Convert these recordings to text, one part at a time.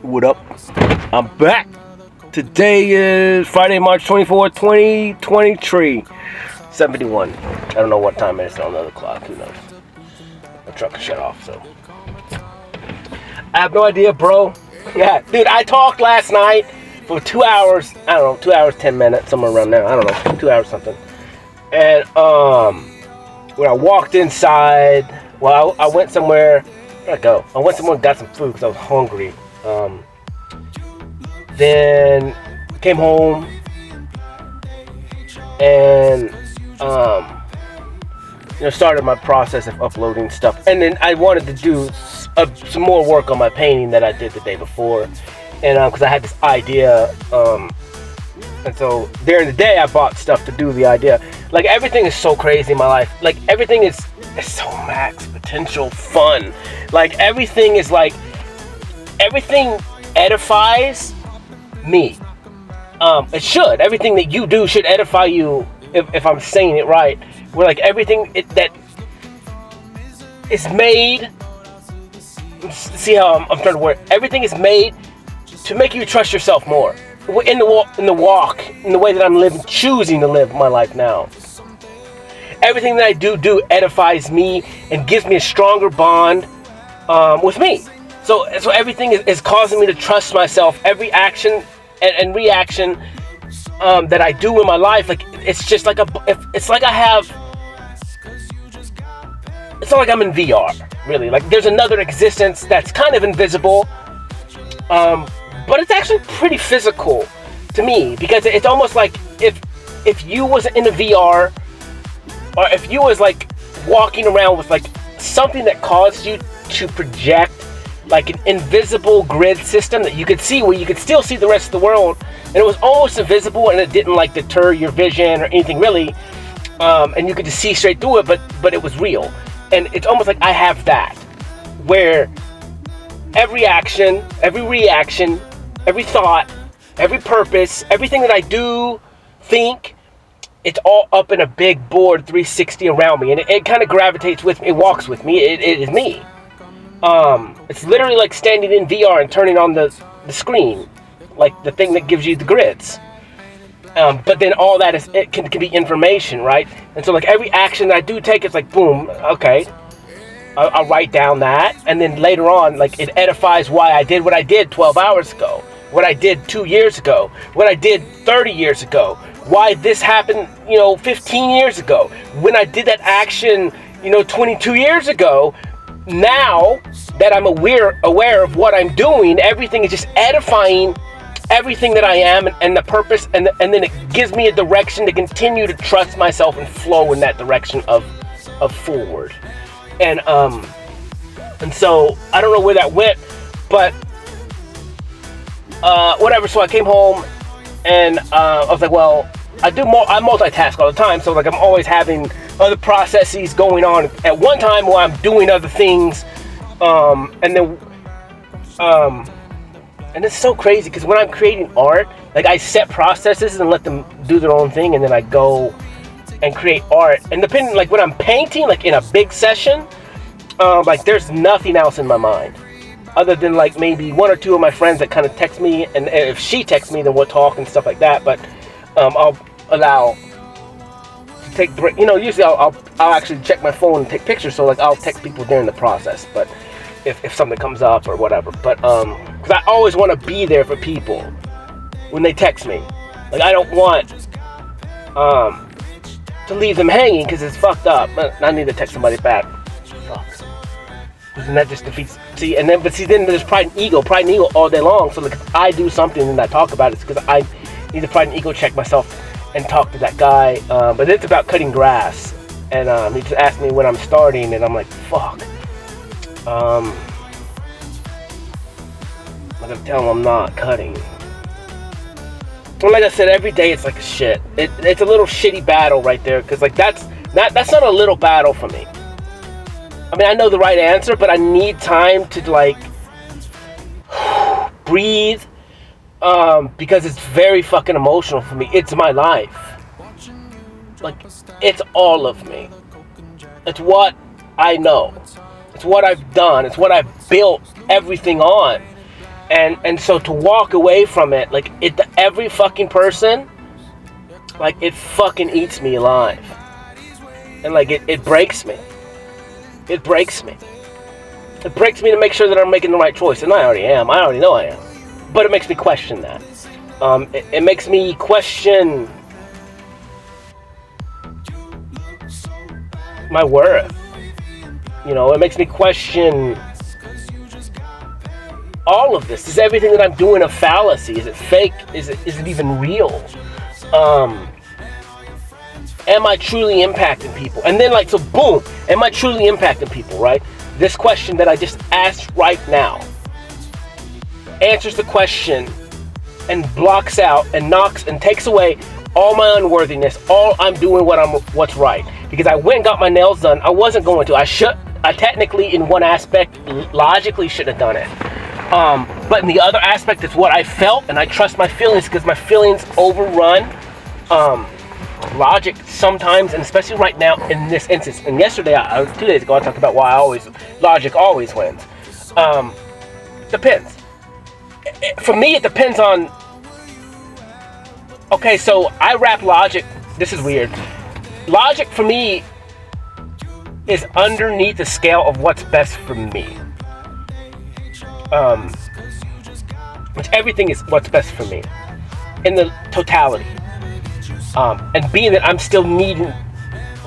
What up? I'm back. Today is Friday, March 24th, 2023. 71. I don't know what time it is on the other clock. Who knows? The truck is shut off, so. I have no idea, bro. Yeah, dude, I talked last night for 2 hours. I don't know, 2 hours, 10 minutes, somewhere around there. I don't know, 2 hours something. And, when I walked inside, well, I went somewhere. Where'd I go? I went somewhere and got some food because I was hungry. Then came home and started my process of uploading stuff. And then I wanted to do some more work on my painting that I did the day before, and because I had this idea, and so during the day I bought stuff to do the idea. Like, everything is so crazy in my life. Like, everything is so max potential fun. Like, everything edifies me. It should. Everything that you do should edify you, if I'm saying it right. Where, like, everything that is made, see how I'm trying to word, everything is made to make you trust yourself more. In the walk, in the way that I'm living, choosing to live my life now. Everything that I do edifies me and gives me a stronger bond with me. So everything is causing me to trust myself. Every action and reaction that I do in my life, like, it's just like it's like I'm in VR, really. Like, there's another existence that's kind of invisible, but it's actually pretty physical to me, because it's almost like if you was in a VR, or if you was like walking around with like something that caused you to project like an invisible grid system that you could see, where you could still see the rest of the world, and it was almost invisible, and it didn't like deter your vision or anything really, and you could just see straight through it, but it was real. And it's almost like I have that, where every action, every reaction, every thought, every purpose, everything that I do, think, it's all up in a big board 360 around me, and it kind of gravitates with me, it walks with me, it is me. It's literally like standing in VR and turning on the screen, like the thing that gives you the grids. But then all that can be information, right? And so, like, every action that I do take, it's like, boom, okay, I'll write down that, and then later on, like, it edifies why I did what I did 12 hours ago, what I did 2 years ago, what I did 30 years ago, why this happened, 15 years ago, when I did that action, 22 years ago. Now that I'm aware of what I'm doing, everything is just edifying everything that I am and the purpose, and then it gives me a direction to continue to trust myself and flow in that direction of forward. And so I don't know where that went, but whatever. So I came home and I was like, well, I multitask all the time, so like I'm always having other processes going on at one time while I'm doing other things, and it's so crazy because when I'm creating art, like, I set processes and let them do their own thing, and then I go and create art. And depending, like, when I'm painting, like in a big session, like, there's nothing else in my mind other than like maybe one or two of my friends that kind of text me, and if she texts me, then we'll talk and stuff like that. But I'll allow to take break. Usually I'll actually check my phone and take pictures. So, like, I'll text people during the process. But if something comes up or whatever. But because I always want to be there for people when they text me. Like, I don't want to leave them hanging because it's fucked up. I need to text somebody back. Fuck. And that just defeats. Then there's pride and ego all day long. So, like, if I do something and I talk about it, it's because I need to pride and ego check myself and talk to that guy. But it's about cutting grass, and he just asked me when I'm starting, and I'm like, fuck. I'm gonna tell him I'm not cutting. And like I said, every day it's like shit. It's a little shitty battle right there, because like that's not a little battle for me. I mean, I know the right answer, but I need time to like breathe, because it's very fucking emotional for me. It's my life. Like, it's all of me. It's what I know. It's what I've done. It's what I've built everything on. And so to walk away from it, like, every fucking person, like, it fucking eats me alive. And, like, it breaks me. It breaks me. It breaks me to make sure that I'm making the right choice. And I already am. I already know I am. But it makes me question that. It makes me question my worth. You know, it makes me question all of this. Is everything that I'm doing a fallacy? Is it fake? Is it even real? Am I truly impacting people? And then, like, so boom, am I truly impacting people, right? This question that I just asked right now answers the question and blocks out and knocks and takes away all my unworthiness. All I'm doing what's right. Because I went and got my nails done. I wasn't going to. I technically, in one aspect, logically should have done it. But in the other aspect, it's what I felt, and I trust my feelings because my feelings overrun logic sometimes, and especially right now in this instance. And yesterday, 2 days ago, I talked about why logic always wins. Depends. For me, it depends on. Okay, so I wrap logic. This is weird. Logic for me is underneath the scale of what's best for me. Which everything is what's best for me in the totality. And being that I'm still needing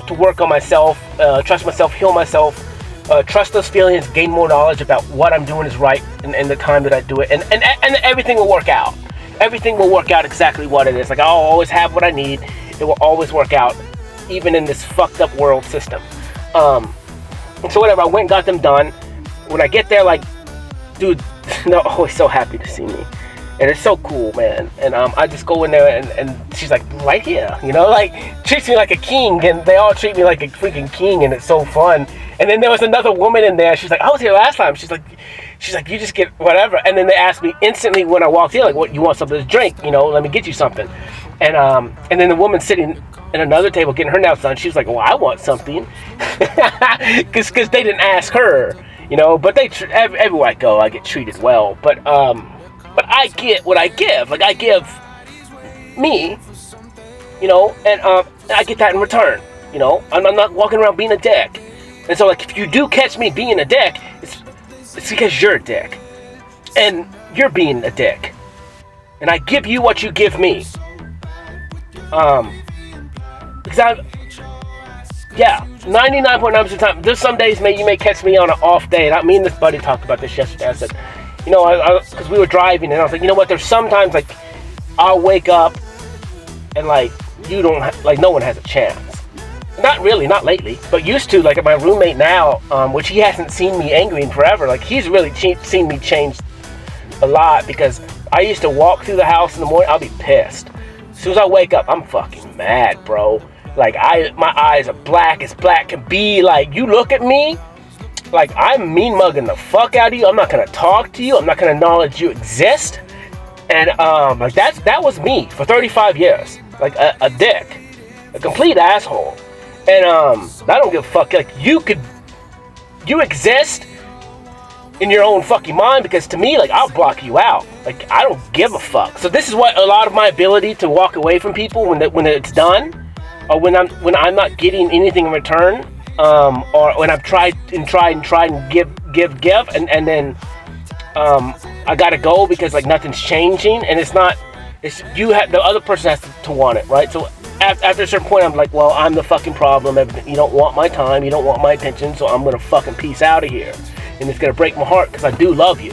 to work on myself, trust myself, heal myself, trust those feelings, gain more knowledge about what I'm doing is right in the time that I do it, and everything will work out. Everything will work out exactly what it is. Like, I'll always have what I need. It will always work out, even in this fucked up world system. So whatever, I went and got them done. When I get there, like, dude, they're always so happy to see me. And it's so cool, man. And I just go in there and she's like, right here, you know, like, treats me like a king, and they all treat me like a freaking king, and it's so fun. And then there was another woman in there. She's like, I was here last time. She's like, you just get whatever. And then they asked me instantly when I walked in, like, what, you want something to drink? You know, let me get you something. And then the woman sitting at another table getting her nails done, she was like, well, I want something, because they didn't ask her, you know. But everywhere I go, I get treated well. But I get what I give. Like, I give me, you know, and I get that in return. You know, I'm not walking around being a dick. And so, like, if you do catch me being a dick, it's because you're a dick, and you're being a dick, and I give you what you give me. Because 99.9% of the time, there's some days you may catch me on an off day, and me and this buddy talked about this yesterday. I said, you know, because we were driving, and I was like, you know what, there's sometimes, like, I'll wake up, and, like, no one has a chance. Not really, not lately, but used to. Like, my roommate now, which he hasn't seen me angry in forever, like, he's really seen me change a lot, because I used to walk through the house in the morning, I'll be pissed. As soon as I wake up, I'm fucking mad, bro. Like, my eyes are black as black can be. Like, you look at me, like, I'm mean mugging the fuck out of you. I'm not gonna talk to you. I'm not gonna acknowledge you exist. And like, that was me for 35 years. Like, a dick, a complete asshole. And I don't give a fuck. Like, you exist in your own fucking mind, because to me, like, I'll block you out. Like, I don't give a fuck. So this is what a lot of my ability to walk away from people when it's done, or when I'm not getting anything in return, or when I've tried and give, and then I gotta go because, like, nothing's changing, and the other person has to want it, right? So after a certain point, I'm like, well, I'm the fucking problem. You don't want my time, you don't want my attention, so I'm gonna fucking peace out of here. And it's gonna break my heart, because I do love you,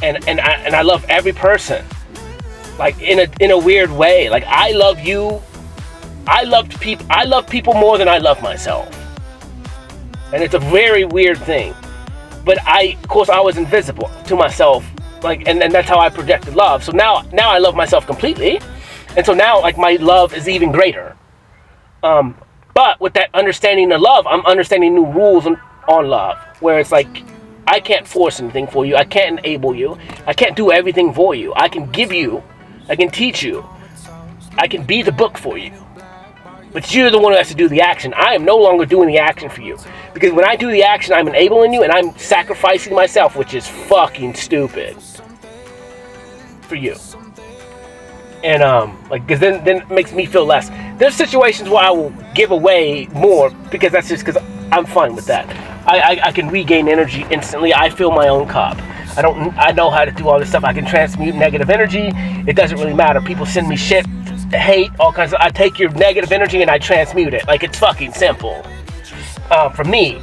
and I love every person, like, in a weird way. Like, I love you. I love people more than I love myself, and it's a very weird thing. But of course, I was invisible to myself, like, and that's how I projected love. So now I love myself completely, and so now, like, my love is even greater. But with that understanding of love, I'm understanding new rules on love, where it's like, I can't force anything for you. I can't enable you. I can't do everything for you. I can give you. I can teach you. I can be the book for you. But you're the one who has to do the action. I am no longer doing the action for you. Because when I do the action, I'm enabling you, and I'm sacrificing myself, which is fucking stupid. for you. And like, because then it makes me feel less. There's situations where I will give away more because that's just because I'm fine with that. I can regain energy instantly. I fill my own cup. I know how to do all this stuff. I can transmute negative energy. It doesn't really matter. People send me shit, hate, all kinds of. I take your negative energy and I transmute it. Like, it's fucking simple for me.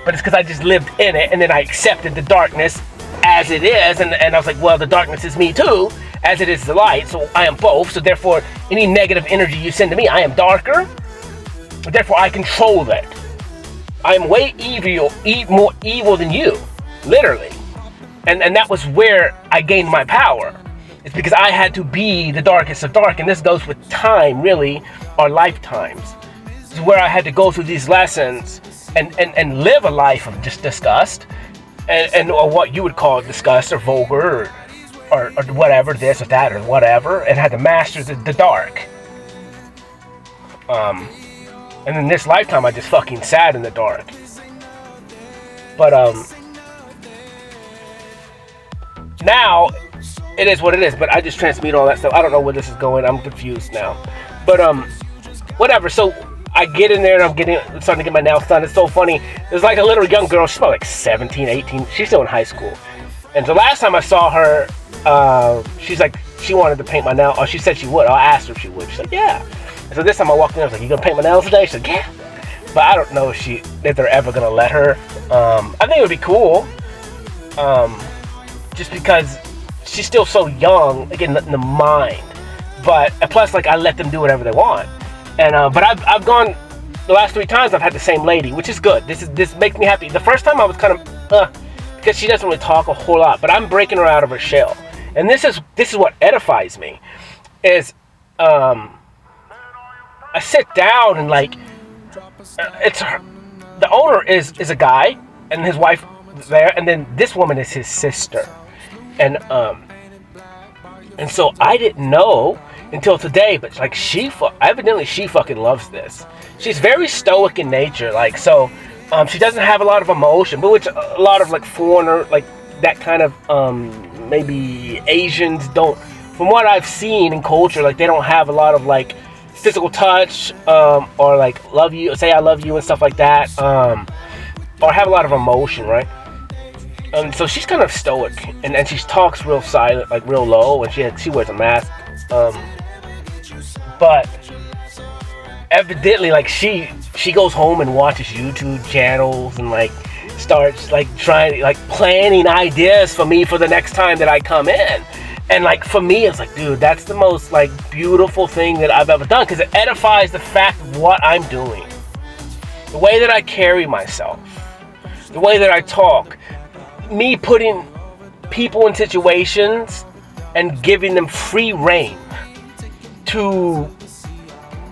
But it's because I just lived in it, and then I accepted the darkness as it is, and I was like, well, the darkness is me too, as it is the light, so I am both. So therefore, any negative energy you send to me, I am darker. Therefore, I control that. I am way more evil than you, literally. And that was where I gained my power. It's because I had to be the darkest of dark, and this goes with time, really, or lifetimes. This is where I had to go through these lessons and live a life of just disgust, or what you would call disgust, or vulgar, or whatever, this or that, or whatever, and had to master the dark. And in this lifetime, I just fucking sat in the dark. But, now, it is what it is, but I just transmute all that stuff. I don't know where this is going. I'm confused now. But, whatever. So, I get in there and I'm starting to get my nails done. It's so funny. There's like a little young girl. She's about like 17, 18. She's still in high school. And the last time I saw her, she's like, she wanted to paint my nails. Or she said she would. I asked her if she would. She's like, yeah. And so this time I walked in, I was like, you gonna paint my nails today? She's like, yeah. But I don't know if they're ever gonna let her. I think it would be cool. Just because she's still so young, again, in the mind. But plus, like, I let them do whatever they want. And but I've gone the last 3 times. I've had the same lady, which is good. This makes me happy. The first time I was kind of because she doesn't really talk a whole lot, but I'm breaking her out of her shell. And this is what edifies me. Is I sit down and like it's her, the owner is a guy and his wife there, and then this woman is his sister. And so I didn't know until today, but like evidently she fucking loves this. She's very stoic in nature, like, so she doesn't have a lot of emotion, but which a lot of like foreigner, like that kind of maybe Asians don't, from what I've seen in culture, like they don't have a lot of like physical touch, or like love you, say I love you and stuff like that, or have a lot of emotion, right? So she's kind of stoic, and she talks real silent, like real low, and she wears a mask. But evidently, like she goes home and watches YouTube channels and like starts like trying, like planning ideas for me for the next time that I come in. And like for me, it's like, dude, that's the most like beautiful thing that I've ever done, because it edifies the fact of what I'm doing, the way that I carry myself, the way that I talk. Me putting people in situations and giving them free reign to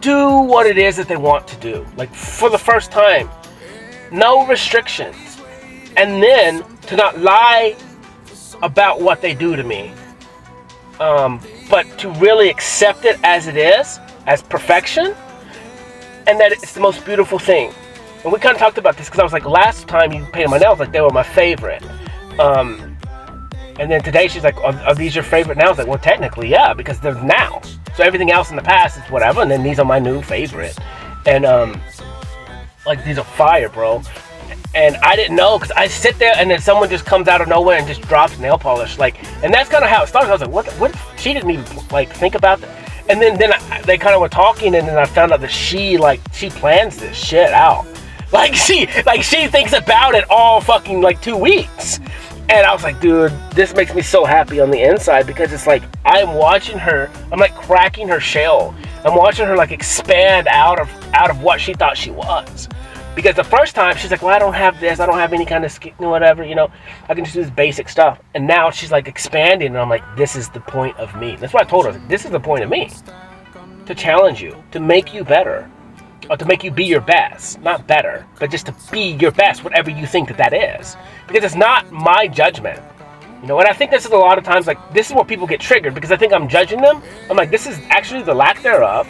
do what it is that they want to do. Like for the first time, no restrictions. And then to not lie about what they do to me, but to really accept it as it is, as perfection, and that it's the most beautiful thing. And we kind of talked about this because I was like, last time you painted my nails, like they were my favorite. And then today she's like, are these your favorite nails? Like, well, technically, yeah, because they're now. So everything else in the past is whatever, and then these are my new favorite. And like these are fire, bro. And I didn't know, because I sit there and then someone just comes out of nowhere and just drops nail polish. Like, and that's kind of how it started. I was like, what? She didn't even like think about that. And then they kind of were talking, and then I found out that she plans this shit out. Like she thinks about it all fucking like 2 weeks. And I was like, dude, this makes me so happy on the inside, because it's like I'm watching her, I'm like cracking her shell. I'm watching her like expand out of what she thought she was. Because the first time she's like, well, I don't have this, I don't have any kind of skin, whatever, I can just do this basic stuff. And now she's like expanding, and I'm like, this is the point of me. That's what I told her. Like, this is the point of me. To challenge you, to make you better. Or to make you be your best. Not better, but just to be your best, whatever you think that is. Because it's not my judgment. And I think this is a lot of times, like, this is where people get triggered, because I think I'm judging them. I'm like, this is actually the lack thereof.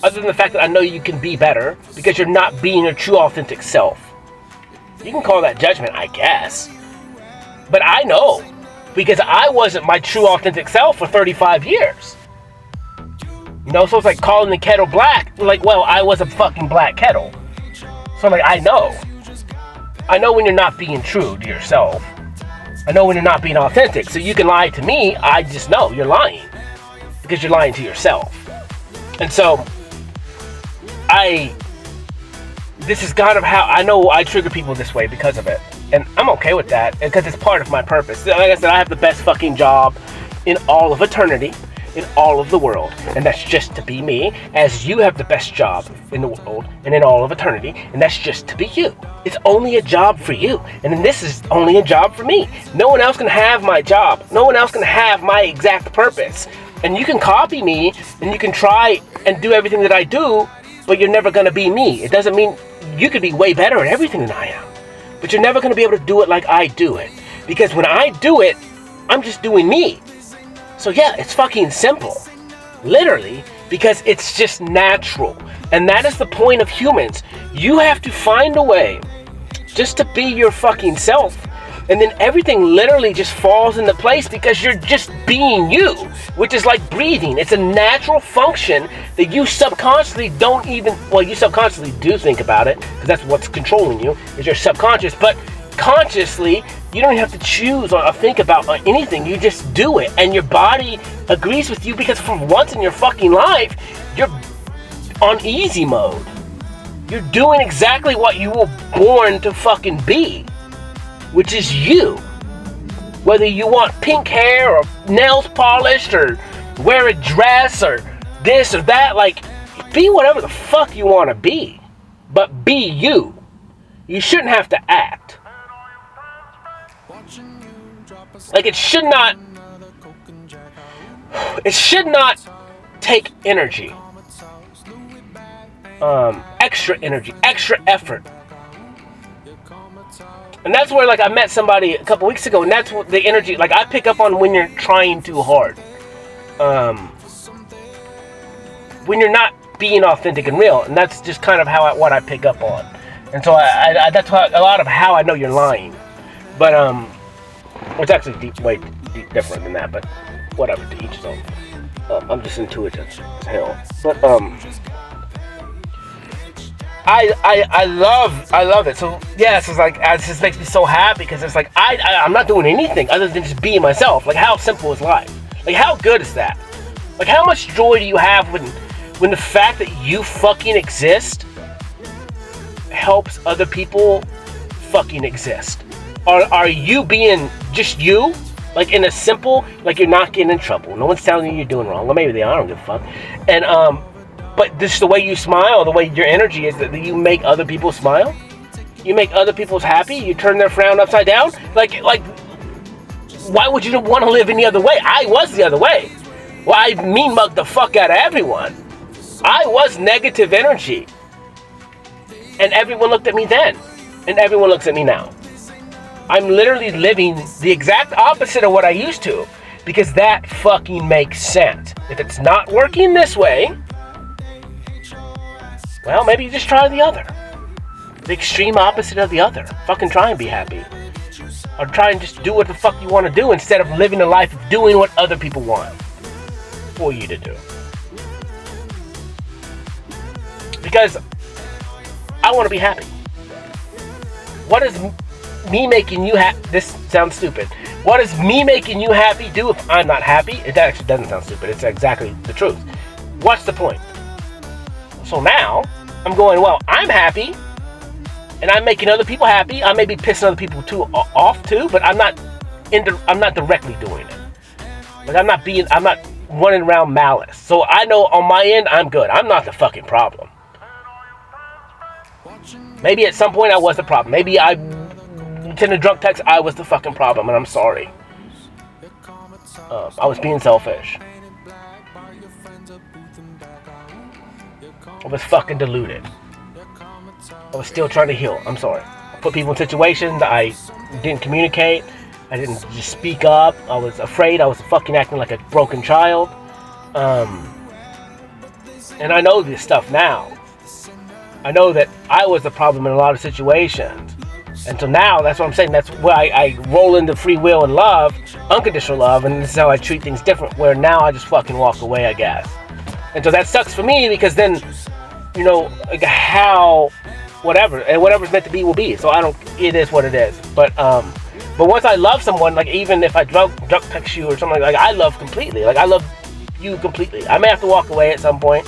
Other than the fact that I know you can be better, because you're not being your true authentic self. You can call that judgment, I guess. But I know because I wasn't my true authentic self for 35 years. You know, so it's like calling the kettle black. Like, well, I was a fucking black kettle. So like, I know when you're not being true to yourself. I know when you're not being authentic. So you can lie to me, I just know you're lying. Because you're lying to yourself. And so, this is kind of how, I know I trigger people this way because of it. And I'm okay with that, because it's part of my purpose. Like I said, I have the best fucking job in all of eternity, in all of the world. And that's just to be me, as you have the best job in the world and in all of eternity. And that's just to be you. It's only a job for you. And then this is only a job for me. No one else can have my job. No one else can have my exact purpose. And you can copy me, and you can try and do everything that I do, but you're never going to be me. It doesn't mean you could be way better at everything than I am. But you're never going to be able to do it like I do it. Because when I do it, I'm just doing me. So yeah, it's fucking simple. Literally. Because it's just natural. And that is the point of humans. You have to find a way just to be your fucking self. And then everything literally just falls into place because you're just being you, which is like breathing. It's a natural function that you subconsciously don't even, well, you subconsciously do think about it, because that's what's controlling you, is your subconscious. But consciously, you don't have to choose or think about anything. You just do it. And your body agrees with you, because for once in your fucking life, you're on easy mode. You're doing exactly what you were born to fucking be, which is you. Whether you want pink hair or nails polished or wear a dress or this or that, like, be whatever the fuck you want to be, but be you. You shouldn't have to act. Like, it should not take energy, extra energy, extra effort. And that's where, like, I met somebody a couple weeks ago, and that's what the energy, like, I pick up on when you're trying too hard. When you're not being authentic and real, and that's just kind of what I pick up on. And so I that's a lot of how I know you're lying. But, it's actually way deep different than that, but whatever, to each his own. I'm just intuitive as hell. But, I love it. So yeah, it's like, it just makes me so happy, because it's like I'm not doing anything other than just being myself. Like, how simple is life? Like, how good is that? Like, how much joy do you have when the fact that you fucking exist helps other people fucking exist? Or are you being just you? Like, in a simple, like, you're not getting in trouble. No one's telling you you're doing wrong. Or maybe they are, I don't give a fuck. And but just the way you smile, the way your energy is, that you make other people smile. You make other people happy. You turn their frown upside down. Like, why would you want to live any other way? I was the other way. Well, I mean mugged the fuck out of everyone. I was negative energy. And everyone looked at me then. And everyone looks at me now. I'm literally living the exact opposite of what I used to. Because that fucking makes sense. If it's not working this way, well, maybe you just try the other. The extreme opposite of the other. Fucking try and be happy. Or try and just do what the fuck you want to do, instead of living a life of doing what other people want for you to do. Because I want to be happy. What is me making you happy? This sounds stupid. What does me making you happy do if I'm not happy? It actually doesn't sound stupid. It's exactly the truth. What's the point? So now, I'm going, well, I'm happy, and I'm making other people happy. I may be pissing other people off too, but I'm not directly doing it. Like, I'm not running around malice. So I know on my end, I'm good. I'm not the fucking problem. Maybe at some point I was the problem. Maybe I sent a drunk text, I was the fucking problem, and I'm sorry. I was being selfish. I was fucking deluded. I was still trying to heal. I'm sorry. I put people in situations that I didn't communicate. I didn't just speak up. I was afraid. I was fucking acting like a broken child. And I know this stuff now. I know that I was the problem in a lot of situations. And so now, that's what I'm saying, that's where I roll into free will and love, unconditional love, and this is how I treat things different, where now I just fucking walk away, I guess. And so that sucks for me, because then, you know, like how, whatever, and whatever's meant to be will be. So it is what it is. But once I love someone, like even if I drug text you or something, like I love completely. Like I love you completely. I may have to walk away at some point,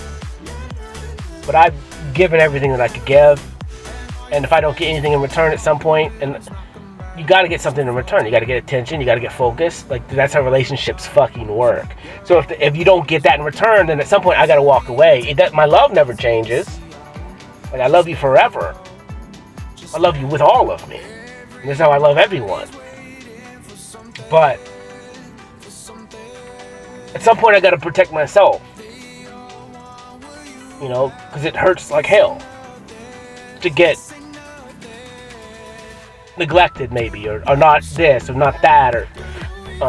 but I've given everything that I could give. And if I don't get anything in return at some point, and you got to get something in return. You got to get attention. You got to get focused. Like that's how relationships fucking work. So if you don't get that in return, then at some point I got to walk away. My love never changes. Like I love you forever. I love you with all of me. And this is how I love everyone. But at some point I got to protect myself. You know, because it hurts like hell to get neglected, maybe, or not this, or not that, or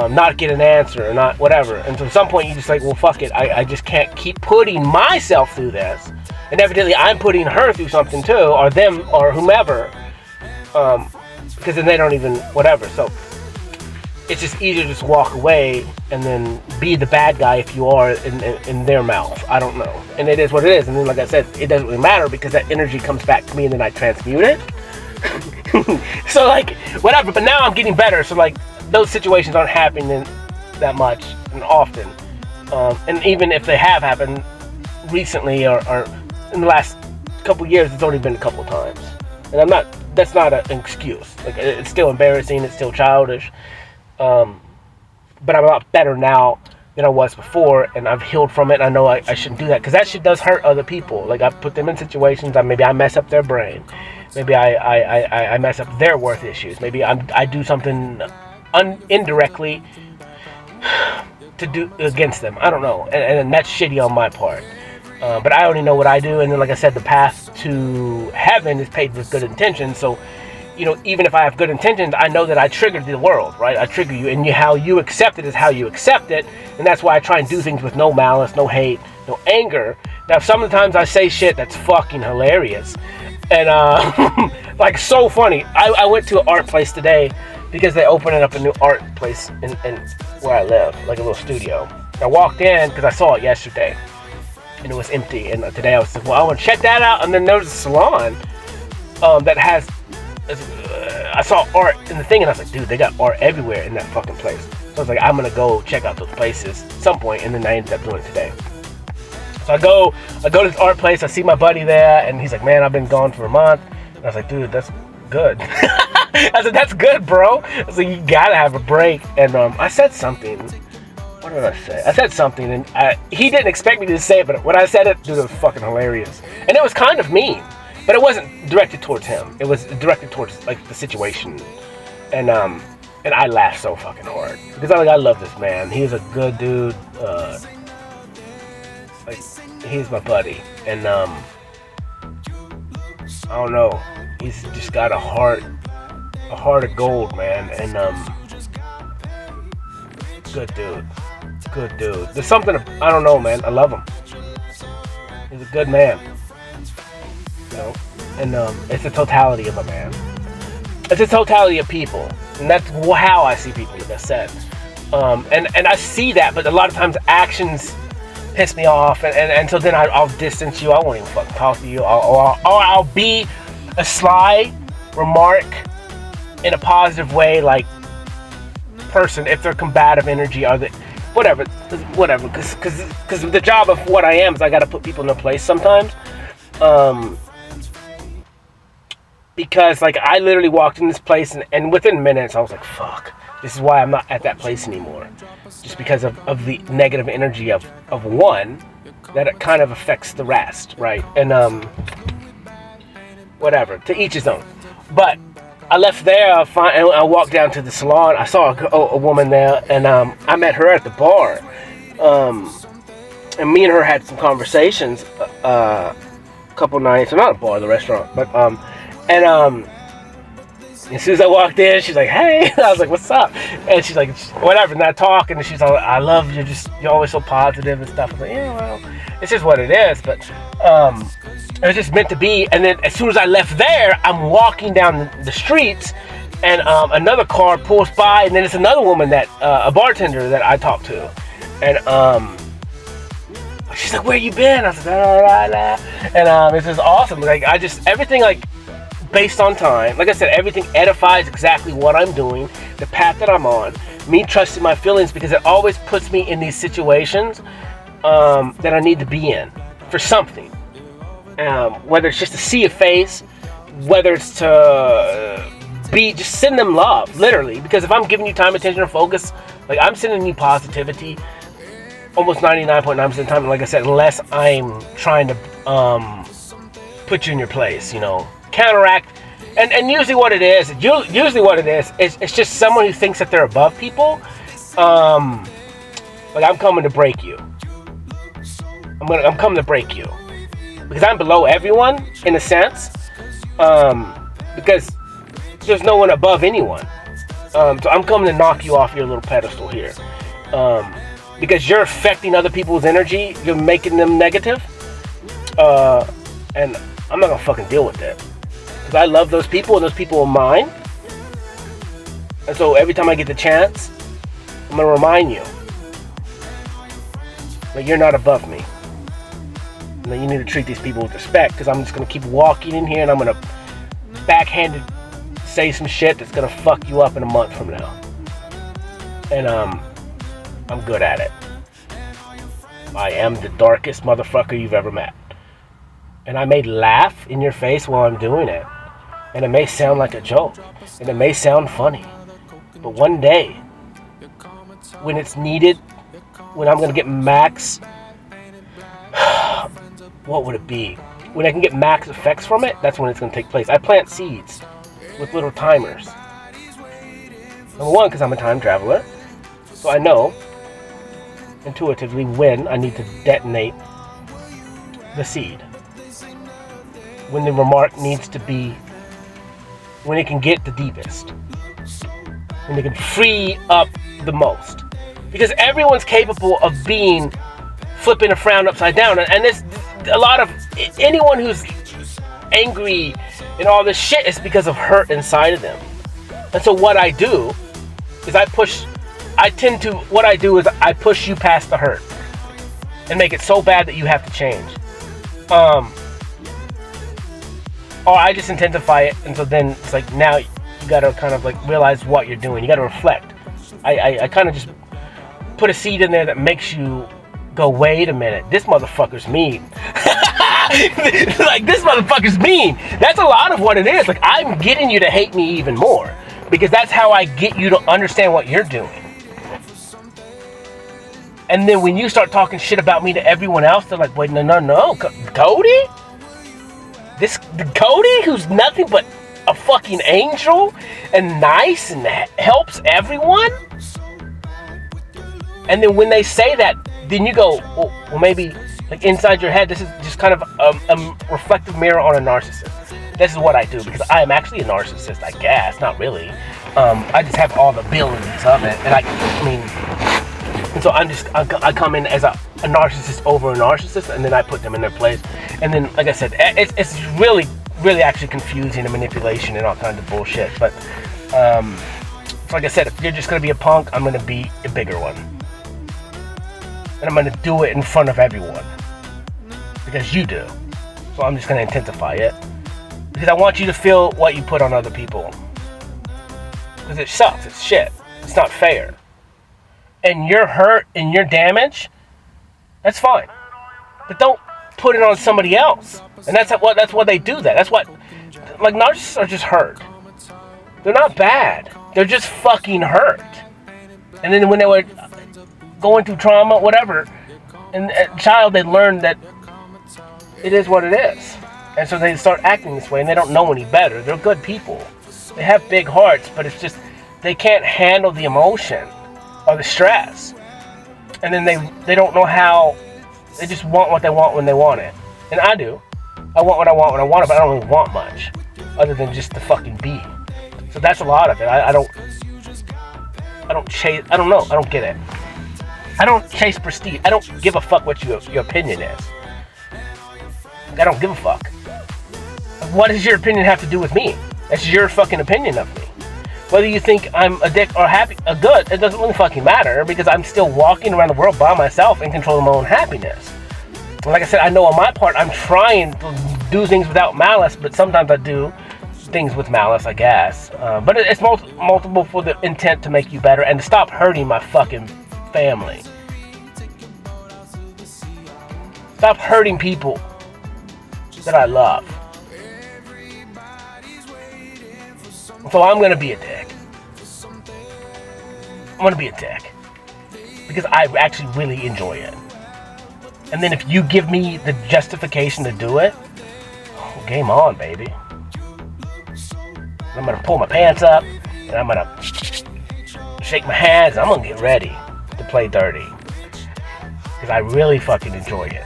not get an answer, or not whatever. And so at some point you just like, well, fuck it. I just can't keep putting myself through this. And evidently I'm putting her through something too, or them, or whomever, because then they don't even, whatever. So it's just easier to just walk away and then be the bad guy if you are in their mouth. I don't know. And it is what it is. And then, like I said, it doesn't really matter because that energy comes back to me and then I transmute it. So, like, whatever. But now I'm getting better. So, like, those situations aren't happening that much and often. And even if they have happened recently or in the last couple years, it's only been a couple times. And that's not an excuse. Like, it's still embarrassing. It's still childish. But I'm a lot better now than I was before, and I've healed from it. And I know I shouldn't do that because that shit does hurt other people. Like I put them in situations, maybe I mess up their brain, maybe I mess up their worth issues, maybe I do something indirectly to do against them. I don't know, and that's shitty on my part. But I only know what I do, and then like I said, the path to heaven is paved with good intentions. So, you know, even if I have good intentions, I know that I triggered the world, right? I trigger you, and how you accept it is how you accept it, and that's why I try and do things with no malice, no hate, no anger. Now, some of the times I say shit that's fucking hilarious, and like so funny. I went to an art place today because they opened up a new art place in where I live, like a little studio. I walked in because I saw it yesterday, and it was empty. And today I was like, well, I want to check that out. And then there was a salon that has. I saw art in the thing, and I was like, dude, they got art everywhere in that fucking place. So I was like, I'm gonna go check out those places at some point, and then I ended up doing it today. So I go to this art place. I see my buddy there, and he's like, man, I've been gone for a month. And I was like, dude, that's good. I said, that's good, bro. I was like, you gotta have a break. And I said something. What did I say? I said something, and he didn't expect me to say it, but when I said it, dude, it was fucking hilarious. And it was kind of mean. But it wasn't directed towards him. It was directed towards like the situation, and I laughed so fucking hard because I love this man. He's a good dude. Like he's my buddy, and I don't know. He's just got a heart of gold, man. And good dude. There's something I don't know, man. I love him. He's a good man. know? And it's the totality of a man. It's the totality of people. And that's how I see people, like I said. And I see that, but a lot of times actions piss me off, and so then I'll distance you. I won't even fucking talk to you. I'll be a sly remark in a positive way, like person, if they're combative energy, or the whatever, because the job of what I am is I got to put people in their place sometimes. Because like I literally walked in this place and within minutes I was like, fuck, this is why I'm not at that place anymore. Just because of the negative energy of one, that it kind of affects the rest, right? And whatever, to each his own. But I left there, and I walked down to the salon. I saw a woman there, and I met her at the bar. And me and her had some conversations a couple nights, or not a bar, the restaurant, but As soon as I walked in, she's like, "Hey," I was like, "What's up?" And she's like, "Whatever." And I talk, and she's like, "I love you. You're always so positive and stuff." I was like, "Yeah, well, it's just what it is." But it was just meant to be. And then as soon as I left there, I'm walking down the streets, and another car pulls by, and then it's another woman a bartender that I talked to, and she's like, "Where you been?" I was like, and it's just awesome. Like everything like. Based on time, like I said, everything edifies exactly what I'm doing, the path that I'm on, me trusting my feelings, because it always puts me in these situations that I need to be in for something, whether it's just to see a face, whether it's to just send them love, literally, because if I'm giving you time, attention, or focus, like I'm sending you positivity almost 99.9% of the time, like I said, unless I'm trying to put you in your place, counteract, and usually what it is, it's just someone who thinks that they're above people. Like I'm coming to break you. I'm coming to break you because I'm below everyone in a sense. Because there's no one above anyone. So I'm coming to knock you off your little pedestal here. Because you're affecting other people's energy, you're making them negative. And I'm not gonna fucking deal with that. Because I love those people, and those people are mine. And so every time I get the chance, I'm going to remind you that you're not above me. And that you need to treat these people with respect, because I'm just going to keep walking in here, and I'm going to backhanded say some shit that's going to fuck you up in a month from now. And I'm good at it. I am the darkest motherfucker you've ever met. And I may laugh in your face while I'm doing it. And it may sound like a joke. And it may sound funny. But one day, when it's needed, when I'm going to get max... what would it be? When I can get max effects from it, that's when it's going to take place. I plant seeds with little timers. Number one, because I'm a time traveler. So I know intuitively when I need to detonate the seed. When the remark needs to be, when it can get the deepest, when it can free up the most, because everyone's capable of being flipping a frown upside down, and there's a lot of anyone who's angry and all this shit is because of hurt inside of them. And so what I do is I push you past the hurt and make it so bad that you have to change. Or I just intensify it, and so then it's like now you gotta kind of like realize what you're doing. You gotta reflect. I kind of just put a seed in there that makes you go, wait a minute, this motherfucker's mean. Like, this motherfucker's mean. That's a lot of what it is. Like, I'm getting you to hate me even more, because that's how I get you to understand what you're doing. And then when you start talking shit about me to everyone else, they're like, wait, no, Cody? The Cody who's nothing but a fucking angel and nice and helps everyone? And then when they say that, then you go, well maybe, like inside your head, this is just kind of a reflective mirror on a narcissist. This is what I do, because I am actually a narcissist, I guess, not really. I just have all the abilities of it, and and so I come in as a narcissist over a narcissist, and then I put them in their place. And then, like I said, it's really, really actually confusing and manipulation and all kinds of bullshit. But, like I said, if you're just going to be a punk, I'm going to be a bigger one. And I'm going to do it in front of everyone. Because you do. So I'm just going to intensify it. Because I want you to feel what you put on other people. Because it sucks. It's shit. It's not fair. And you're hurt and you're damaged, that's fine. But don't put it on somebody else. And that's what they do that. That's what, like, narcissists are just hurt. They're not bad. They're just fucking hurt. And then when they were going through trauma, whatever, and as a child, they learn that it is what it is. And so they start acting this way, and they don't know any better. They're good people. They have big hearts, but it's just they can't handle the emotion or the stress. And then they don't know how. They just want what they want when they want it. And I do. I want what I want when I want it, but I don't really want much. Other than just to fucking be So that's a lot of it. I don't chase. I don't know. I don't get it. I don't chase prestige. I don't give a fuck what your opinion is. I don't give a fuck. What does your opinion have to do with me? That's your fucking opinion of me. Whether you think I'm a dick or happy, a good, it doesn't really fucking matter because I'm still walking around the world by myself and controlling my own happiness. And like I said, I know on my part, I'm trying to do things without malice, but sometimes I do things with malice, I guess. But it's multiple for the intent to make you better and to stop hurting my fucking family. Stop hurting people that I love. So I'm going to be a dick. I'm going to be a dick. Because I actually really enjoy it. And then if you give me the justification to do it, game on, baby. I'm going to pull my pants up, and I'm going to shake my hands, and I'm going to get ready to play dirty. Because I really fucking enjoy it.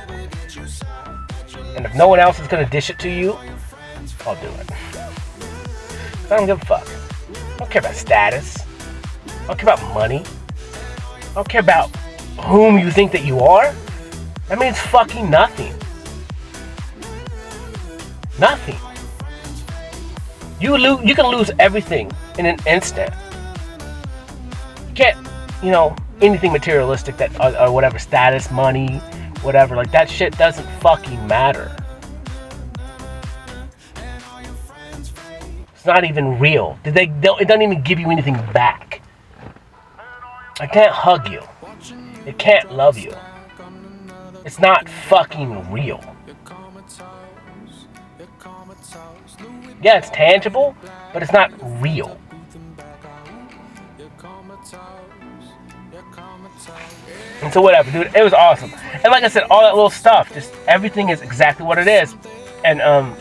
And if no one else is going to dish it to you, I'll do it. I don't give a fuck. I don't care about status. I don't care about money. I don't care about whom you think that you are. That means fucking nothing. Nothing. You can lose everything in an instant. You can't, anything materialistic that or whatever, status, money, whatever, like that shit doesn't fucking matter. It's not even real. It doesn't even give you anything back. I can't hug you. It can't love you. It's not fucking real. Yeah, it's tangible, but it's not real. And so whatever, dude, it was awesome. And like I said, all that little stuff, just everything is exactly what it is. And it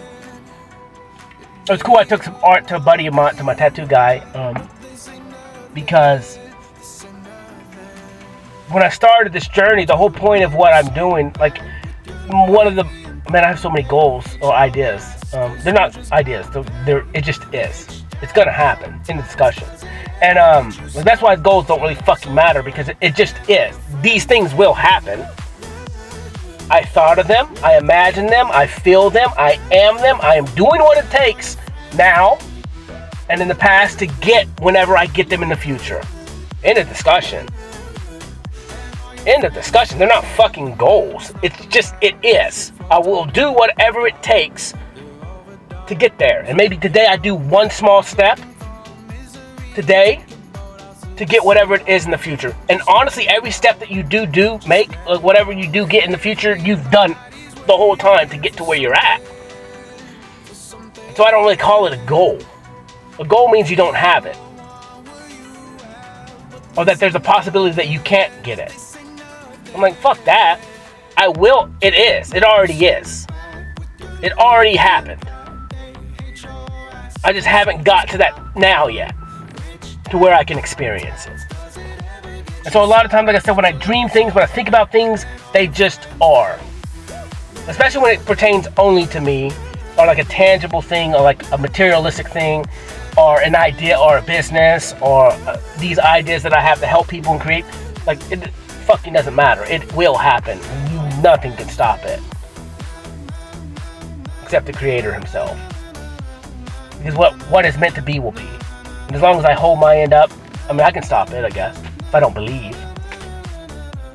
was cool. I took some art to a buddy of mine, to my tattoo guy, because when I started this journey, the whole point of what I'm doing, like I have so many goals or ideas. They're not ideas. It just is. It's gonna happen in the discussion, and that's why goals don't really fucking matter because it just is. These things will happen. I thought of them, I imagine them, I feel them, I am them, I am doing what it takes now and in the past to get whenever I get them in the future. End of discussion. End of discussion. They're not fucking goals. It is. I will do whatever it takes to get there. And maybe today I do one small step today to get whatever it is in the future. And honestly, every step that you do make, like whatever you do get in the future, you've done the whole time to get to where you're at. So I don't really call it a goal. A goal means you don't have it. Or that there's a possibility that you can't get it. I'm like, fuck that. I will. It is. It already is. It already happened. I just haven't got to that now yet. To where I can experience it. And so a lot of times, like I said, when I dream things, when I think about things, they just are. Especially when it pertains only to me, or like a tangible thing, or like a materialistic thing, or an idea, or a business, or these ideas that I have to help people and create. Like, it fucking doesn't matter. It will happen. Nothing can stop it. Except the Creator himself. Because what is meant to be will be. And as long as I hold my end up, I can stop it, I guess, if I don't believe.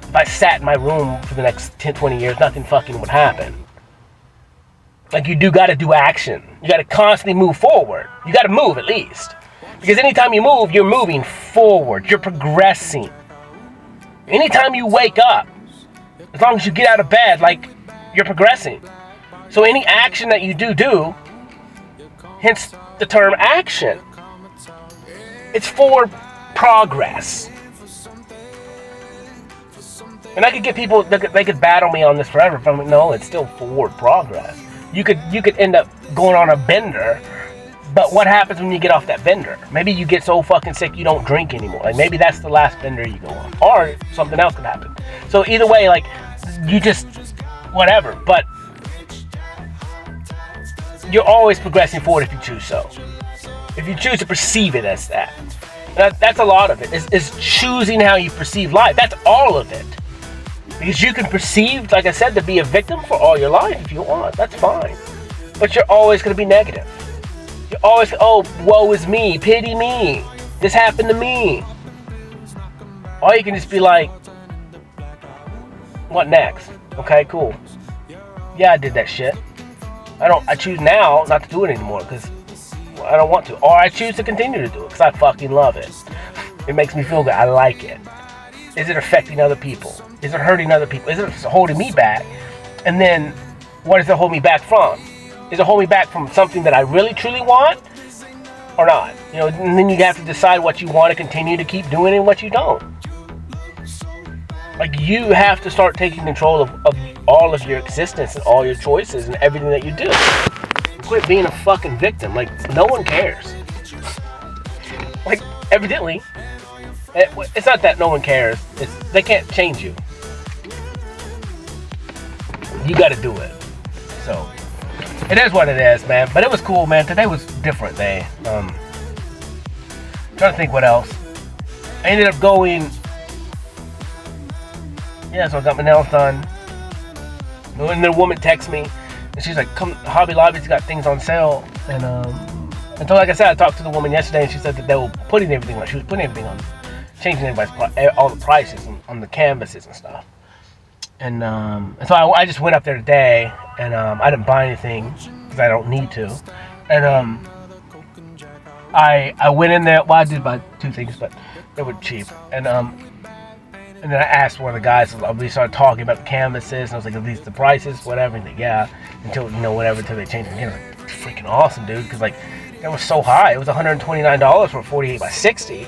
If I sat in my room for the next 10, 20 years, nothing fucking would happen. Like, you do gotta do action. You gotta constantly move forward. You gotta move, at least. Because anytime you move, you're moving forward. You're progressing. Anytime you wake up, as long as you get out of bed, like, you're progressing. So any action that you do, hence the term action. It's for progress. And I could get people, they could battle me on this forever. If I'm like, no, it's still forward progress. You could end up going on a bender, but what happens when you get off that bender? Maybe you get so fucking sick you don't drink anymore. Like, maybe that's the last bender you go on. Or something else could happen. So either way, like, you just, whatever. But you're always progressing forward if you choose so. If you choose to perceive it as that. That's a lot of it. Is choosing how you perceive life. That's all of it. Because you can perceive, like I said, to be a victim for all your life if you want. That's fine. But you're always going to be negative. You're always, oh, woe is me. Pity me. This happened to me. Or you can just be like, what next? Okay, cool. Yeah, I did that shit. I choose now not to do it anymore because I don't want to. Or I choose to continue to do it because I fucking love it. It makes me feel good. I like it. Is it affecting other people? Is it hurting other people? Is it holding me back? And then, what does it hold me back from? Is it holding me back from something that I really truly want? Or not? You know, and then you have to decide what you want to continue to keep doing and what you don't. Like, you have to start taking control of all of your existence and all your choices and everything that you do. Quit being a fucking victim. Like, no one cares. Like, evidently, it's not that no one cares. They can't change you. You gotta do it. So, it is what it is, man. But it was cool, man. Today was a different day. Trying to think what else. I ended up going... Yeah, so I got my nails done. And then a woman texts me, and she's like, "Come, Hobby Lobby's got things on sale." And so, like I said, I talked to the woman yesterday, and she said that they were putting everything on. She was putting everything on, changing everybody's all the prices on the canvases and stuff. And so I just went up there today, and I didn't buy anything because I don't need to. And I went in there. Well, I did buy 2 things, but they were cheap. And then I asked one of the guys, we started talking about the canvases, and I was like, "Are these the prices, whatever?" And like, yeah, until they changed them. Like, freaking awesome, dude, because like, it was so high. It was $129 for a 48 by 60,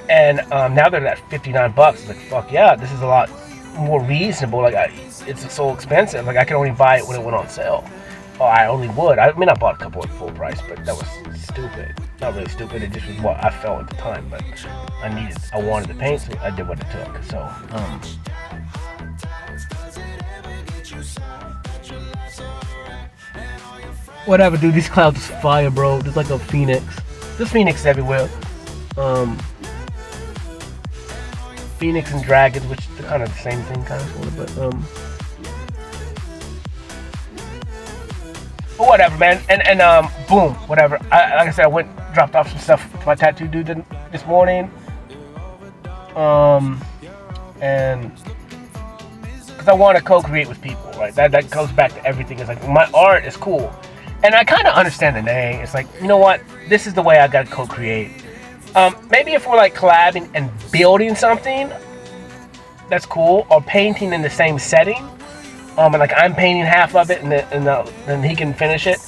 and now they're at $59. It's like, fuck yeah, this is a lot more reasonable. Like, it's so expensive. Like, I could only buy it when it went on sale. Well, I only would. I mean, I bought a couple at full price, but that was stupid. Not really stupid. It just was what I felt at the time. But I wanted the paint, so I did what it took. So, whatever, dude. These clouds is fire, bro. There's like a phoenix. There's phoenix everywhere. Phoenix and dragons, which are kind of the same thing, kind of, sort of, but whatever, man. And boom, whatever. Like I said, I dropped off some stuff to my tattoo dude this morning. And because I want to co-create with people, right? That goes back to everything. It's like, my art is cool, and I kind of understand the name. It's like, you know what? This is the way I got to co-create. Maybe if we're like collabing and building something, that's cool, or painting in the same setting. And like, I'm painting half of it, and then he can finish it.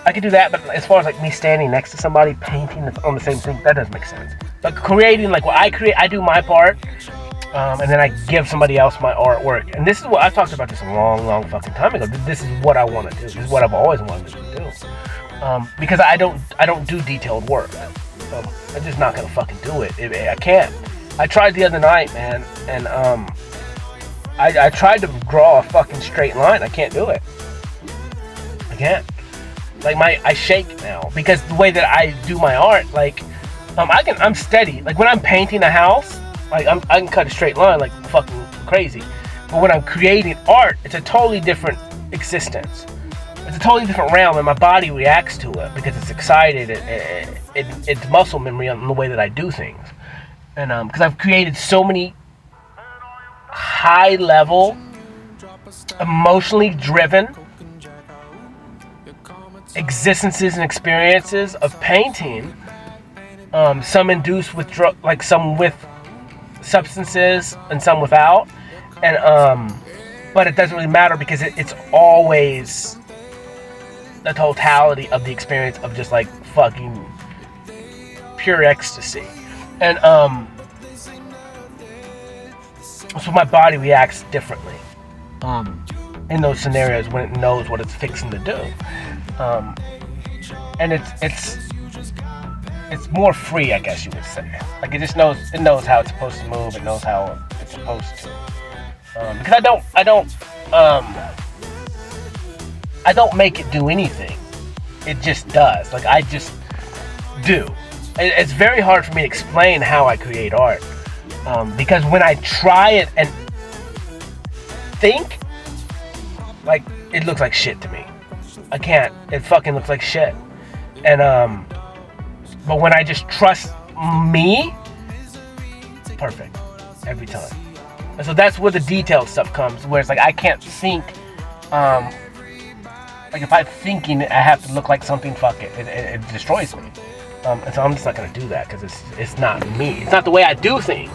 I could do that, but as far as like me standing next to somebody painting on the same thing, that doesn't make sense. But creating, like what I create, I do my part, and then I give somebody else my artwork. And this is what I talked about this a long fucking time ago. This is what I want to do. This is what I've always wanted to do. Because I don't do detailed work. I'm just not gonna fucking do it. I can't. I tried the other night, man, and I tried to draw a fucking straight line. I can't do it. I can't. Like, I shake now because the way that I do my art, like, I'm steady. Like, when I'm painting a house, like, I can cut a straight line like fucking crazy. But when I'm creating art, it's a totally different existence. It's a totally different realm, and my body reacts to it because it's excited. It's muscle memory on the way that I do things. And because I've created so many high-level, emotionally driven existences and experiences of painting, some induced with some with substances and some without, and but it doesn't really matter because it's always the totality of the experience of just like fucking pure ecstasy. And so my body reacts differently in those scenarios when it knows what it's fixing to do. And it's more free, I guess you would say. Like, it knows how it's supposed to move. It knows how it's supposed to. Because I don't make it do anything. It just does. Like, I just do. It's very hard for me to explain how I create art. Because when I try it and think, like, it looks like shit to me. I can't. It fucking looks like shit. And, but when I just trust me, perfect. Every time. And so that's where the detailed stuff comes, where it's like, I can't think, like if I'm thinking I have to look like something, fuck it. It destroys me. And so I'm just not going to do that because it's not me. It's not the way I do things.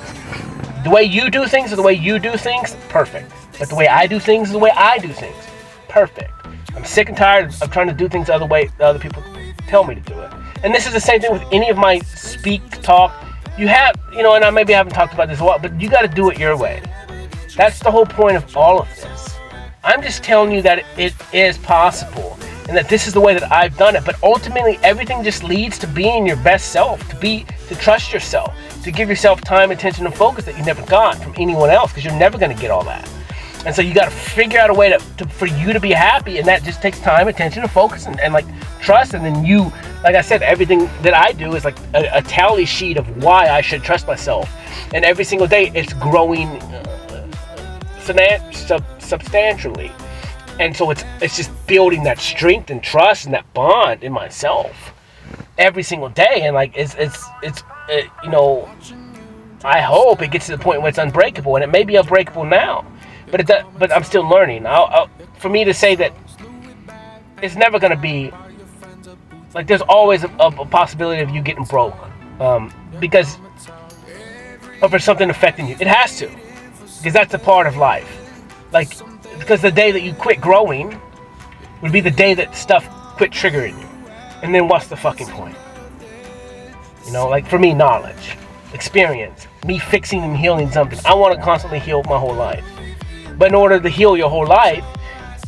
The way you do things is the way you do things, perfect. But the way I do things is the way I do things, perfect. I'm sick and tired of trying to do things the other way the other people tell me to do it. And this is the same thing with any of my talk. You have, and I maybe haven't talked about this a lot, but you got to do it your way. That's the whole point of all of this. I'm just telling you that it is possible. And that this is the way that I've done it. But ultimately, everything just leads to being your best self, to trust yourself, to give yourself time, attention, and focus that you never got from anyone else, because you're never going to get all that. And so you got to figure out a way for you to be happy, and that just takes time, attention, and focus, and like trust. And then you, like I said, everything that I do is like a tally sheet of why I should trust myself. And every single day, it's growing substantially. And so it's just building that strength and trust and that bond in myself every single day. And like it's I hope it gets to the point where it's unbreakable, and it may be unbreakable now, but I'm still learning. For me to say that it's never going to be like, there's always a possibility of you getting broke, because for something affecting you. It has to, because that's a part of life. Like, because the day that you quit growing would be the day that stuff quit triggering you. And then what's the fucking point? Like for me, knowledge, experience, me fixing and healing something. I want to constantly heal my whole life. But in order to heal your whole life,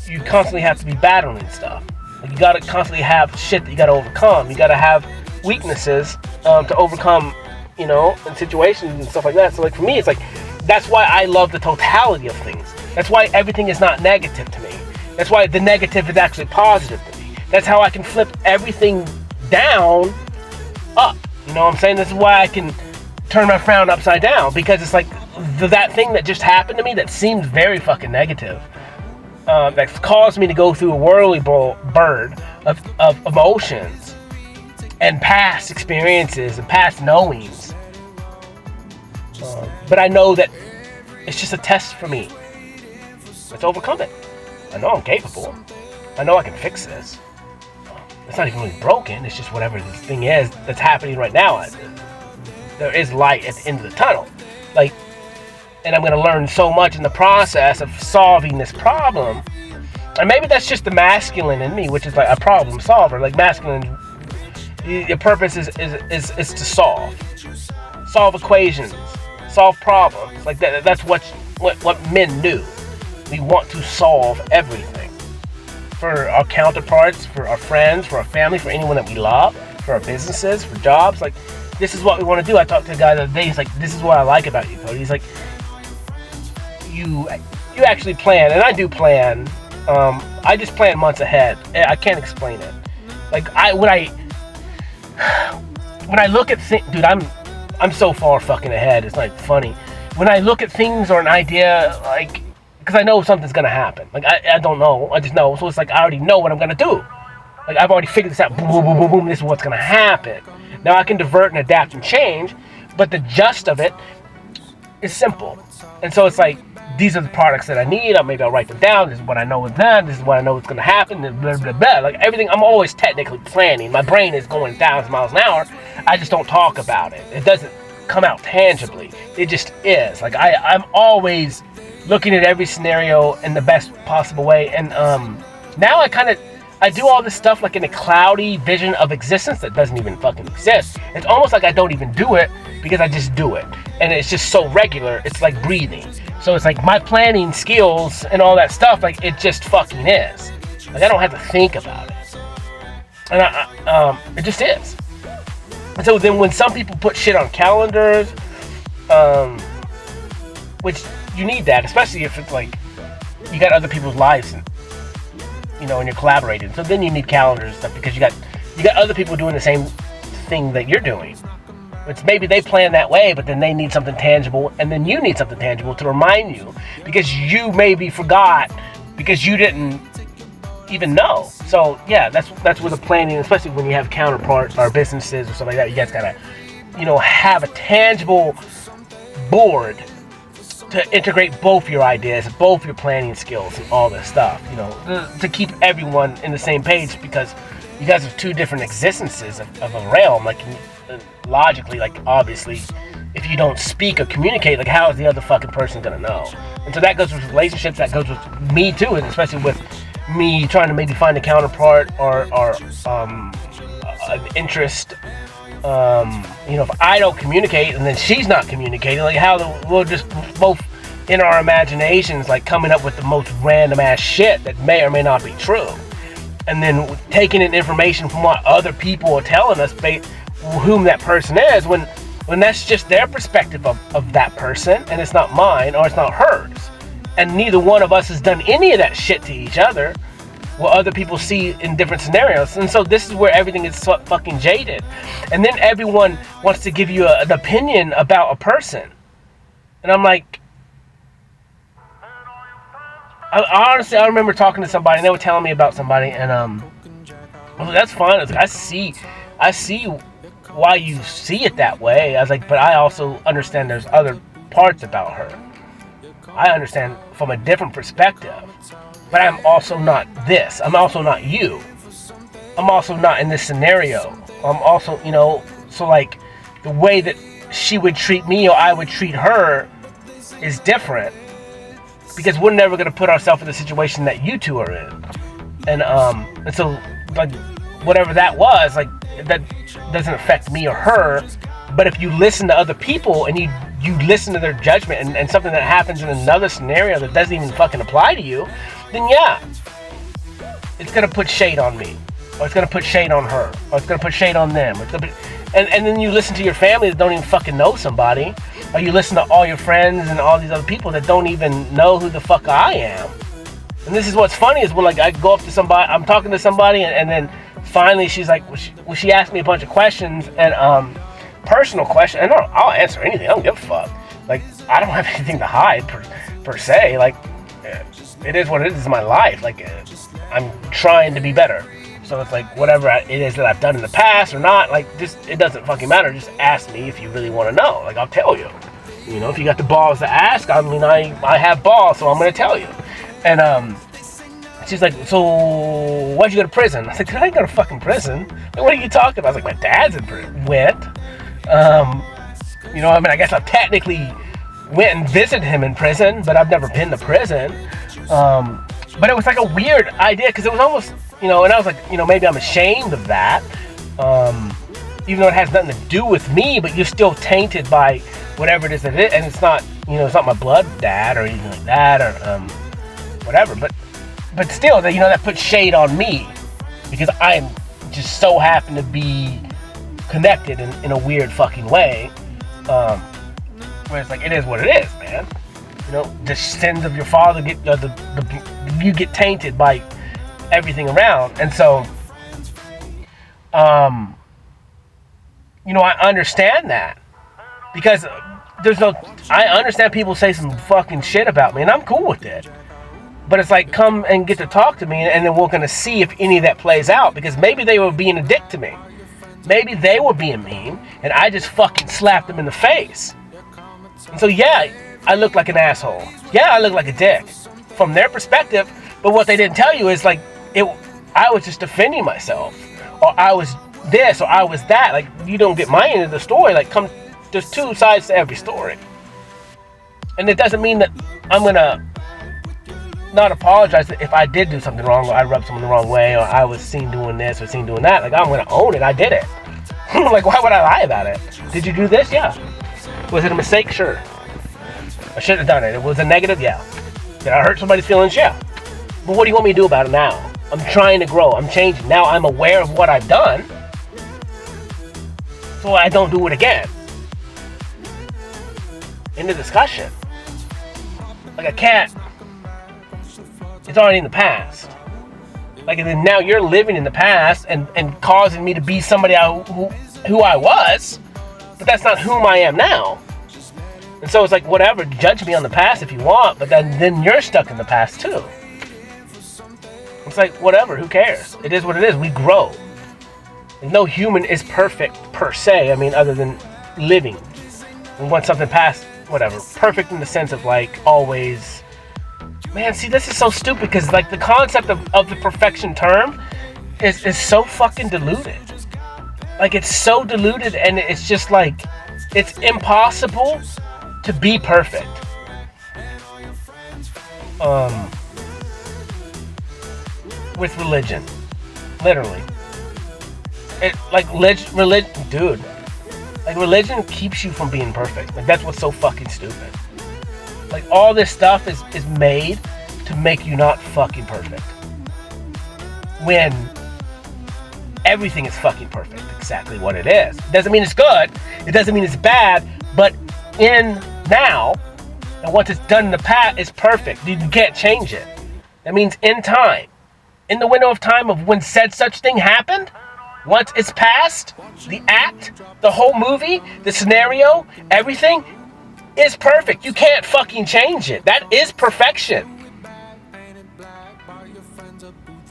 you constantly have to be battling stuff. Like, you got to constantly have shit that you got to overcome. You got to have weaknesses to overcome, in situations and stuff like that. So like for me, it's like, that's why I love the totality of things. That's why everything is not negative to me. That's why the negative is actually positive to me. That's how I can flip everything down up. You know what I'm saying? This is why I can turn my frown upside down, because it's like that thing that just happened to me that seems very fucking negative, that's caused me to go through a whirly-bird of emotions and past experiences and past knowings. But I know that it's just a test for me. Let's overcome it. I know I'm capable. I know I can fix this. It's not even really broken. It's just whatever this thing is that's happening right now. There is light at the end of the tunnel. Like, and I'm going to learn so much in the process of solving this problem. And maybe that's just the masculine in me, which is like a problem solver. Like, masculine, your purpose is to solve equations, solve problems. Like that's what men do. We want to solve everything for our counterparts, for our friends, for our family, for anyone that we love, for our businesses, for jobs. Like, this is what we want to do. I talked to a guy the other day. He's like, "This is what I like about you, Cody." He's like, "You actually plan," and I do plan. I just plan months ahead. I can't explain it. Like, when I look at things, dude, I'm so far fucking ahead. It's like funny. When I look at things or an idea, like, because I know something's gonna happen. Like, I don't know. I just know. So it's like, I already know what I'm gonna do. Like, I've already figured this out. Boom, boom, boom, boom, boom. This is what's gonna happen. Now I can divert and adapt and change, but the gist of it is simple. And so it's like, these are the products that I need. Maybe I'll write them down. This is what I know with them. This is what I know what's gonna happen. Blah, blah, blah. Like, everything, I'm always technically planning. My brain is going 1,000 miles an hour. I just don't talk about it. It doesn't come out tangibly. It just is. Like, I'm always looking at every scenario in the best possible way. And now I do all this stuff like in a cloudy vision of existence that doesn't even fucking exist. It's almost like I don't even do it because I just do it. And it's just so regular. It's like breathing. So it's like my planning skills and all that stuff, like, it just fucking is. Like, I don't have to think about it. And it just is. And so then when some people put shit on calendars, which you need that, especially if it's like you got other people's lives and you're collaborating. So then you need calendars and stuff, because you got other people doing the same thing that you're doing. It's maybe they plan that way, but then they need something tangible, and then you need something tangible to remind you, because you maybe forgot, because you didn't even know. So yeah, that's where the planning, especially when you have counterparts or businesses or stuff like that, you guys gotta, have a tangible board to integrate both your ideas, both your planning skills, and all this stuff. To keep everyone in the same page, because you guys have two different existences of a realm. Like logically, like obviously, if you don't speak or communicate, like how is the other fucking person gonna know? And so that goes with relationships. That goes with me too, and especially with me trying to maybe find a counterpart or an interest. If I don't communicate and then she's not communicating, like we'll just both in our imaginations like coming up with the most random ass shit that may or may not be true, and then taking in information from what other people are telling us, whom that person is, when that's just their perspective of that person, and it's not mine or it's not hers, and neither one of us has done any of that shit to each other, what other people see in different scenarios. And so this is where everything is so fucking jaded. And then everyone wants to give you an opinion about a person. And I'm like, honestly, I remember talking to somebody and they were telling me about somebody, and I was like, that's fine. I was like, I see why you see it that way. I was like, but I also understand there's other parts about her. I understand from a different perspective. But I'm also not this. I'm also not you. I'm also not in this scenario. I'm also, so like the way that she would treat me or I would treat her is different, because we're never going to put ourselves in the situation that you two are in. And so like whatever that was, like that doesn't affect me or her. But if you listen to other people and you listen to their judgment and something that happens in another scenario that doesn't even fucking apply to you, then yeah, it's gonna put shade on me, or it's gonna put shade on her, or it's gonna put shade on them. And then you listen to your family that don't even fucking know somebody, or you listen to all your friends and all these other people that don't even know who the fuck I am. And this is what's funny is when like I go up to somebody, I'm talking to somebody, and then finally she's like, she asked me a bunch of questions, and personal questions, and I'll answer anything. I don't give a fuck. Like I don't have anything to hide per se. Like it is what it is in my life. Like I'm trying to be better. So it's like whatever it is that I've done in the past or not, like just it doesn't fucking matter. Just ask me if you really want to know. Like I'll tell you. If you got the balls to ask, I mean I have balls, so I'm gonna tell you. And she's like, so why'd you go to prison? I was like, I didn't go to fucking prison. Like, what are you talking about? I was like, my dad's in prison. Went. I guess I've technically went and visited him in prison, but I've never been to prison. But it was like a weird idea, because it was almost, and I was like, maybe I'm ashamed of that, even though it has nothing to do with me, but you're still tainted by whatever it is that it is, and it's not, it's not my blood dad or anything like that, or whatever, but still, that puts shade on me, because I'm just so happen to be connected in a weird fucking way, where it's like, it is what it is, man. The sins of your father you get tainted by everything around. And so I understand that, because I understand people say some fucking shit about me, and I'm cool with it. But it's like, come and get to talk to me, and then we're gonna see if any of that plays out, because maybe they were being a dick to me. Maybe they were being mean, and I just fucking slapped them in the face. And so yeah, I look like an asshole. Yeah, I look like a dick from their perspective. But what they didn't tell you is like, I was just defending myself, or I was this, or I was that. Like, you don't get my end of the story. Like, there's two sides to every story, and it doesn't mean that I'm gonna not apologize if I did do something wrong, or I rubbed someone the wrong way, or I was seen doing this or seen doing that. Like, I'm gonna own it. I did it. Like, why would I lie about it? Did you do this? Yeah. Was it a mistake? Sure. I shouldn't have done it. It was a negative? Yeah. Did I hurt somebody's feelings? Yeah. But what do you want me to do about it now? I'm trying to grow. I'm changing. Now I'm aware of what I've done, so I don't do it again. In the discussion. Like, I can't. It's already in the past. Like, and then now you're living in the past and causing me to be somebody who who I was, but that's not whom I am now. And so it's like, whatever, judge me on the past if you want, but then you're stuck in the past too. It's like, whatever, who cares? It is what it is. We grow. And no human is perfect per se. I mean, other than living. We want something past, whatever, perfect in the sense of like always. Man, see, this is so stupid because like the concept of the perfection term is so fucking diluted. Like, it's so diluted, and it's just like, it's impossible to be perfect. With religion, literally, it like religion, dude. Like, religion keeps you from being perfect. Like, that's what's so fucking stupid. Like, all this stuff is made to make you not fucking perfect. When everything is fucking perfect, exactly what it is. It doesn't mean it's good. It doesn't mean it's bad. But in now, and once it's done in the past, it's perfect. You can't change it. That means in time. In the window of time of when said such thing happened, once it's past, the act, the whole movie, the scenario, everything is perfect. You can't fucking change it. That is perfection.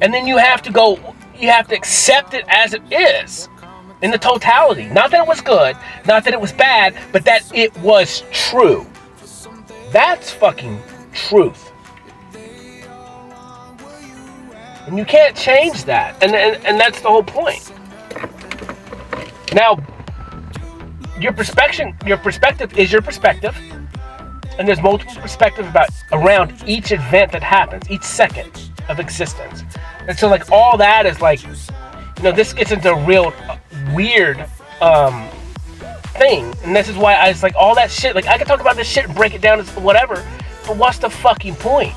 And then you have to accept it as it is in the totality. Not that it was good, not that it was bad, but that it was true. That's fucking truth. And you can't change that. And that's the whole point. Now, your perspective is your perspective. And there's multiple perspectives around each event that happens, each second of existence. And so, like, all that is like, this gets into a real weird thing. And this is why I was like, all that shit, like, I could talk about this shit and break it down as whatever, but what's the fucking point?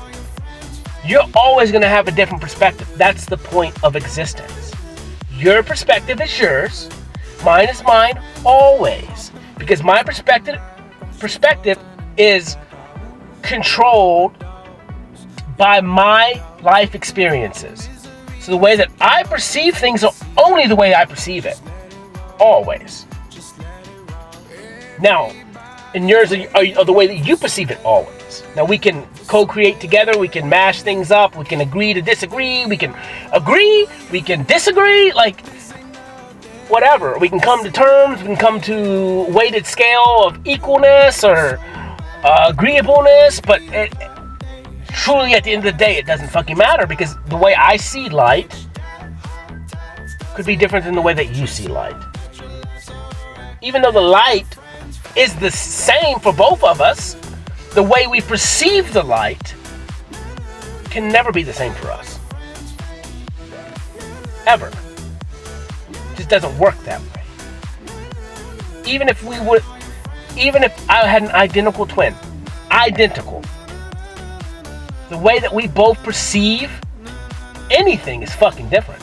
You're always going to have a different perspective. That's the point of existence. Your perspective is yours. Mine is mine, always. Because my perspective is controlled by my life experiences. So the way that I perceive things are only the way I perceive it. Always. Now, and yours are the way that you perceive it always. Now, we can co-create together. We can mash things up. We can agree to disagree. We can agree. We can disagree. Like, whatever. We can come to terms. We can come to weighted scale of equalness or agreeableness. But truly, at the end of the day, it doesn't fucking matter, because the way I see light could be different than the way that you see light. Even though the light is the same for both of us, the way we perceive the light can never be the same for us. Ever. It just doesn't work that way. Even if I had an identical twin, the way that we both perceive anything is fucking different.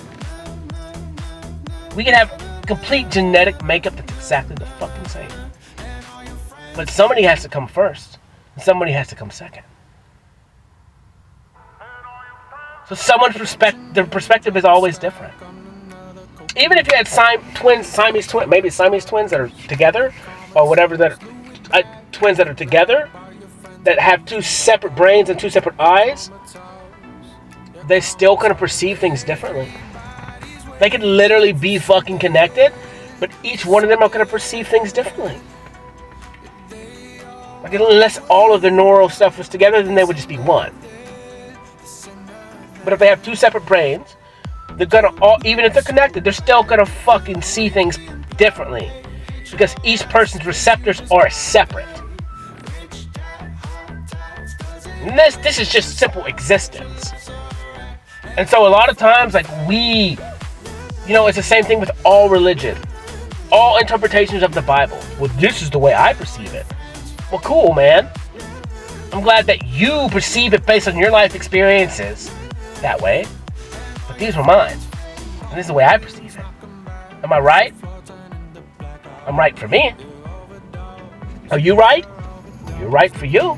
We can have complete genetic makeup that's exactly the fucking same. But somebody has to come first, and somebody has to come second. So someone's perspective is always different. Even if you had Siamese twins, maybe Siamese twins that are together, or whatever, twins that are together, that have two separate brains and two separate eyes, they're still going to perceive things differently. They could literally be fucking connected, but each one of them are going to perceive things differently. Like, unless all of their neural stuff was together, then they would just be one. But if they have two separate brains, they're gonna even if they're connected, they're still gonna fucking see things differently, because each person's receptors are separate. And this is just simple existence. And so a lot of times, like, it's the same thing with all religion, all interpretations of the Bible. Well, this is the way I perceive it. Well, cool, man. I'm glad that you perceive it based on your life experiences that way. But these were mine. And this is the way I perceive it. Am I right? I'm right for me. Are you right? You're right for you.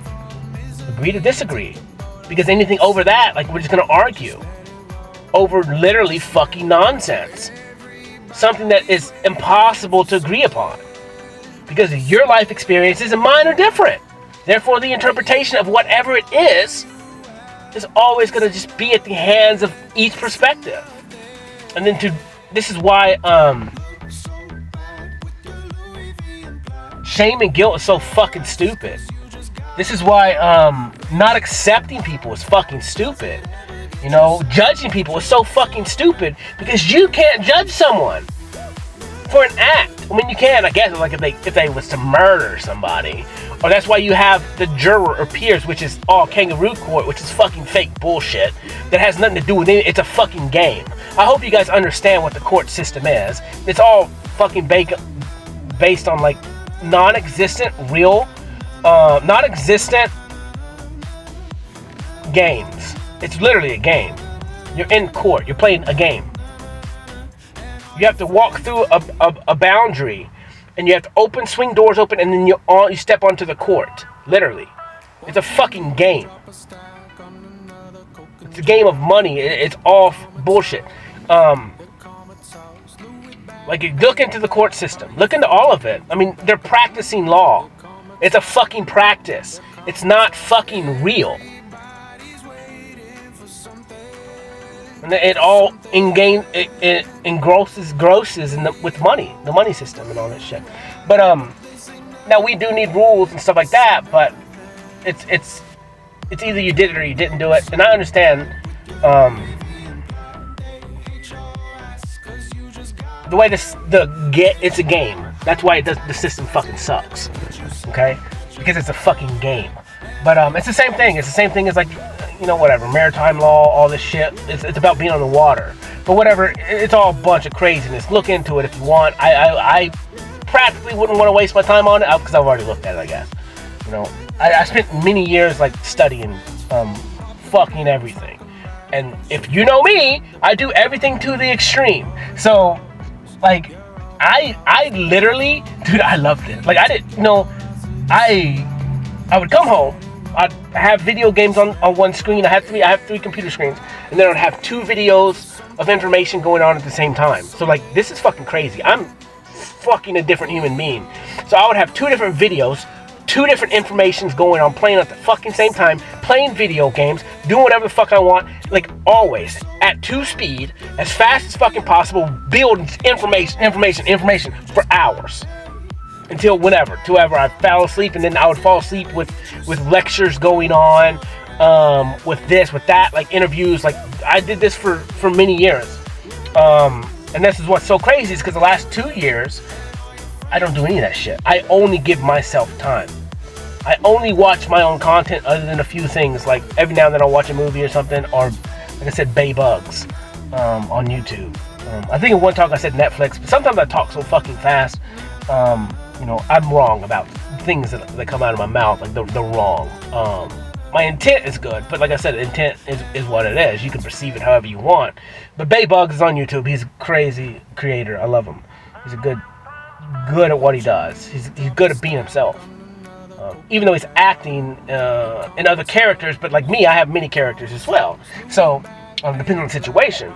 Agree to disagree. Because anything over that, like, we're just going to argue over literally fucking nonsense. something that is impossible to agree upon. Because your life experiences and mine are different. Therefore, the interpretation of whatever it is always going to just be at the hands of each perspective. And then this is why shame and guilt is so fucking stupid. This is why not accepting people is fucking stupid. You know, judging people is so fucking stupid because you can't judge someone for an act. I mean, you can, I guess, like if they was to murder somebody. Or that's why you have the juror or peers, which is all kangaroo court, which is fucking fake bullshit that has nothing to do with it. It's a fucking game. I hope you guys understand what the court system is. It's all fucking based on like non-existent games. It's literally a game. You're in court. You're playing a game. You have to walk through a boundary, and you have to swing doors open, and then you step onto the court. Literally. It's a fucking game. It's a game of money. It's all bullshit. Like, you look into the court system. Look into all of it. I mean, they're practicing law. It's a fucking practice. It's not fucking real. And it all engrosses with money, the money system and all that shit. But now we do need rules and stuff like that. But it's either you did it or you didn't do it. And I understand the way it's a game. That's why the system fucking sucks. Okay, because it's a fucking game. But it's the same thing. It's the same thing as like, you know, whatever, maritime law, all this shit. It's about being on the water. But whatever, it's all a bunch of craziness. Look into it if you want. I practically wouldn't want to waste my time on it because I've already looked at it, I guess. You know, I spent many years like studying fucking everything. And if you know me, I do everything to the extreme. So, like, I literally, dude, I loved it. Like, I didn't, you know, I would come home. I'd have video games on one screen. I have 3 computer screens, and then I'd have 2 videos of information going on at the same time. So like, this is fucking crazy. I'm fucking a different human being. So I would have 2 different videos, 2 different informations going on, playing at the fucking same time, playing video games, doing whatever the fuck I want, like always at 2 speed, as fast as fucking possible, building information for hours. Until whenever I fell asleep, and then I would fall asleep with lectures going on, with this, with that, like interviews. Like, I did this for many years, and this is what's so crazy is because the last 2 years, I don't do any of that shit. I only give myself time. I only watch my own content, other than a few things. Like every now and then I'll watch a movie or something, or like I said, Bay Bugs on YouTube. I think in one talk I said Netflix, but sometimes I talk so fucking fast. You know, I'm wrong about things that come out of my mouth. Like, they're wrong. My intent is good, but like I said, intent is what it is. You can perceive it however you want. But Bay Bugs is on YouTube. He's a crazy creator. I love him. He's good at what he does. He's good at being himself. Even though he's acting in other characters, but like me, I have many characters as well. So, depending on the situation.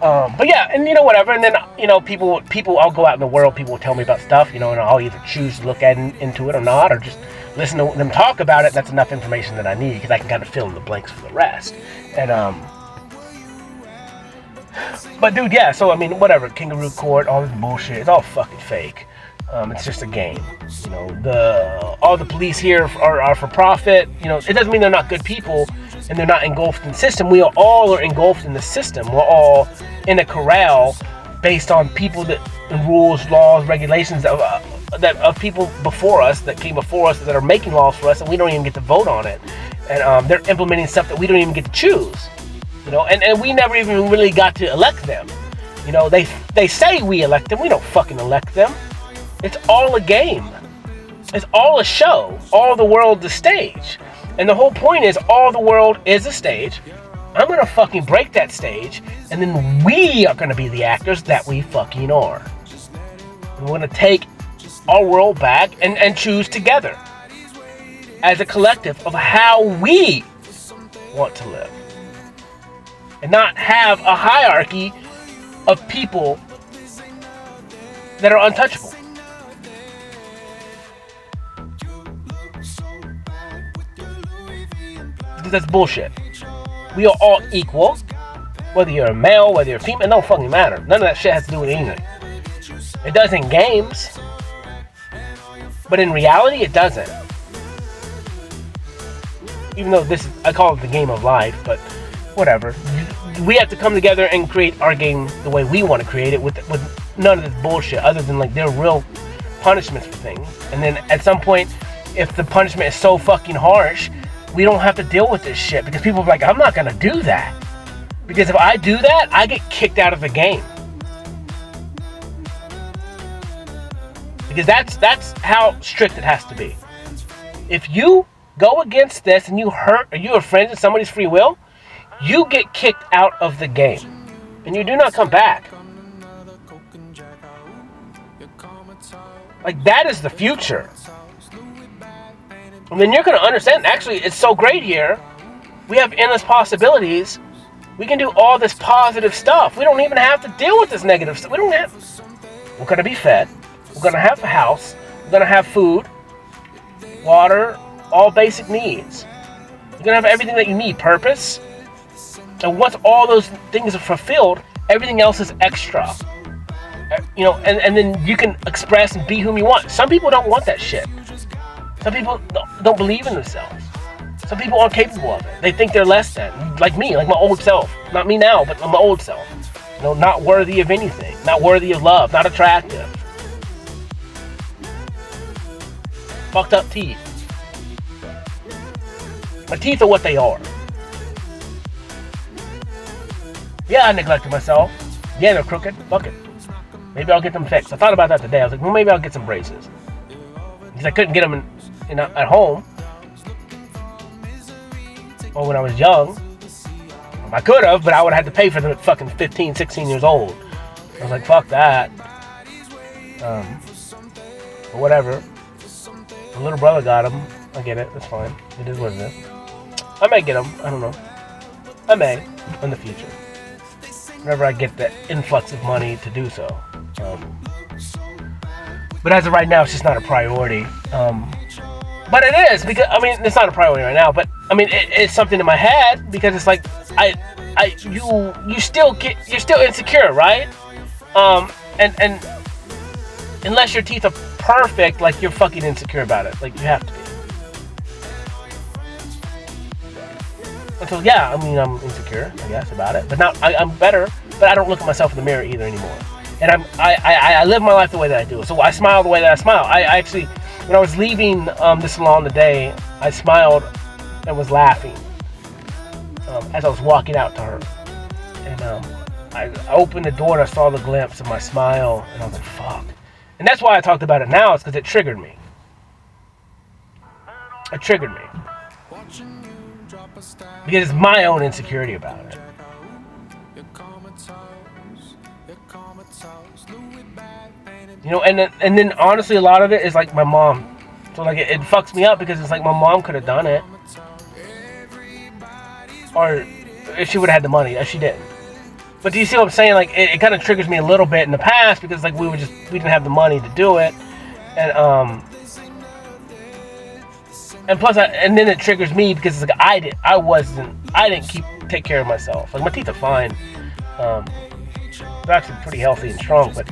But yeah, and you know, whatever, and then, you know, people, I'll go out in the world, people will tell me about stuff, you know, and I'll either choose to look into it or not, or just listen to them talk about it. That's enough information that I need, because I can kind of fill in the blanks for the rest. And, but dude, yeah, so I mean, whatever, kangaroo court, all this bullshit, it's all fucking fake. It's just a game. You know, all the police here are for profit. You know, it doesn't mean they're not good people and they're not engulfed in the system. We all are engulfed in the system. We're all in a corral based on people and rules, laws, regulations of people before us, that came before us, that are making laws for us, and we don't even get to vote on it. And they're implementing stuff that we don't even get to choose. You know, and we never even really got to elect them. You know, they say we elect them. We don't fucking elect them. It's all a game. It's all a show. All the world's a stage. And the whole point is, all the world is a stage. I'm gonna fucking break that stage, and then we are gonna be the actors that we fucking are. And we're gonna take our world back and choose together as a collective of how we want to live. And not have a hierarchy of people that are untouchable. Because that's bullshit. We are all equal. Whether you're a male, whether you're a female, it don't fucking matter. None of that shit has to do with anything. It does in games. But in reality, it doesn't. Even though I call it the game of life, but whatever. We have to come together and create our game the way we want to create it with none of this bullshit other than like there are real punishments for things. And then at some point, if the punishment is so fucking harsh, we don't have to deal with this shit because people are like, I'm not going to do that. Because if I do that, I get kicked out of the game. Because that's how strict it has to be. If you go against this and you hurt or you infringe somebody's free will, you get kicked out of the game. And you do not come back. Like, that is the future. And then you're going to understand, actually, it's so great here. We have endless possibilities. We can do all this positive stuff. We don't even have to deal with this negative stuff. We're going to be fed. We're going to have a house. We're going to have food, water, all basic needs. You're going to have everything that you need, purpose. And once all those things are fulfilled, everything else is extra. You know, and then you can express and be whom you want. Some people don't want that shit. Some people don't believe in themselves. Some people aren't capable of it. They think they're less than. Like me, like my old self. Not me now, but my old self. You know, not worthy of anything. Not worthy of love. Not attractive. Fucked up teeth. My teeth are what they are. Yeah, I neglected myself. Yeah, they're crooked. Fuck it. Maybe I'll get them fixed. I thought about that today. I was like, well, maybe I'll get some braces. Because I couldn't get them at home. Or when I was young. I could have, but I would have had to pay for them at fucking 15, 16 years old. I was like, fuck that. Or whatever. My little brother got them. I get it. That's fine. It is what it is. I may get them. I don't know. I may. In the future. Whenever I get the influx of money to do so. But as of right now, it's just not a priority. But it is, because, I mean, it's not a priority right now, but, I mean, it's something in my head, because it's like, you're still insecure, right? And unless your teeth are perfect, like, you're fucking insecure about it. Like, you have to be. And so, yeah, I mean, I'm insecure, I guess, about it. But I'm better, but I don't look at myself in the mirror either anymore. And I live my life the way that I do. So I smile the way that I smile. I actually, when I was leaving the salon today, I smiled and was laughing as I was walking out to her. And I opened the door and I saw the glimpse of my smile. And I was like, fuck. And that's why I talked about it now, is because it triggered me. It triggered me. Because it's my own insecurity about it. You know, and then honestly, a lot of it is like my mom. So like it fucks me up because it's like my mom could have done it, or if she would have had the money, she didn't. But do you see what I'm saying? Like it kind of triggers me a little bit in the past because like we didn't have the money to do it, and plus and then it triggers me because it's like I didn't take care of myself. Like my teeth are fine, they're actually pretty healthy and strong, but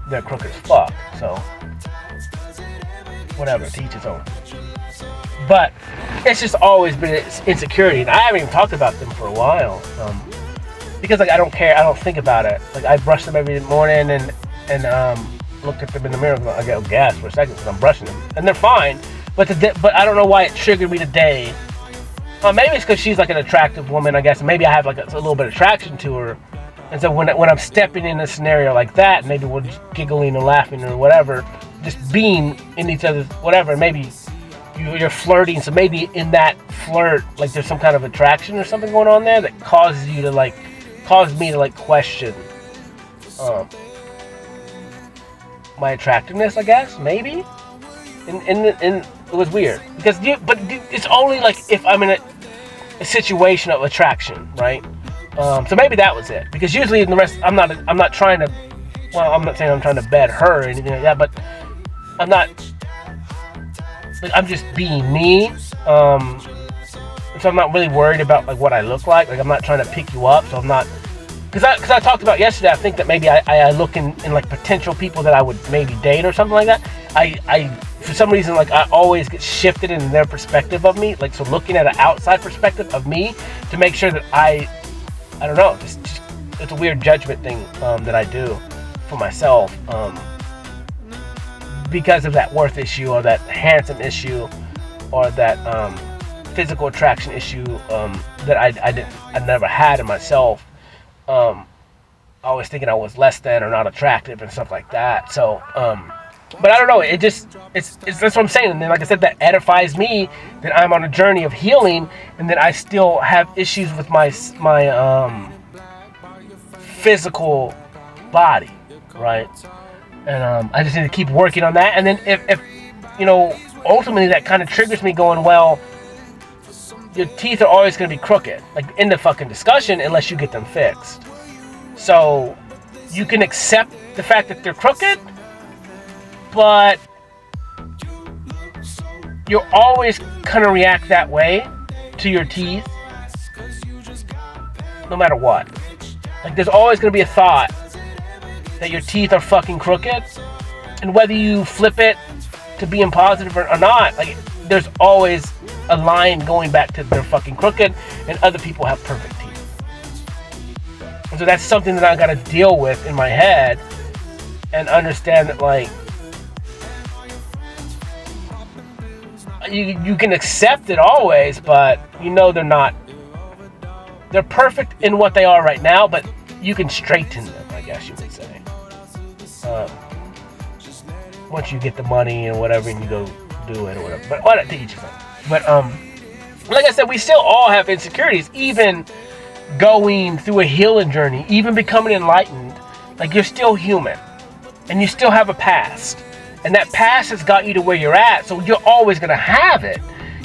they're crooked as fuck, so whatever, to each his own. But it's just always been insecurity, and I haven't even talked about them for a while, because like I don't care, I don't think about it. Like I brush them every morning and look at them in the mirror. I get gas for a second because I'm brushing them, and they're fine. But I don't know why it triggered me today. Maybe it's because she's like an attractive woman, I guess. Maybe I have like a little bit of attraction to her. And so when I'm stepping in a scenario like that, maybe we're just giggling and laughing or whatever, just being in each other's whatever, maybe you're flirting, so maybe in that flirt, like there's some kind of attraction or something going on there that causes me to like question my attractiveness, I guess, maybe. And it was weird but it's only like if I'm in a situation of attraction, right? So maybe that was it. Because usually in the rest, I'm not trying to. Well, I'm not saying I'm trying to bed her or anything like that, but I'm not. Like, I'm just being me. So I'm not really worried about like what I look like. Like I'm not trying to pick you up. So I'm not. Because I talked about yesterday, I think that maybe I look in like potential people that I would maybe date or something like that. I for some reason, like I always get shifted in their perspective of me. Like, so looking at an outside perspective of me to make sure that I don't know, just it's a weird judgment thing that I do for myself because of that worth issue or that handsome issue or that physical attraction issue that I never had in myself. Always thinking I was less than or not attractive and stuff like that. So, but I don't know. It's that's what I'm saying. And then, like I said, that edifies me that I'm on a journey of healing, and that I still have issues with my physical body, right? And I just need to keep working on that. And then if ultimately that kind of triggers me going, well, your teeth are always going to be crooked, like in the fucking discussion, unless you get them fixed. So you can accept the fact that they're crooked, but you're always going to react that way to your teeth, no matter what. Like there's always going to be a thought that your teeth are fucking crooked, and whether you flip it to being positive or not, like there's always a line going back to they're fucking crooked and other people have perfect teeth. And so that's something that I gotta deal with in my head and understand that, like, you can accept it always, but they're perfect in what they are right now, but you can straighten them, I guess you would say. Once you get the money and whatever and you go do it or whatever. But what to each his own. But like I said, we still all have insecurities, even going through a healing journey, even becoming enlightened. Like, you're still human, and you still have a past, and that past has got you to where you're at. So you're always gonna have it.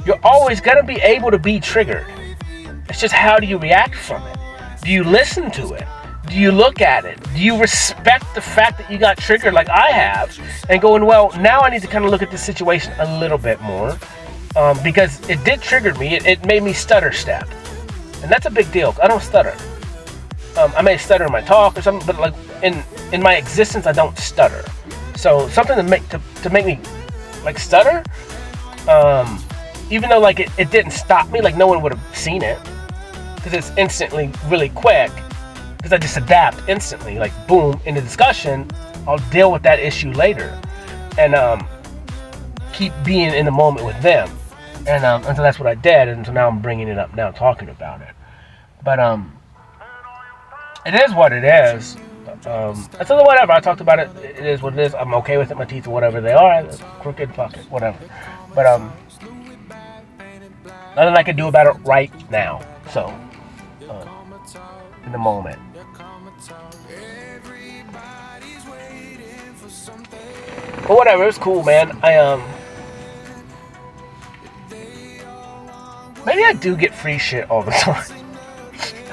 You're always gonna be able to be triggered. It's just, how do you react from it? Do you listen to it? Do you look at it? Do you respect the fact that you got triggered like I have, and going, well, now I need to kind of look at this situation a little bit more, because it did trigger me. It made me stutter step, and that's a big deal. I don't stutter. I may stutter in my talk or something, but like in my existence, I don't stutter. So something to make me like stutter, even though like it didn't stop me, like no one would have seen it, because it's instantly really quick. Because I just adapt instantly, like boom, in the discussion, I'll deal with that issue later, and keep being in the moment with them, and so that's what I did, and so now I'm bringing it up now, talking about it. But it is what it is. I said whatever. I talked about it. It is what it is. I'm okay with it. My teeth are whatever they are. Crooked, fuck it, whatever. But nothing I can do about it right now. So in the moment. But whatever, it was cool, man. Maybe I do get free shit all the time.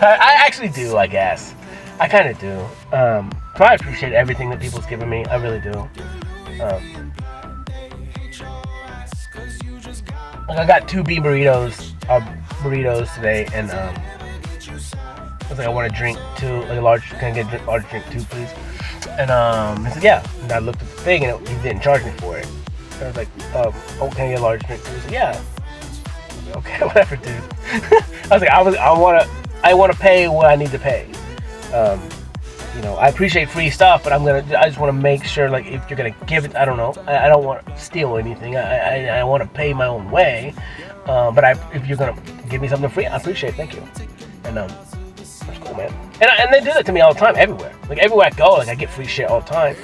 I actually do, I guess. I kind of do. So I appreciate everything that people's giving me. I really do. Like I got 2 beef burritos today, and I was like, I want a drink too, like a large. Can I get a large drink too, please? And he said, yeah. And I looked at the thing, and he didn't charge me for it. And I was like, oh, can I get a large drink too? He said, yeah. I was like, okay, whatever, dude. I was like, I want to pay what I need to pay. I appreciate free stuff, but I just want to make sure, like, if you're gonna give it, I don't know, I don't want to steal anything. I want to pay my own way. But if you're gonna give me something free, I appreciate it. Thank you. And that's cool, man. And they do that to me all the time, everywhere. Like everywhere I go, like I get free shit all the time.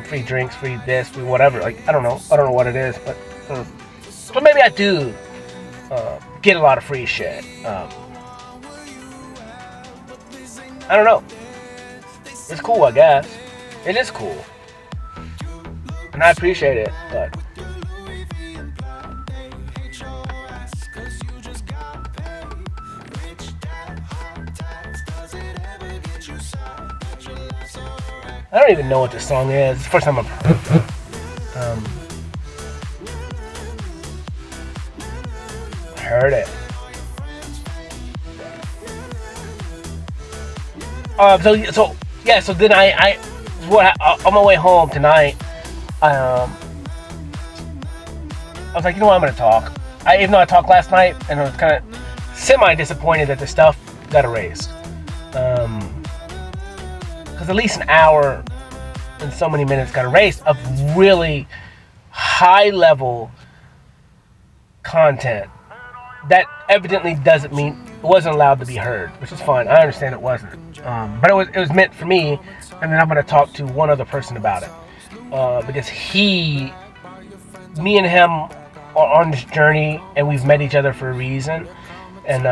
Free drinks, free this, free whatever. Like I don't know what it is, but so maybe I do get a lot of free shit. I don't know. It's cool, I guess. It is cool, and I appreciate it, but. I don't even know what this song is. It's the first time I've heard it. Heard it. So then I on my way home tonight, I was like, you know what, I'm gonna talk. Even though I talked last night, and I was kind of semi-disappointed that the stuff got erased. Because at least an hour and so many minutes got erased of really high-level content that evidently doesn't mean it wasn't allowed to be heard, which is fine. I understand it wasn't, but it was meant for me, and then I'm going to talk to one other person about it, because me and him are on this journey, and we've met each other for a reason, and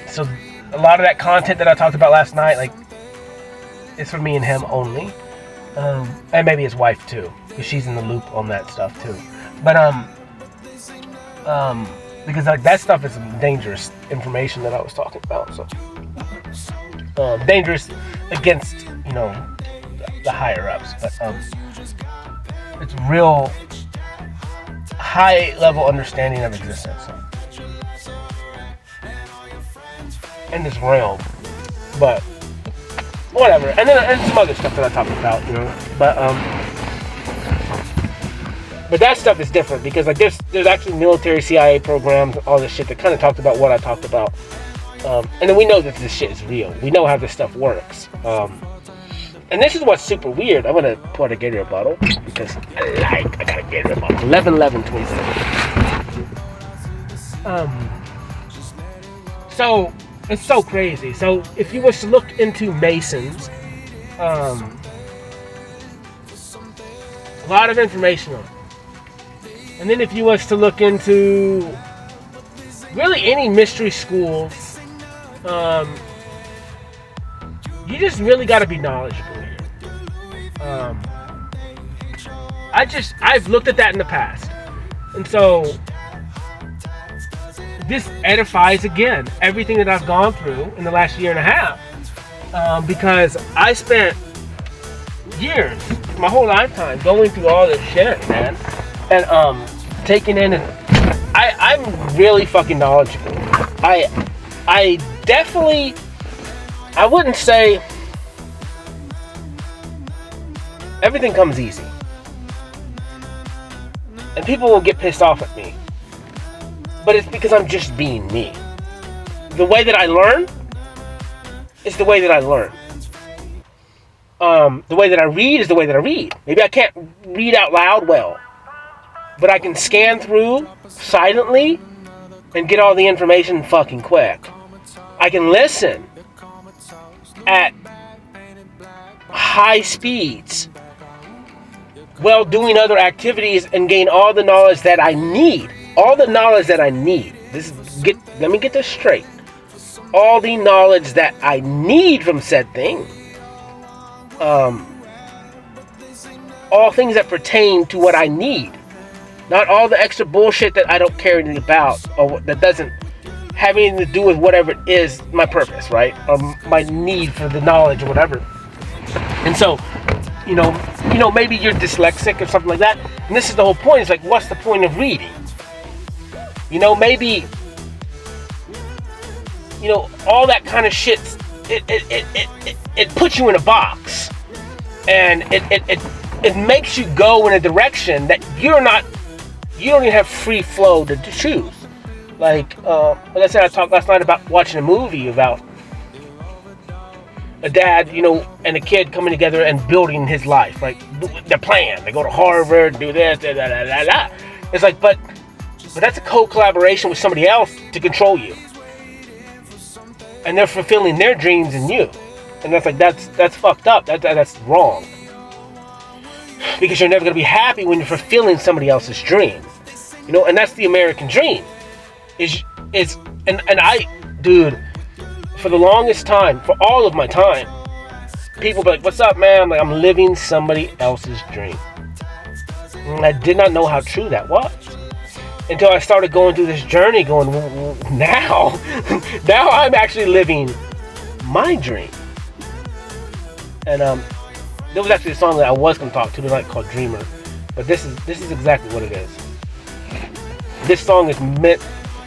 so a lot of that content that I talked about last night, like, it's for me and him only, and maybe his wife too, because she's in the loop on that stuff too. But because like that stuff is some dangerous information that I was talking about, so dangerous against the higher ups, but it's real high level understanding of existence in this realm, but whatever. And then some other stuff that I talked about, but that stuff is different because like there's actually military CIA programs, all this shit that kind of talked about what I talked about, and then we know that this shit is real. We know how this stuff works, and this is what's super weird. I'm gonna pour a Gatorade bottle because I got a Gatorade bottle. 11-11-27. So it's so crazy. So if you was to look into Masons, a lot of information on it. And then if you was to look into really any mystery school, you just really got to be knowledgeable here. I've looked at that in the past, and so this edifies again everything that I've gone through in the last year and a half, because I spent years, my whole lifetime, going through all this shit, man, and taking in, and I'm really fucking knowledgeable. I definitely, I wouldn't say everything comes easy, and people will get pissed off at me, but it's because I'm just being me. The way that I learn is the way that I learn. The way that I read is the way that I read. Maybe I can't read out loud well, but I can scan through silently and get all the information fucking quick. I can listen at high speeds while doing other activities and gain all the knowledge that I need. All the knowledge that I need. Let me get this straight. All the knowledge that I need from said thing. All things that pertain to what I need. Not all the extra bullshit that I don't care anything about, or that doesn't have anything to do with whatever it is my purpose, right? Or my need for the knowledge or whatever. And so, maybe you're dyslexic or something like that. And this is the whole point. It's like, what's the point of reading? Maybe, all that kind of shit, it puts you in a box. And it makes you go in a direction that you don't even have free flow to choose. Like I said, I talked last night about watching a movie about a dad, and a kid coming together and building his life, right? Their plan. They go to Harvard, do this, da, da, da, da, da. It's like, but that's a co-collaboration with somebody else to control you. And they're fulfilling their dreams in you. And that's like, that's fucked up. That's wrong. Because you're never going to be happy when you're fulfilling somebody else's dream. And that's the American dream. And I, dude, for the longest time, for all of my time, people be like, what's up, man? I'm like, I'm living somebody else's dream. And I did not know how true that was. Until I started going through this journey going, now I'm actually living my dream. And There was actually a song that I was going to talk to tonight called Dreamer. But this is exactly what it is. This song is meant...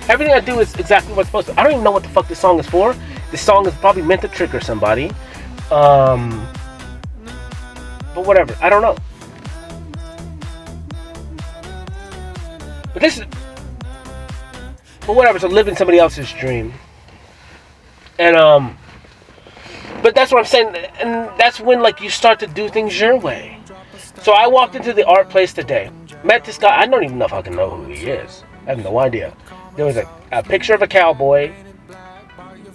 Everything I do is exactly what's supposed to. I don't even know what the fuck this song is for. This song is probably meant to trigger somebody. But whatever. I don't know. But this is... But whatever. So living somebody else's dream. And, but that's what I'm saying. And that's when, like, you start to do things your way. So I walked into the art place today. Met this guy. I don't even know if I can know who he is. I have no idea. There was a picture of a cowboy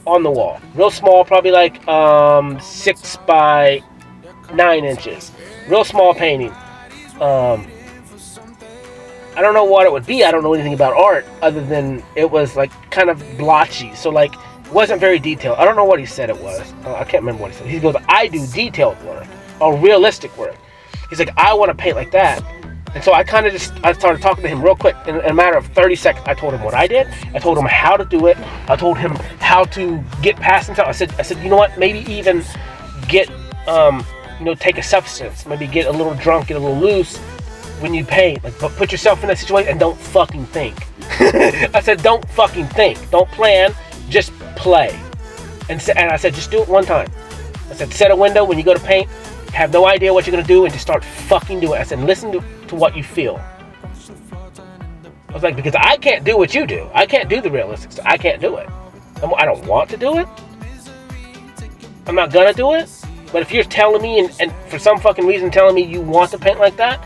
on the wall. Real small, probably like 6 by 9 inches. Real small painting. I don't know what it would be. I don't know anything about art other than it was like kind of blotchy. So like it wasn't very detailed. I don't know what he said it was. I can't remember what he said. He goes, I do detailed work or realistic work. He's like, I want to paint like that. And so I started talking to him real quick. In a matter of 30 seconds, I told him what I did. I told him how to do it. I told him how to get past himself. I said, you know what? Maybe even get, take a substance. Maybe get a little drunk, get a little loose when you paint. Like, but put yourself in that situation and don't fucking think. I said, don't fucking think. Don't plan. Just play. And I said, just do it one time. I said, set a window when you go to paint. Have no idea what you're going to do and just start fucking doing it. I said, listen to what you feel. I was like, because I can't do what you do. I can't do the realistic stuff. I can't do it. I don't want to do it. I'm not going to do it. But if you're telling me and for some fucking reason telling me you want to paint like that,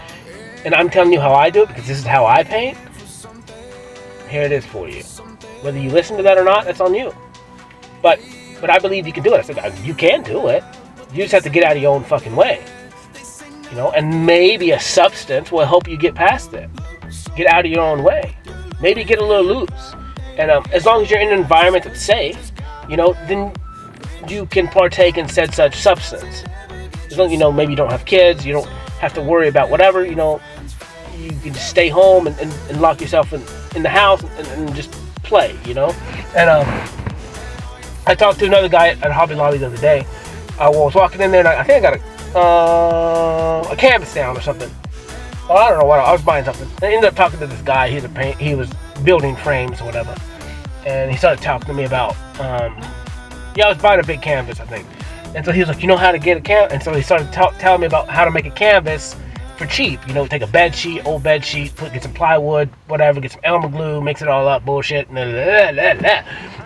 and I'm telling you how I do it because this is how I paint, here it is for you. Whether you listen to that or not, that's on you. But I believe you can do it. I said, you can do it. You just have to get out of your own fucking way. And maybe a substance will help you get past it. Get out of your own way. Maybe get a little loose. And as long as you're in an environment that's safe, then you can partake in said such substance. As long as, maybe you don't have kids, you don't have to worry about whatever, you can just stay home and lock yourself in the house and just play, And I talked to another guy at Hobby Lobby the other day. I was walking in there and I think I got a canvas down or something. Well, I don't know what. I was buying something. I ended up talking to this guy. He was building frames or whatever. And he started talking to me about, I was buying a big canvas, I think. And so he was like, you know how to get a canvas? And so he started telling me about how to make a canvas for cheap. Take a bed sheet, old bed sheet, get some plywood, whatever, get some Elmer glue, mix it all up, bullshit. And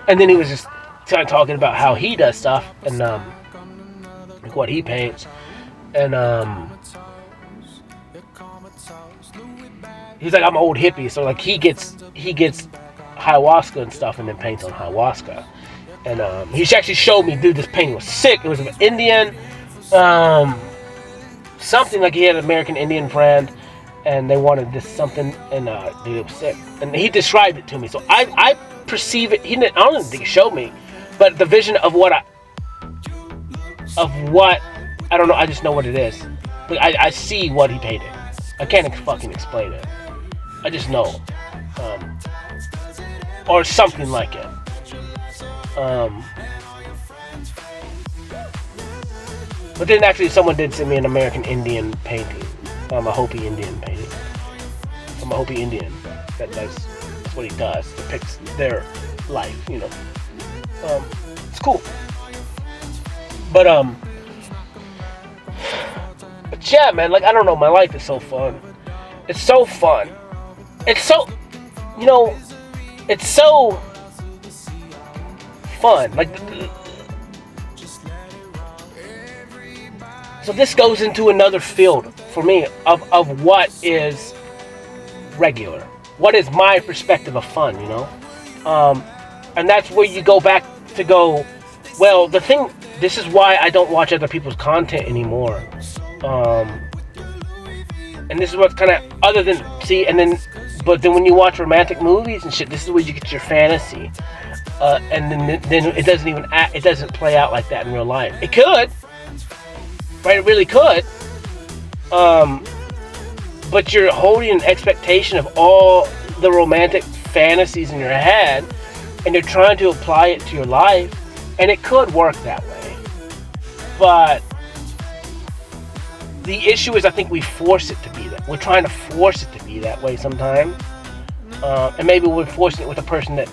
then he was just started talking about how he does stuff and what he paints. And he's like, I'm an old hippie, so like he gets ayahuasca and stuff and then paints on ayahuasca. And he actually showed me, dude, this painting was sick. It was an Indian, something like he had an American Indian friend, and they wanted this something, and dude, it was sick. And he described it to me, so I perceive it. I don't even think he showed me, but the vision of what I don't know. I just know what it is. Like, I see what he painted. I can't fucking explain it. I just know, or something like it. But then actually someone did send me an American Indian painting. A Hopi Indian painting. From a Hopi Indian. That's what he does. Depicts their life, It's cool. But yeah, man, like, I don't know, my life is so fun. It's so fun. It's so, it's so fun. Like, so this goes into another field for me of what is regular. What is my perspective of fun, And that's where you go back to go, well, this is why I don't watch other people's content anymore. And this is what's kind of, other than, but then when you watch romantic movies and shit, this is where you get your fantasy. And then it doesn't play out like that in real life. It could, right? It really could. But you're holding an expectation of all the romantic fantasies in your head, and you're trying to apply it to your life, and it could work that way. But the issue is I think we force it to be that. We're trying to force it to be that way sometimes. And maybe we're forcing it with a person that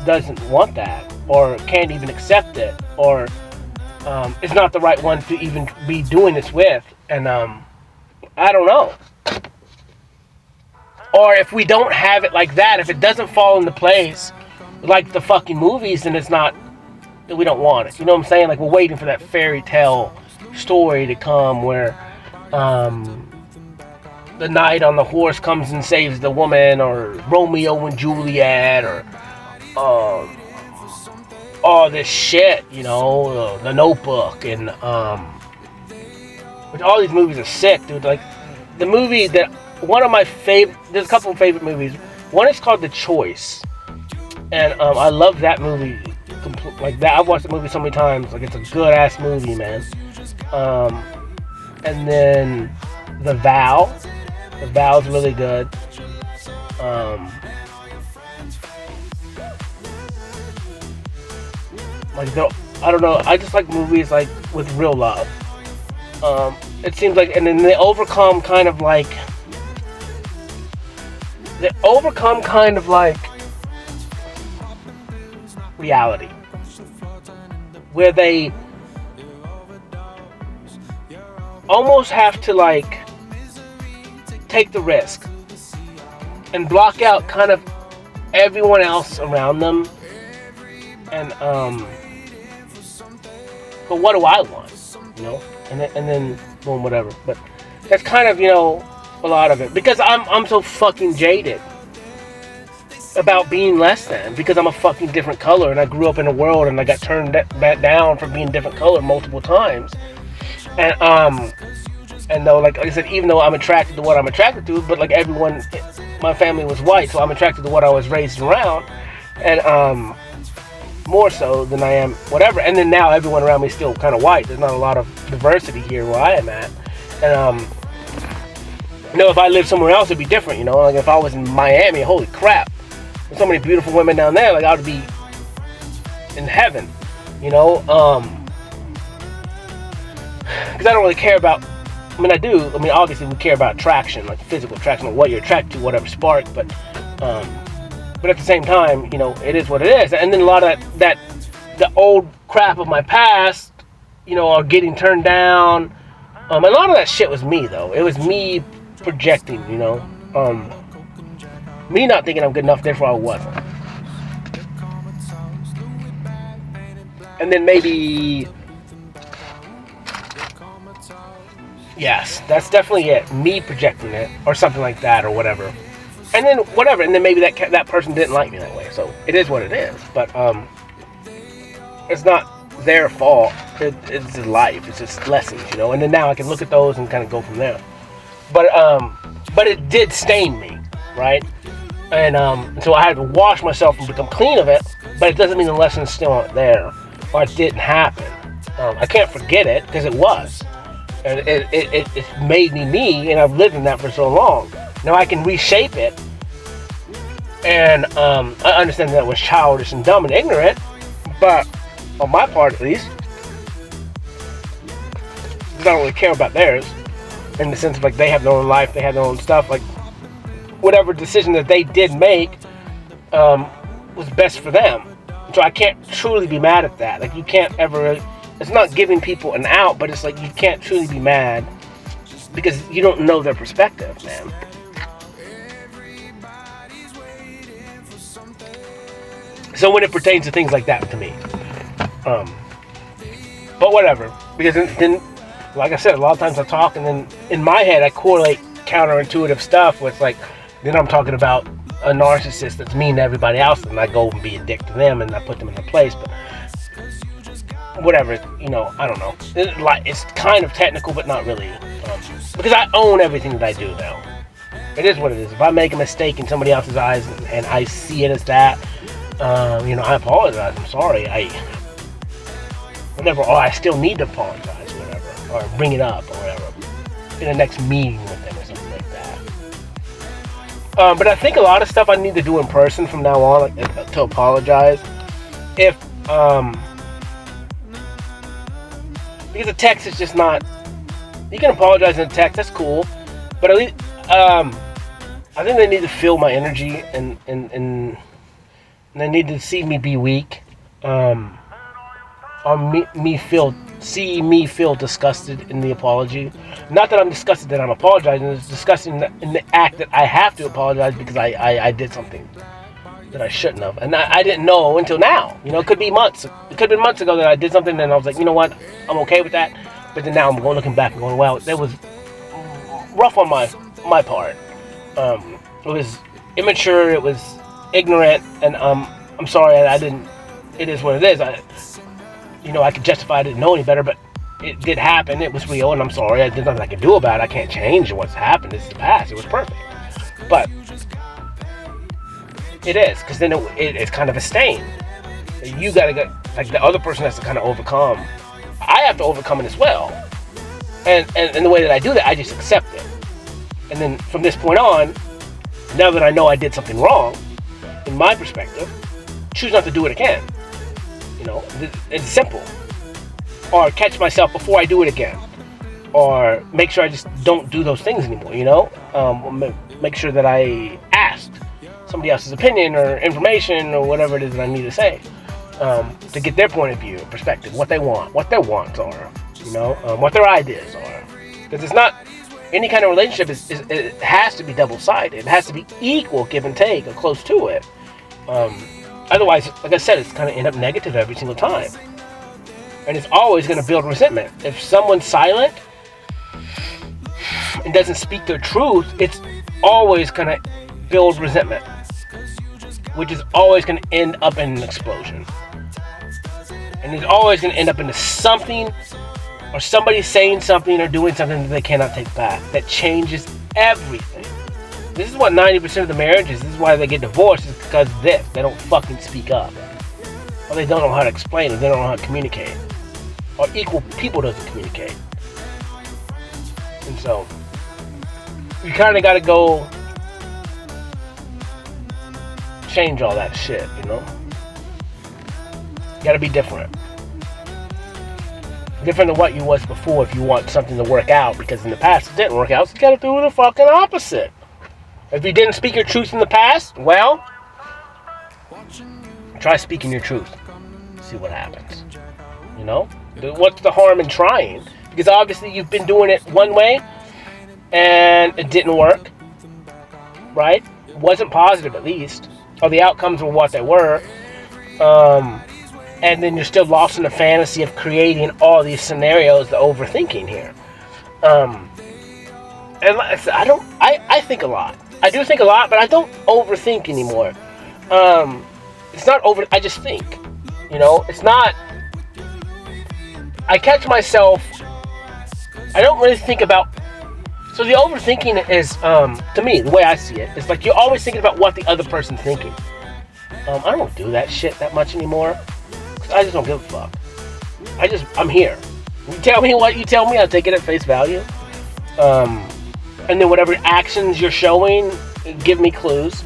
doesn't want that, or can't even accept it, or is not the right one to even be doing this with. And I don't know. Or if we don't have it like that, if it doesn't fall into place like the fucking movies, then it's not, we don't want it. You know what I'm saying? Like, we're waiting for that fairy tale story to come where the knight on the horse comes and saves the woman, or Romeo and Juliet, or all this shit, you know, The Notebook, and which all these movies are sick, dude. Like, the movie that, one of my favorite, there's a couple of favorite movies. One is called The Choice, and I love that movie. Like that, I've watched the movie so many times. Like, it's a good ass movie, man. And then The Vow. The Vow's really good. Like, I don't know. I just like movies like with real love. It seems like, and then they overcome kind of like reality, where they almost have to like take the risk and block out kind of everyone else around them, and but what do I want, you know? And then boom, whatever. But that's kind of, you know, a lot of it, because I'm so fucking jaded about being less than, because I'm a fucking different color, and I grew up in a world, and I got turned back down for being different color multiple times. And though, like I said, even though I'm attracted to what I'm attracted to, but like everyone, my family was white, so I'm attracted to what I was raised around, and more so than I am whatever. And then now everyone around me is still kind of white. There's not a lot of diversity here where I am at. And you know, if I lived somewhere else, it'd be different. You know, like if I was in Miami, holy crap, there's so many beautiful women down there. Like, I would be in heaven. You know, because I don't really care about. I mean, I do. I mean, obviously we care about attraction, like physical attraction, or what you're attracted to, whatever spark. But at the same time, you know, it is what it is. And then a lot of that the old crap of my past, you know, are getting turned down. A lot of that shit was me, though. It was me projecting, you know. Me not thinking I'm good enough, therefore I wasn't. And then maybe, yes, that's definitely it. Me projecting it, or something like that, or whatever. And then whatever. And then maybe that person didn't like me that way. So it is what it is. But it's not their fault. It's just life. It's just lessons, you know. And then now I can look at those and kind of go from there. But it did stain me, right? And so I had to wash myself and become clean of it. But it doesn't mean the lessons still aren't there, or it didn't happen. I can't forget it, because it was. And it made me, and I've lived in that for so long. Now I can reshape it, and I understand that was childish and dumb and ignorant, but on my part at least, because I don't really care about theirs, in the sense of like they have their own life, they have their own stuff, like whatever decision that they did make was best for them. So I can't truly be mad at that. Like, you can't ever, it's not giving people an out, but it's like you can't truly be mad because you don't know their perspective, man. So when it pertains to things like that, to me, but whatever, because then, like I said, a lot of times I talk, and then in my head I correlate counterintuitive stuff with, like, then I'm talking about a narcissist that's mean to everybody else, and I go and be a dick to them, and I put them in their place. But whatever, you know, I don't know. It's kind of technical, but not really, because I own everything that I do now. It is what it is. If I make a mistake in somebody else's eyes, and I see it as that, you know, I apologize. I'm sorry. Whatever. Or I still need to apologize, or whatever, or bring it up, or whatever, in the next meeting with them, or something like that. But I think a lot of stuff I need to do in person from now on, like, to apologize. If because the text is just not You can apologize in text, that's cool. But at least, I think they need to feel my energy and they need to see me be weak. Or see me feel disgusted in the apology. Not that I'm disgusted that I'm apologizing, it's disgusting in the act that I have to apologize because I did something that I shouldn't have. And I didn't know until now. You know, it could be months. It could have been months ago that I did something and I was like, you know what, I'm okay with that. But then now I'm looking back and going, well, that was rough on my part. It was immature, it was ignorant, and I'm sorry I didn't. It is what it is. I could justify I didn't know any better, but it did happen. It was real, and I'm sorry. There's nothing I can do about it. I can't change what's happened. It's the past. It was perfect, but it is, because then it's kind of a stain. You gotta get, like, the other person has to kind of overcome. I have to overcome it as well, and the way that I do that, I just accept it, and then from this point on, now that I know I did something wrong, in my perspective, choose not to do it again. You know, it's simple. Or catch myself before I do it again. Or make sure I just don't do those things anymore, you know? Make sure that I asked somebody else's opinion or information or whatever it is that I need to say, to get their point of view, perspective, what they want, what their wants are, you know, what their ideas are. Because it's not, any kind of relationship it has to be double-sided. It has to be equal, give and take, or close to it. Otherwise, like I said, it's going to end up negative every single time. And it's always going to build resentment. If someone's silent and doesn't speak their truth, it's always going to build resentment, which is always going to end up in an explosion. And it's always going to end up into something, or somebody saying something or doing something that they cannot take back, that changes everything. This is what 90% of the marriages, this is why they get divorced, is because they don't fucking speak up. Or they don't know how to explain it, they don't know how to communicate. Or equal people doesn't communicate. And so, you kind of got to go change all that shit, you know? You got to be different. Different than what you was before if you want something to work out, because in the past it didn't work out, so you got to do the fucking opposite. If you didn't speak your truth in the past, well, try speaking your truth. See what happens. You know? What's the harm in trying? Because obviously you've been doing it one way and it didn't work. Right? It wasn't positive, at least. Or the outcomes were what they were. And then you're still lost in the fantasy of creating all these scenarios, the overthinking here. And I think a lot. I do think a lot, but I don't overthink anymore. It's not I just think. You know, it's not, I catch myself, I don't really think about, so the overthinking is, to me, the way I see it, it's like you're always thinking about what the other person's thinking. I don't do that shit that much anymore. I just don't give a fuck. I'm here. You tell me what you tell me, I'll take it at face value. And then whatever actions you're showing, give me clues.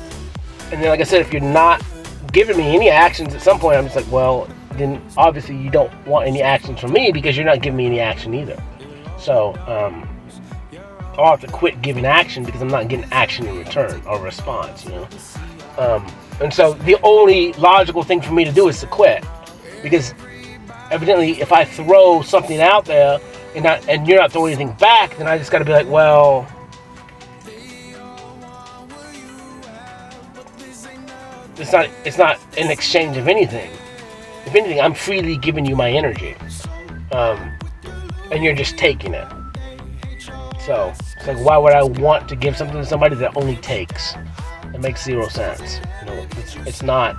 And then, like I said, if you're not giving me any actions at some point, I'm just like, well, then obviously you don't want any actions from me because you're not giving me any action either. So, I'll have to quit giving action because I'm not getting action in return or response, you know? And so the only logical thing for me to do is to quit. Because evidently if I throw something out there and you're not throwing anything back, then I just got to be like, well, it's not an exchange of anything. If anything, I'm freely giving you my energy, and you're just taking it. So it's like, why would I want to give something to somebody that only takes? It makes zero sense. You know, it's not.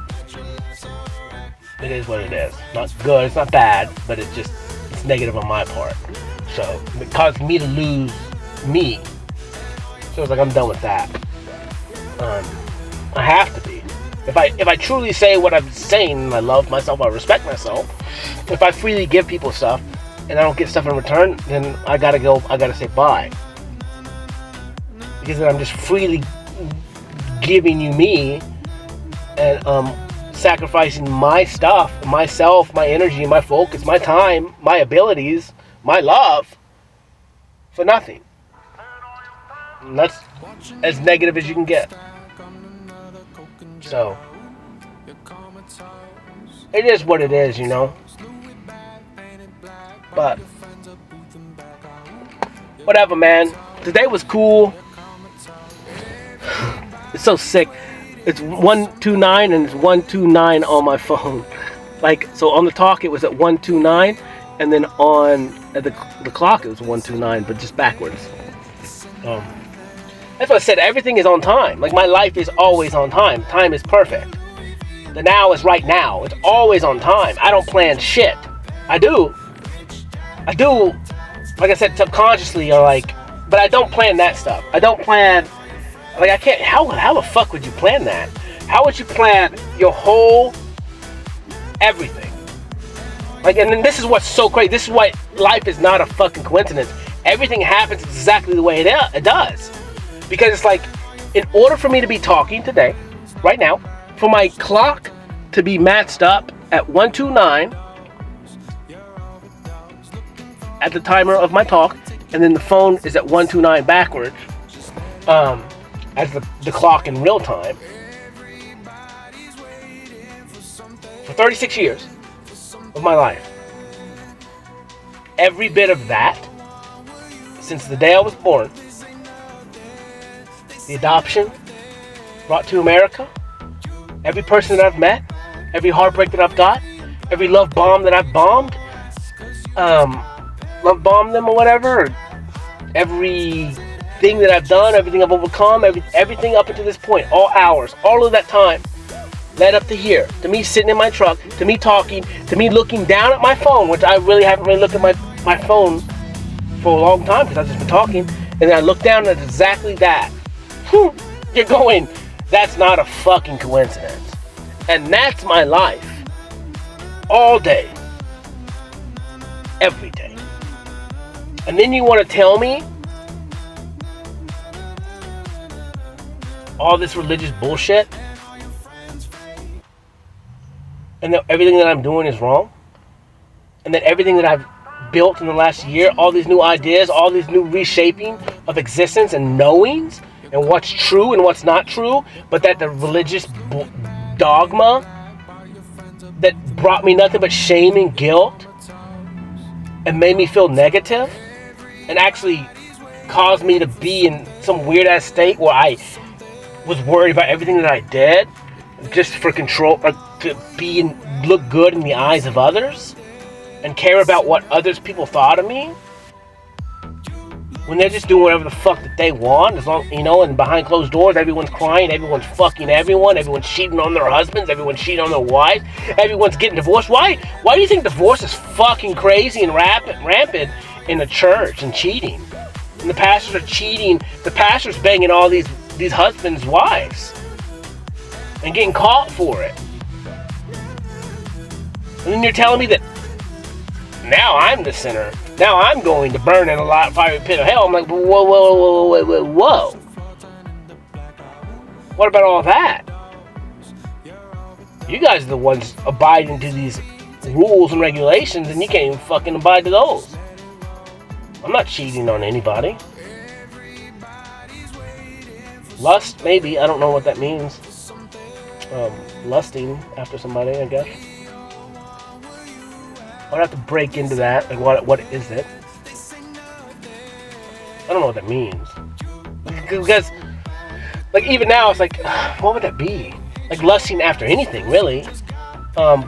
It is what it is. Not good. It's not bad, but it's negative on my part. So it caused me to lose me. So it's like, I'm done with that. I have to be. If I truly say what I'm saying, and I love myself, I respect myself. If I freely give people stuff and I don't get stuff in return, then I gotta say bye. Because then I'm just freely giving you me and sacrificing my stuff, myself, my energy, my focus, my time, my abilities, my love for nothing. And that's as negative as you can get. So, it is what it is, you know. But, whatever, man. Today was cool. It's so sick. It's 129 and it's 129 on my phone. Like, so on the talk it was at 129, and then on at the clock it was 129, but just backwards. That's what I said. Everything is on time. Like, my life is always on time. Time is perfect. The now is right now. It's always on time. I don't plan shit. I do. Like I said, subconsciously, or like, but I don't plan that stuff. I don't plan. Like, I can't. How the fuck would you plan that? How would you plan your whole everything? Like, and then this is what's so crazy. This is why life is not a fucking coincidence. Everything happens exactly the way it does. Because it's like, in order for me to be talking today, right now, for my clock to be matched up at 129 at the timer of my talk, and then the phone is at 129 backwards, as the clock in real time. For 36 years of my life, every bit of that, since the day I was born, the adoption brought to America, every person that I've met, every heartbreak that I've got, every love bomb that I've bombed, love bombed them or whatever, or everything that I've done, everything I've overcome, everything up until this point, all hours, all of that time led up to here, to me sitting in my truck, to me talking, to me looking down at my phone, which I really haven't really looked at my phone for a long time because I've just been talking, and then I look down at exactly that. You're going, that's not a fucking coincidence. And that's my life. All day. Every day. And then you want to tell me all this religious bullshit? And that everything that I'm doing is wrong? And that everything that I've built in the last year, all these new ideas, all these new reshaping of existence and knowings, and what's true and what's not true, but that the religious dogma that brought me nothing but shame and guilt and made me feel negative and actually caused me to be in some weird ass state where I was worried about everything that I did just for control, to look good in the eyes of others and care about what others people thought of me, when they're just doing whatever the fuck that they want, as long, you know, and behind closed doors, everyone's crying, everyone's fucking everyone's cheating on their husbands, everyone's cheating on their wives, everyone's getting divorced. Why do you think divorce is fucking crazy and rampant in the church and cheating? And the pastors are cheating, the pastors banging all these husbands' wives and getting caught for it. And then you're telling me that now I'm the sinner. Now I'm going to burn in a fiery pit of hell. I'm like, whoa. What about all that? You guys are the ones abiding to these rules and regulations, and you can't even fucking abide to those. I'm not cheating on anybody. Lust, maybe. I don't know what that means. Lusting after somebody, I guess. I'd have to break into that. Like, what is it? I don't know what that means. Because, like, even now, it's like, what would that be? Like, lusting after anything, really. But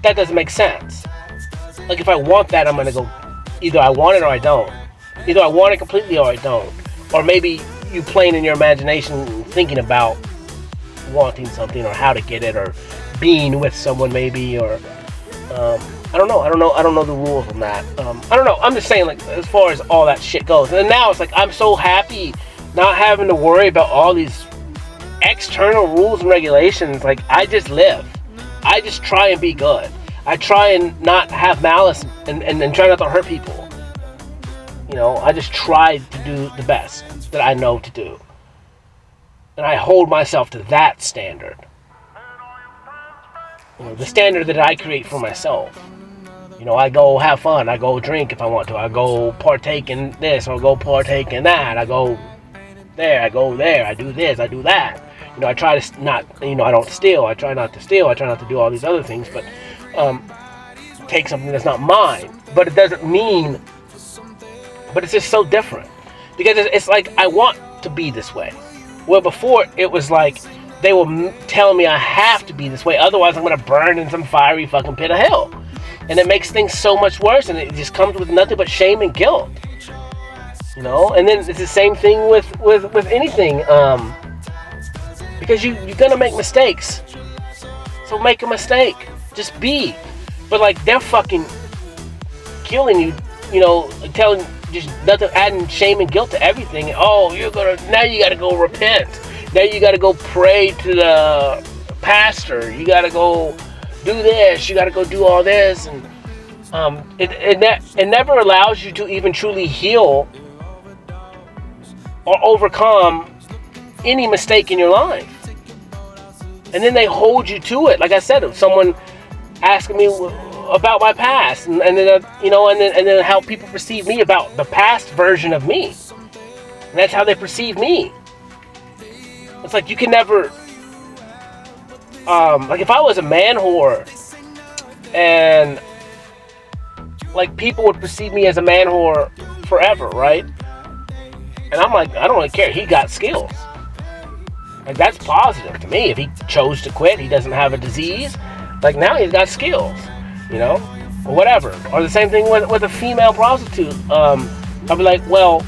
that doesn't make sense. Like, if I want that, I'm gonna go, either I want it or I don't. Either I want it completely or I don't. Or maybe you playing in your imagination, thinking about wanting something or how to get it, or being with someone maybe, or I don't know the rules on that. I don't know. I'm just saying, like, as far as all that shit goes. And now it's like, I'm so happy not having to worry about all these external rules and regulations. Like, I just live. I just try and be good. I try and not have malice and try not to hurt people. You know, I just try to do the best that I know to do. And I hold myself to that standard. You know, the standard that I create for myself. I go have fun. I go drink if I want to. I go partake in this or go partake in that. I go there. I go there. I do this. I do that. I try to not. I don't steal. I try not to steal. I try not to do all these other things. But take something that's not mine. But it doesn't mean. But it's just so different because it's like I want to be this way. Well, before it was like they will tell me I have to be this way, otherwise I'm gonna burn in some fiery fucking pit of hell. And it makes things so much worse, and it just comes with nothing but shame and guilt. And then it's the same thing with anything, because you're gonna make mistakes. So make a mistake, just be. But like they're fucking killing you, telling just nothing, adding shame and guilt to everything. Oh, now you gotta go repent. Now you gotta go pray to the pastor. You gotta go do this. You gotta go do all this, and it never allows you to even truly heal or overcome any mistake in your life. And then they hold you to it. Like I said, if someone asking me about my past, and then how people perceive me about the past version of me, and that's how they perceive me. It's like you can never, like if I was a man whore, and like people would perceive me as a man whore forever, right? And I'm like, I don't really care. He got skills. Like that's positive to me. If he chose to quit, he doesn't have a disease. Like now he's got skills, or whatever. Or the same thing with a female prostitute. I'll be like, well,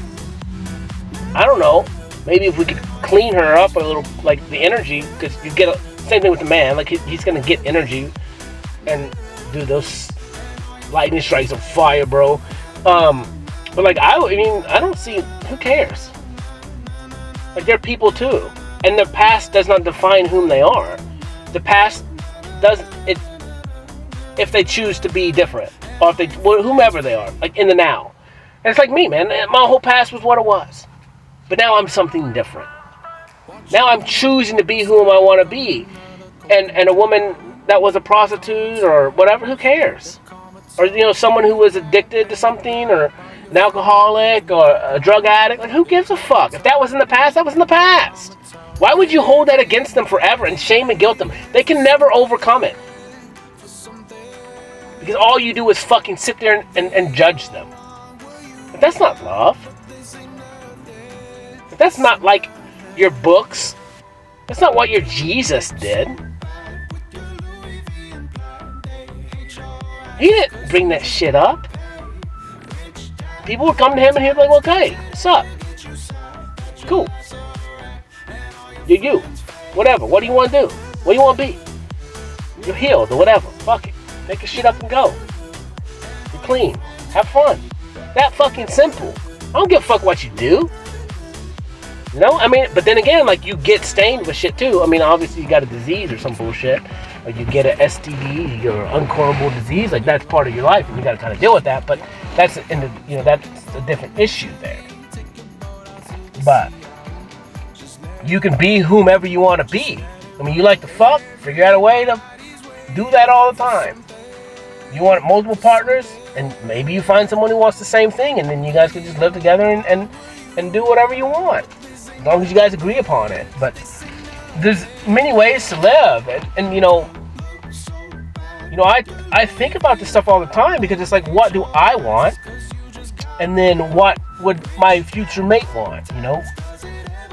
I don't know. Maybe if we could clean her up a little, like the energy, because you get same thing with the man. Like he's gonna get energy and do those lightning strikes of fire, bro. But like I don't see. Who cares? Like they're people too, and their past does not define whom they are. The past doesn't. If they choose to be different, or if they whomever they are, like in the now. And it's like me, man. My whole past was what it was, but now I'm something different. Now I'm choosing to be whom I want to be, and a woman that was a prostitute or whatever, who cares? Or someone who was addicted to something, or an alcoholic, or a drug addict. Like who gives a fuck? If that was in the past, that was in the past. Why would you hold that against them forever and shame and guilt them? They can never overcome it. Because all you do is fucking sit there and judge them. But that's not love. But that's not like your books. That's not what your Jesus did. He didn't bring that shit up. People would come to him and he'd be like, okay, what's up? Cool. You. Whatever. What do you want to do? What do you want to be? You're healed or whatever. Fuck it. Make your shit up and go. You're clean. Have fun. That fucking simple. I don't give a fuck what you do. But then again, like you get stained with shit too. Obviously you got a disease or some bullshit. Or you get an STD or uncurable disease. Like that's part of your life and you got to kind of deal with that. But that's that's a different issue there. But you can be whomever you want to be. You like to fuck, figure out a way to do that all the time. You want multiple partners, and maybe you find someone who wants the same thing, and then you guys can just live together and do whatever you want, as long as you guys agree upon it. But there's many ways to live, and I think about this stuff all the time because it's like, what do I want, and then what would my future mate want?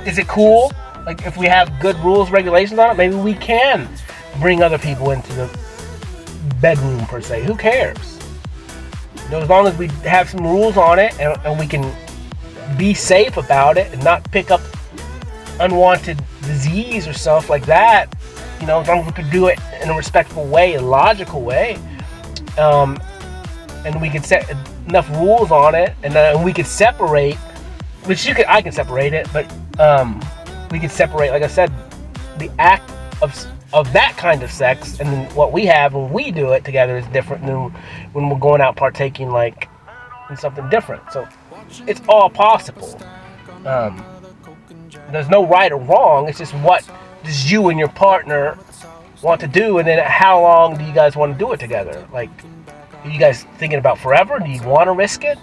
Is it cool? Like if we have good rules, regulations on it, maybe we can bring other people into the bedroom per se. Who cares? As long as we have some rules on it and we can be safe about it and not pick up unwanted disease or stuff like that. As long as we can do it in a respectful way, a logical way, and we can set enough rules on it, and we could separate. I can separate it, but we could separate, like I said, the act of that kind of sex, and then what we have when we do it together is different than when we're going out partaking like in something different. So it's all possible. There's no right or wrong. It's just what does you and your partner want to do, and then how long do you guys want to do it together? Like, Are you guys thinking about forever? Do you want to risk it?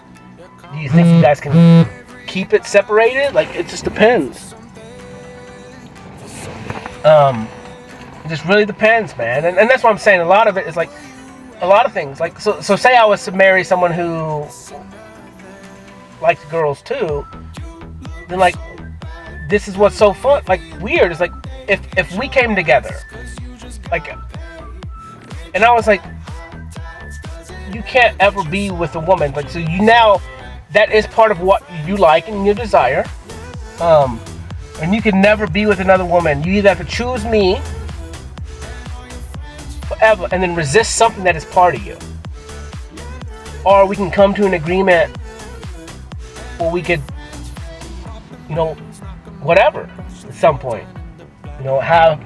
Do you think you guys can keep it separated? Like, it just depends. It just really depends, man. And that's what I'm saying. A lot of it is like, a lot of things. Like, so say I was to marry someone who likes girls too, then like, this is what's so fun, like weird. It's like, if we came together, like, and I was like, you can't ever be with a woman, like, so you now, that is part of what you like and your desire, and you can never be with another woman. You either have to choose me forever and then resist something that is part of you, or we can come to an agreement where we could, you know, whatever at some point, you know, have,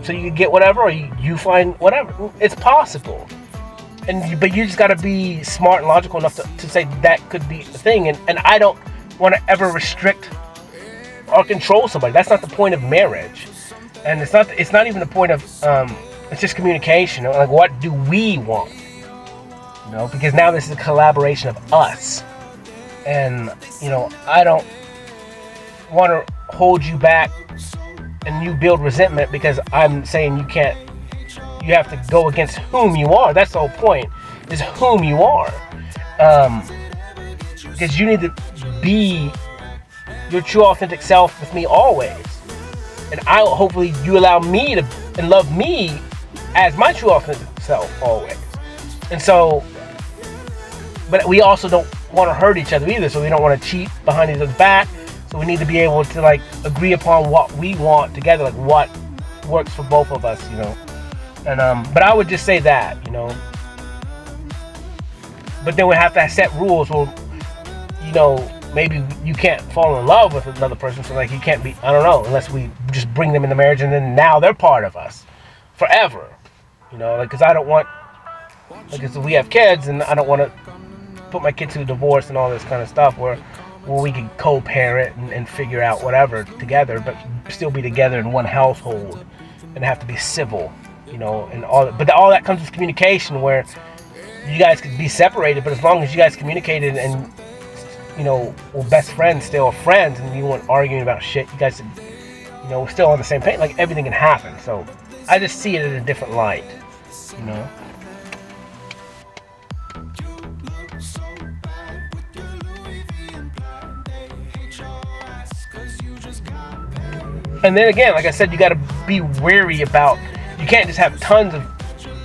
so you can get whatever, or you find whatever. It's possible. But you just got to be smart and logical enough to say that could be a thing. And I don't want to ever restrict or control somebody. That's not the point of marriage. And it's not even the point of, it's just communication. Like, what do we want? You know, because now this is a collaboration of us. And, you know, I don't want to hold you back and you build resentment because I'm saying you can't. You have to go against whom you are. That's the whole point, is whom you are. Because you need to be your true authentic self with me always. And hopefully you allow me to and love me as my true authentic self always. And so, but we also don't want to hurt each other either. So we don't want to cheat behind each other's back. So we need to be able to like agree upon what we want together, like what works for both of us, you know. And but I would just say that, you know. But then we have to set rules where, you know, maybe you can't fall in love with another person, so like you can't be, I don't know, unless we just bring them into marriage and then now they're part of us forever, you know, like, because I don't want, like, if we have kids and I don't want to put my kids through divorce and all this kind of stuff where we can co-parent and figure out whatever together, but still be together in one household and have to be civil. You know, and all that comes with communication, where you guys could be separated, but as long as you guys communicated and, you know, well, best friends still friends, and you weren't arguing about shit, you guys, you know, still on the same page, like everything can happen. So I just see it in a different light, you know. And then again, like I said, you got to be wary about. You can't just have tons of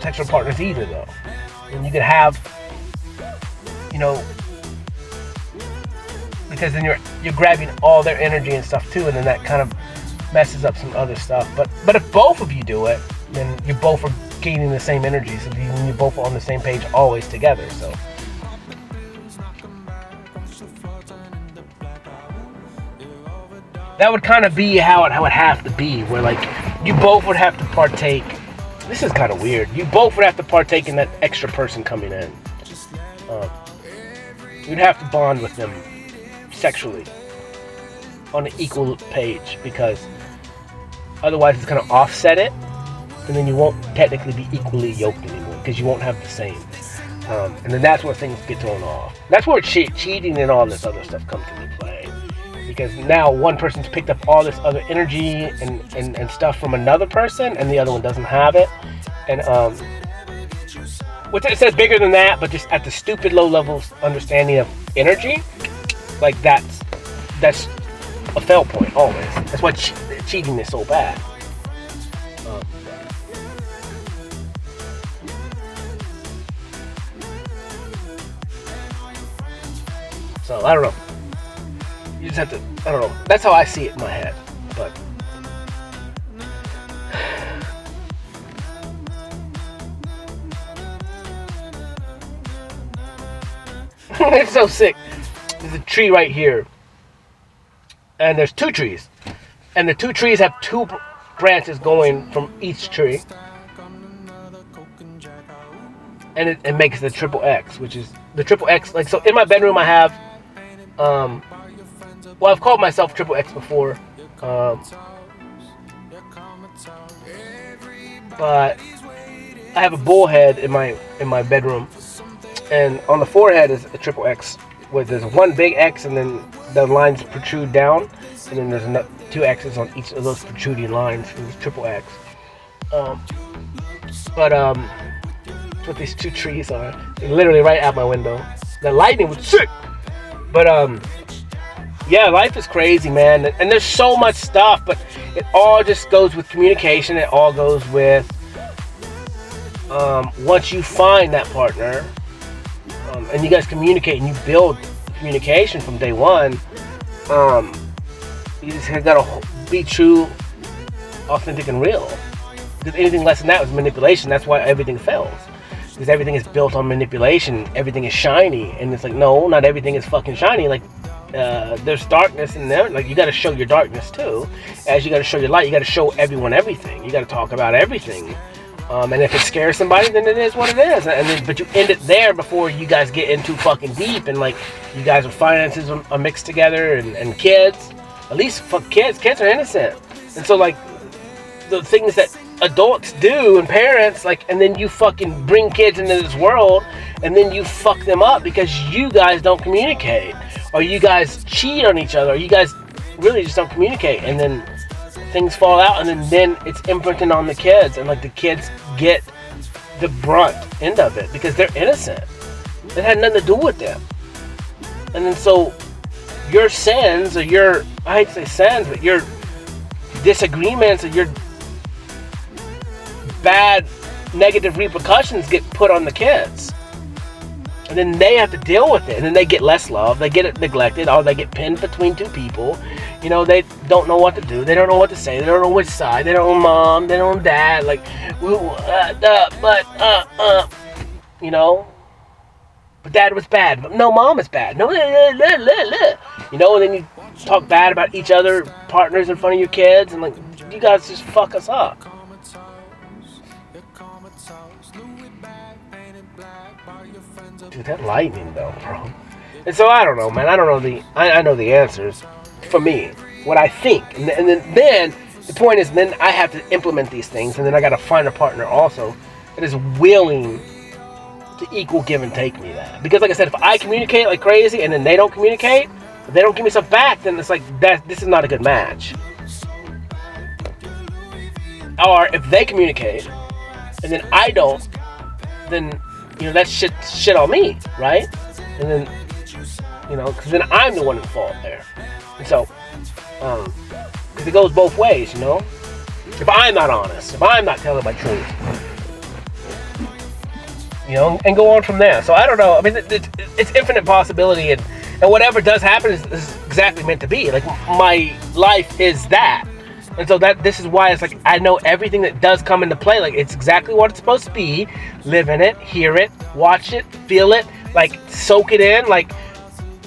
sexual partners either, though. And you could have, you know, because then you're grabbing all their energy and stuff too, and then that kind of messes up some other stuff. But if both of you do it, then you both are gaining the same energy, so you both are on the same page always together. So. That would kind of be how it would have to be, where like you both would have to partake. This is kind of weird. You both would have to partake in that extra person coming in. You'd have to bond with them sexually on an equal page, because otherwise it's going to offset it, and then you won't technically be equally yoked anymore because you won't have the same. And then that's where things get thrown off. That's where cheating and all this other stuff comes into play. Because now one person's picked up all this other energy and stuff from another person, and the other one doesn't have it. And which it says bigger than that, but just at the stupid low level understanding of energy, like that's a fail point always. That's why cheating is so bad. So I don't know. You just have to, I don't know. That's how I see it in my head. But it's so sick. There's a tree right here, and there's two trees, and the two trees have two branches going from each tree, and it makes the triple X, which is the triple X. Like, so in my bedroom I have well, I've called myself Triple X before, but I have a bullhead in my bedroom, and on the forehead is a triple X, where there's one big X, and then the lines protrude down, and then there's two X's on each of those protruding lines for this triple X. That's what these two trees are. They're literally right out my window. The lightning was sick, but yeah, life is crazy, man, and there's so much stuff, but it all just goes with communication. It all goes with once you find that partner, and you guys communicate and you build communication from day one, you just gotta be true, authentic, and real. Because anything less than that was manipulation. That's why everything fails. Because everything is built on manipulation. Everything is shiny, and it's like, no, not everything is fucking shiny. Like, there's darkness in there. Like, you got to show your darkness too, as you got to show your light. You got to show everyone everything. You got to talk about everything. And if it scares somebody, then it is what it is. But you end it there before you guys get into fucking deep, and like, you guys with finances are mixed together, and kids. At least fuck kids. Kids are innocent, and so like the things that adults do and parents, like, and then you fucking bring kids into this world, and then you fuck them up because you guys don't communicate, or you guys cheat on each other, or you guys really just don't communicate, and then things fall out, and then it's imprinted on the kids, and like the kids get the brunt end of it because they're innocent. It had nothing to do with them. And then so your sins, or your, I hate to say sins, but your disagreements, or your bad negative repercussions get put on the kids, and then they have to deal with it, and then they get less love, they get it neglected, or they get pinned between two people. You know, they don't know what to do, they don't know what to say, they don't know which side, they don't know mom, they don't know dad, like, you know, but dad was bad, but no, mom is bad, no, you know, and then you talk bad about each other partners in front of your kids, and like, you guys just fuck us up. Dude, that lightning though, bro. And so I don't know, man. I don't know I know the answers for me, what I think, and then the point is, then I have to implement these things, and then I got to find a partner also that is willing to equal give and take me that. Because like I said, if I communicate like crazy and then they don't communicate, if they don't give me stuff back, then it's like that. This is not a good match. Or if they communicate and then I don't, then, you know, that's shit on me, right? And then, you know, because then I'm the one at fault there. And so, because it goes both ways, you know? If I'm not honest, if I'm not telling my truth, you know, and go on from there. So I don't know. I mean, it's infinite possibility, and whatever does happen is exactly meant to be. Like, my life is that. And so this is why it's like, I know everything that does come into play. Like, it's exactly what it's supposed to be. Live in it, hear it, watch it, feel it, like, soak it in. Like,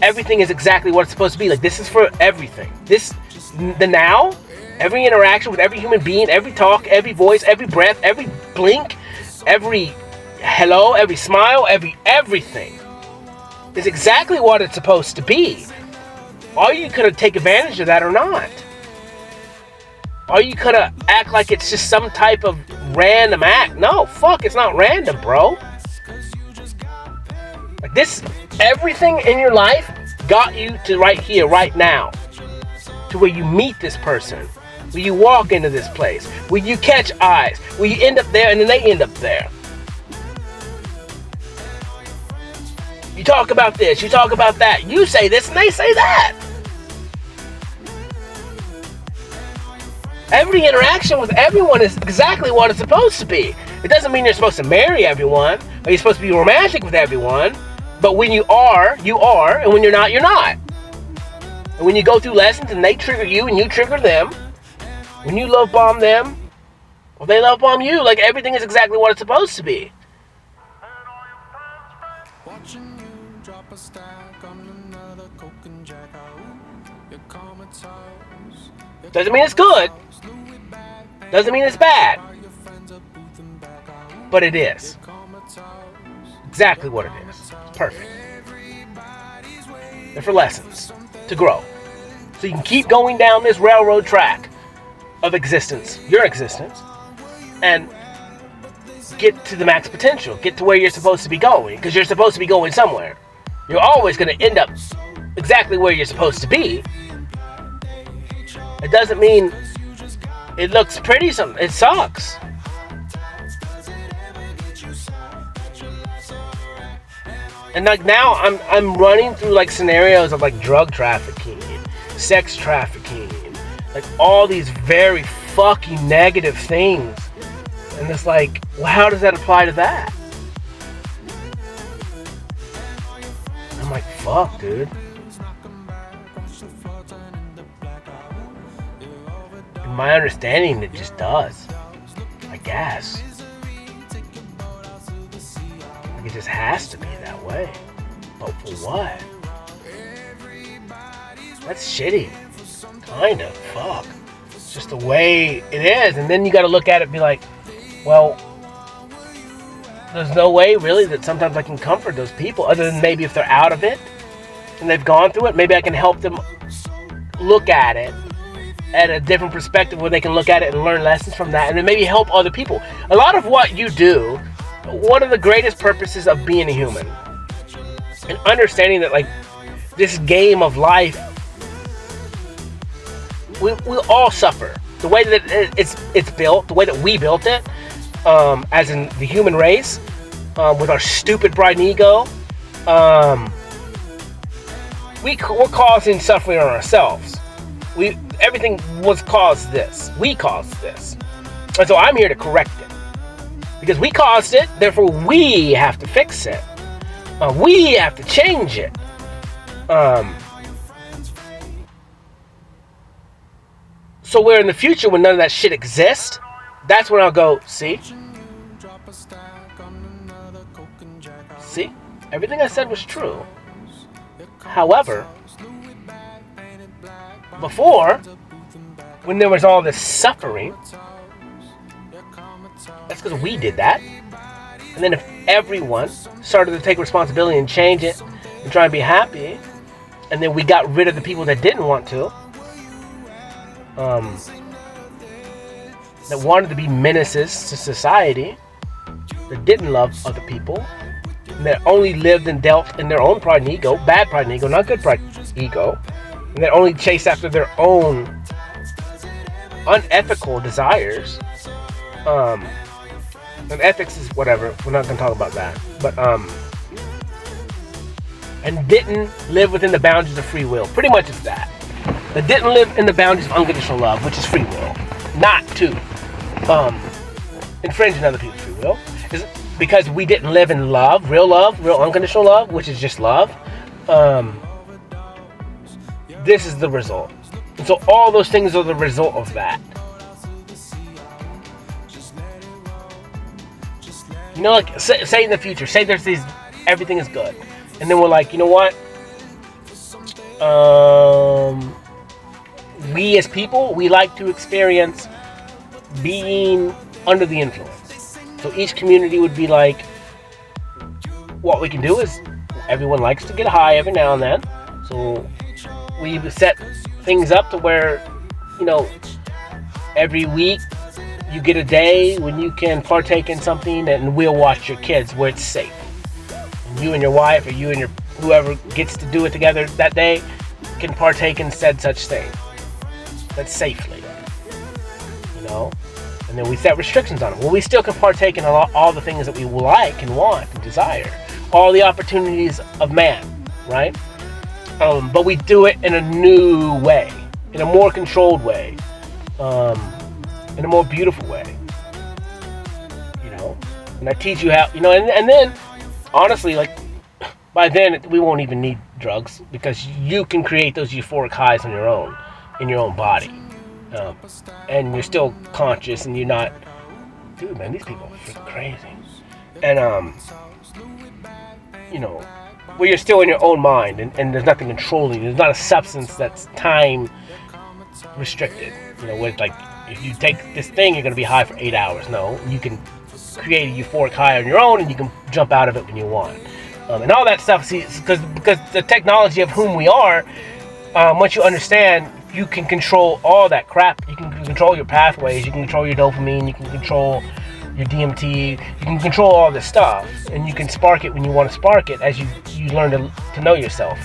everything is exactly what it's supposed to be. Like, this is for everything. The now, every interaction with every human being, every talk, every voice, every breath, every blink, every hello, every smile, everything is exactly what it's supposed to be. Or you could take advantage of that or not. Or you could act like it's just some type of random act. No, fuck, it's not random, bro. Like, this, everything in your life got you to right here, right now. To where you meet this person. Where you walk into this place. Where you catch eyes. Where you end up there and then they end up there. You talk about this, you talk about that. You say this and they say that. Every interaction with everyone is exactly what it's supposed to be. It doesn't mean you're supposed to marry everyone, or you're supposed to be romantic with everyone, but when you are, you are, and when you're not, you're not. And when you go through lessons and they trigger you and you trigger them, when you love bomb them, or they love bomb you, like, everything is exactly what it's supposed to be. Doesn't mean it's good. Doesn't mean it's bad. But it is. Exactly what it is. It's perfect. They're for lessons. To grow. So you can keep going down this railroad track of existence. Your existence. And get to the max potential, get to where you're supposed to be going, because you're supposed to be going somewhere. You're always going to end up exactly where you're supposed to be. It doesn't mean it looks pretty. It sucks. And like now, I'm running through like scenarios of like drug trafficking, sex trafficking, like all these very fucking negative things. And it's like, well, how does that apply to that? I'm like, fuck, dude. In my understanding, it just does. I guess. Like it just has to be that way. But for what? That's shitty. Kinda. Fuck. It's just the way it is. And then you gotta look at it and be like, well, there's no way really that sometimes I can comfort those people other than maybe if they're out of it and they've gone through it, maybe I can help them look at it at a different perspective where they can look at it and learn lessons from that and then maybe help other people. A lot of what you do, one of the greatest purposes of being a human and understanding that like this game of life, we all suffer. The way that it's built, the way that we built it, as in the human race, with our stupid pride and ego, we're causing suffering on ourselves. Everything was caused this. We caused this. And so I'm here to correct it. Because we caused it, therefore we have to fix it. We have to change it. So where in the future, when none of that shit exists, that's when I'll go, see? See? Everything I said was true. However, before, when there was all this suffering, that's because we did that. And then if everyone started to take responsibility and change it and try and be happy, and then we got rid of the people that didn't want to, that wanted to be menaces to society, that didn't love other people, and that only lived and dealt in their own pride and ego, bad pride and ego, not good pride and ego, and that only chased after their own unethical desires. And ethics is whatever, we're not going to talk about that, but and didn't live within the boundaries of free will. Pretty much it's that. That didn't live in the boundaries of unconditional love, which is free will. Not to infringe on other people's free will. Is because we didn't live in love, real unconditional love, which is just love. This is the result. And so all those things are the result of that. You know, like, say in the future, say there's these, everything is good. And then we're like, you know what? We as people, we like to experience being under the influence. So each community would be like, what we can do is, everyone likes to get high every now and then. So we set things up to where, you know, every week you get a day when you can partake in something and we'll watch your kids where it's safe. And you and your wife or you and your whoever gets to do it together that day can partake in said such thing. That's safely, you know, and then we set restrictions on it. Well, we still can partake in all the things that we like and want and desire, all the opportunities of man, right? But we do it in a new way, in a more controlled way, in a more beautiful way, you know. And I teach you how, you know, and then, honestly, like, by then we won't even need drugs because you can create those euphoric highs on your own. In your own body, and you're still conscious, and you're not, dude, man, these people are freaking crazy, and you know, where you're still in your own mind, and there's nothing controlling. There's not a substance that's time restricted. You know, with like, if you take this thing, you're gonna be high for 8 hours. No, you can create a euphoric high on your own, and you can jump out of it when you want, and all that stuff. See, because the technology of whom we are, once you understand. You can control all that crap. You can control your pathways. You can control your dopamine. You can control your DMT. You can control all this stuff, and you can spark it when you want to spark it as you learn to know yourself.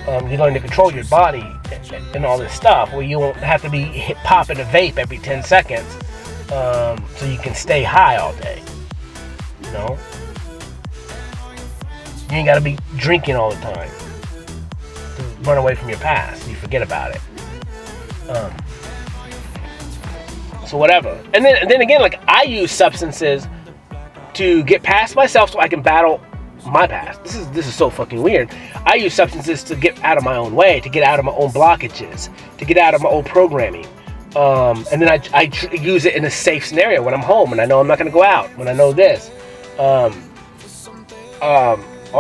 You learn to control your body and all this stuff, where you won't have to be popping a vape every 10 seconds, so you can stay high all day. You know, you ain't gotta be drinking all the time to run away from your past. You forget about it. So whatever. And then again, like, I use substances to get past myself so I can battle my past. This is so fucking weird. I use substances to get out of my own way, to get out of my own blockages, to get out of my old programming. And then I use it in a safe scenario when I'm home and I know I'm not going to go out, when I know this. Or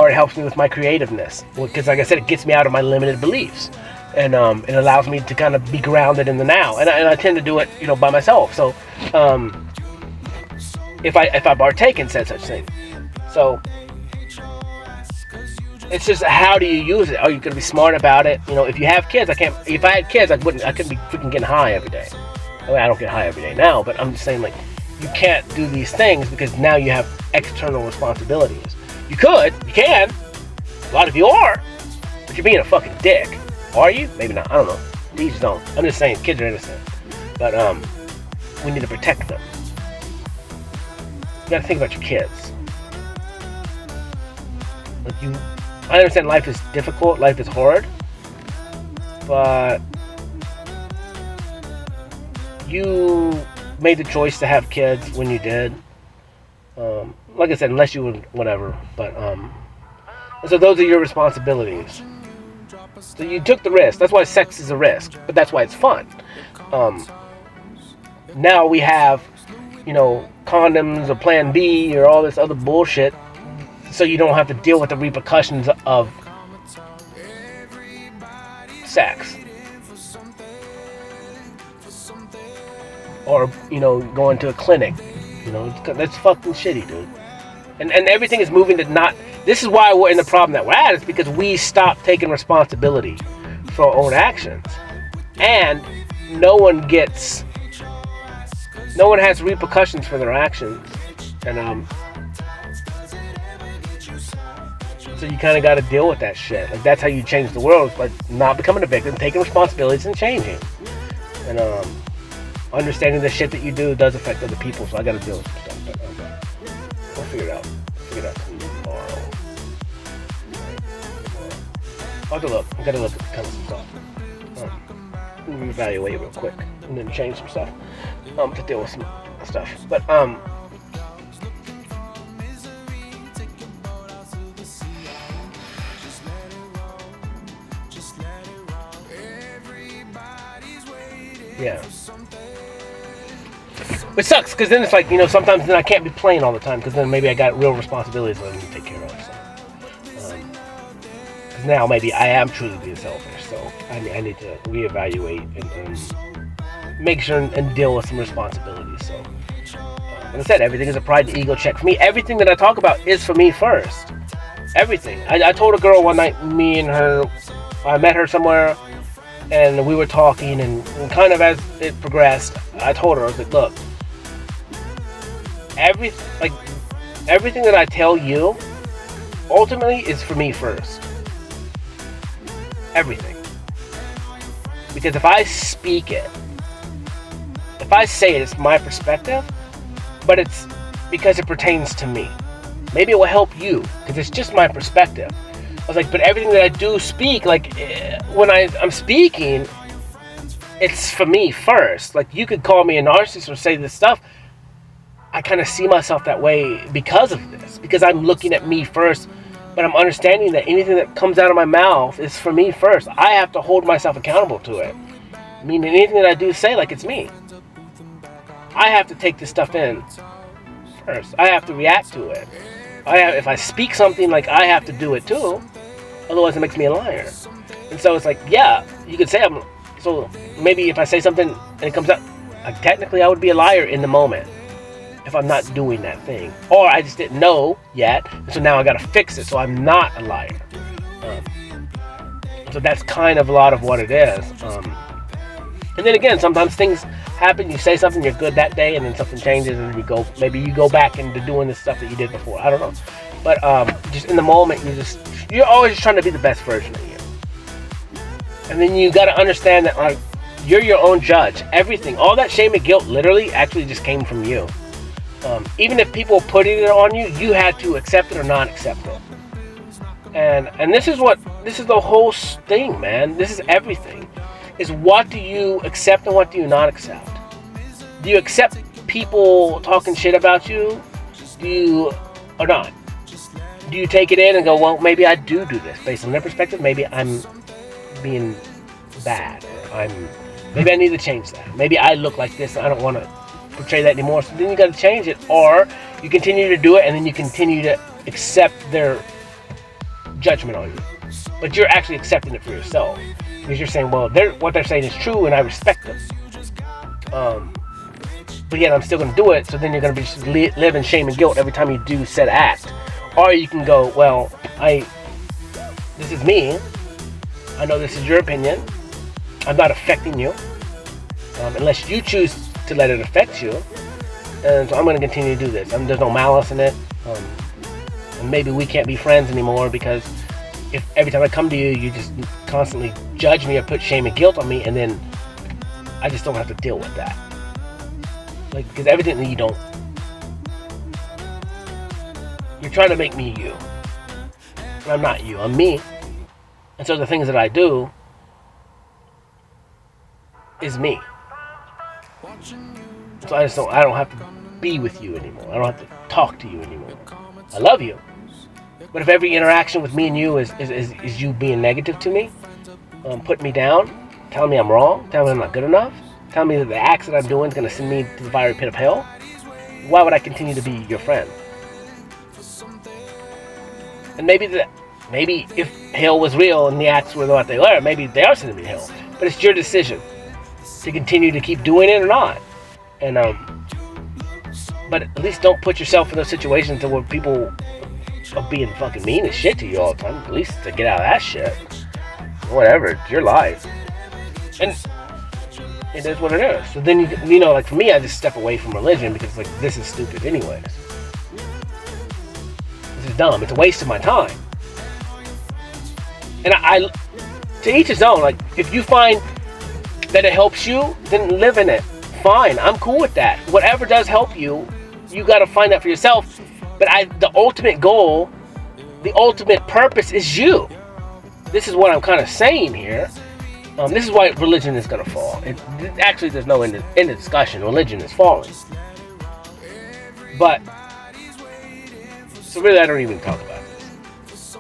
it helps me with my creativeness. Because like I said, it gets me out of my limited beliefs. And it allows me to kind of be grounded in the now. And I tend to do it, by myself. So if I partake in said such thing. So it's just, how do you use it? Are you going to be smart about it? If you have kids, if I had kids, I couldn't be freaking getting high every day. I mean, I don't get high every day now, but I'm just saying, like, you can't do these things because now you have external responsibilities. You can. A lot of you are, but you're being a fucking dick. Are you? Maybe not. I don't know. These don't. I'm just saying, kids are innocent, but we need to protect them. You got to think about your kids. I understand life is difficult, life is hard, but you made the choice to have kids when you did. Like I said, unless you would, whatever, but so those are your responsibilities. So you took the risk. That's why sex is a risk, but that's why it's fun. Now we have, condoms or Plan B or all this other bullshit, so you don't have to deal with the repercussions of sex. Or, going to a clinic. That's fucking shitty, dude. And everything is moving to not... This is why we're in the problem that we're at. It's because we stopped taking responsibility for our own actions. And no one has repercussions for their actions. And, so you kind of got to deal with that shit. Like, that's how you change the world. Like, not becoming a victim, taking responsibilities and changing. And, understanding the shit that you do does affect other people, so I got to deal with some stuff. But, we'll figure it out. Tomorrow. I'll have to look. I got to look at kind of some stuff. Evaluate real quick. And then change some stuff. To deal with some stuff. But, yeah. Which sucks, because then it's like, sometimes then I can't be playing all the time, because then maybe I got real responsibilities that I need to take care of. So, because now maybe I am truly being selfish, so I need to reevaluate and make sure and deal with some responsibilities. So, like I said, everything is a pride to ego check. For me, everything that I talk about is for me first. Everything. I told a girl one night, I met her somewhere, and we were talking, and kind of as it progressed, I told her, I was like, look, everything that I tell you ultimately is for me first. Everything. Because if I speak it, if I say it, it's my perspective, but it's because it pertains to me. Maybe it will help you, because it's just my perspective. I was like, but everything that I do speak, like, when I'm speaking, it's for me first. Like, you could call me a narcissist or say this stuff. I kind of see myself that way because of this. Because I'm looking at me first, but I'm understanding that anything that comes out of my mouth is for me first. I have to hold myself accountable to it. Meaning anything that I do say, like, it's me. I have to take this stuff in first. I have to react to it. If I speak something, like, I have to do it too. Otherwise it makes me a liar. And so it's like, yeah, you could say so maybe if I say something and it comes out, like, technically I would be a liar in the moment if I'm not doing that thing. Or I just didn't know yet, and so now I gotta fix it so I'm not a liar. So that's kind of a lot of what it is. And then again, sometimes things happen. You say something, you're good that day, and then something changes, and maybe you go back into doing the stuff that you did before. I don't know, but just in the moment, you're always trying to be the best version of you. And then you got to understand that like you're your own judge. Everything, all that shame and guilt, literally, actually just came from you. Even if people putting it on you, you had to accept it or not accept it. And this is the whole thing, man. This is everything. Is what do you accept and what do you not accept? Do you accept people talking shit about you? Do you or not? Do you take it in and go, well, maybe I do this based on their perspective? Maybe I'm being bad. Or maybe I need to change that. Maybe I look like this and I don't want to portray that anymore. So then you got to change it. Or you continue to do it and then you continue to accept their judgment on you. But you're actually accepting it for yourself. Because you're saying, well, what they're saying is true and I respect them. But yet I'm still going to do it. So then you're going to be live in shame and guilt every time you do said act. Or you can go, well, this is me. I know this is your opinion. I'm not affecting you. Unless you choose to let it affect you. And so I'm going to continue to do this. There's no malice in it. And maybe we can't be friends anymore because if every time I come to you, you just constantly judge me or put shame and guilt on me, and then I just don't have to deal with that. Like, because evidently you don't. You're trying to make me you. And I'm not you. I'm me. And so the things that I do is me. So I don't have to be with you anymore. I don't have to talk to you anymore. I love you. But if every interaction with me and you is you being negative to me, putting me down, telling me I'm wrong, telling me I'm not good enough, telling me that the acts that I'm doing is going to send me to the fiery pit of hell, why would I continue to be your friend? And maybe if hell was real and the acts were what they were, maybe they are sending me to hell. But it's your decision to continue to keep doing it or not. And but at least don't put yourself in those situations where people are being fucking mean as shit to you all the time. At least to get out of that shit. Whatever, it's your life. And it is what it is. So then you know, like for me, I just step away from religion because like this is stupid anyways. This is dumb. It's a waste of my time. And I to each his own. Like if you find that it helps you, then live in it. Fine, I'm cool with that. Whatever does help you, you got to find that for yourself. But the ultimate goal, the ultimate purpose is you. This is what I'm kind of saying here. This is why religion is going to fall. Actually, there's no end of discussion. Religion is falling. But, so really I don't even talk about this.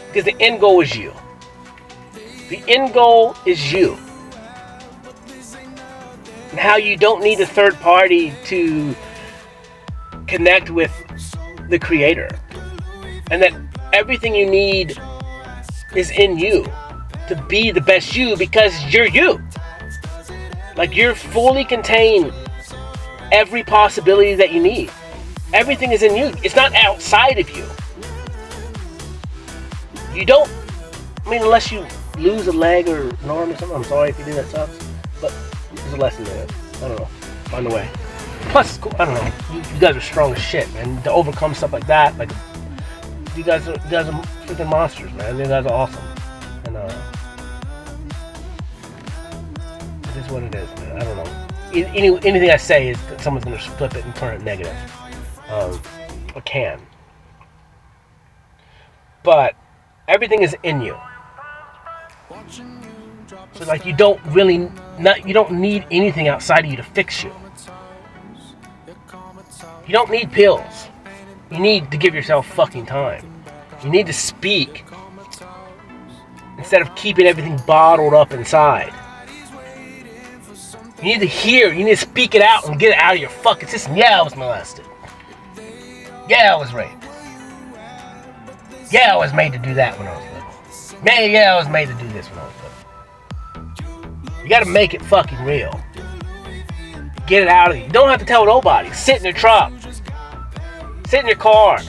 Because the end goal is you. The end goal is you. And how you don't need a third party to connect with the creator. And that everything you need is in you to be the best you because you're you. Like you're fully contained every possibility that you need. Everything is in you. It's not outside of you. You don't, unless you lose a leg or an arm or something. I'm sorry if you do, that sucks. But there's a lesson there. I don't know. Find a way. Plus, it's cool. I don't know. You guys are strong as shit, man. To overcome stuff like that, like you guys are freaking monsters, man. You guys are awesome. And it is what it is, man. I don't know. Anything I say is someone's gonna flip it and turn it negative. Or can. But everything is in you. So like you don't need anything outside of you to fix you. You don't need pills. You need to give yourself fucking time. You need to speak instead of keeping everything bottled up inside. You need to hear. You need to speak it out and get it out of your fucking system. Yeah, I was molested. Yeah, I was raped. Yeah, I was made to do that when I was little. Man, yeah, I was made to do this when I was little. You gotta make it fucking real. Get it out of you. You don't have to tell nobody. Sit in your truck. Sit in your car.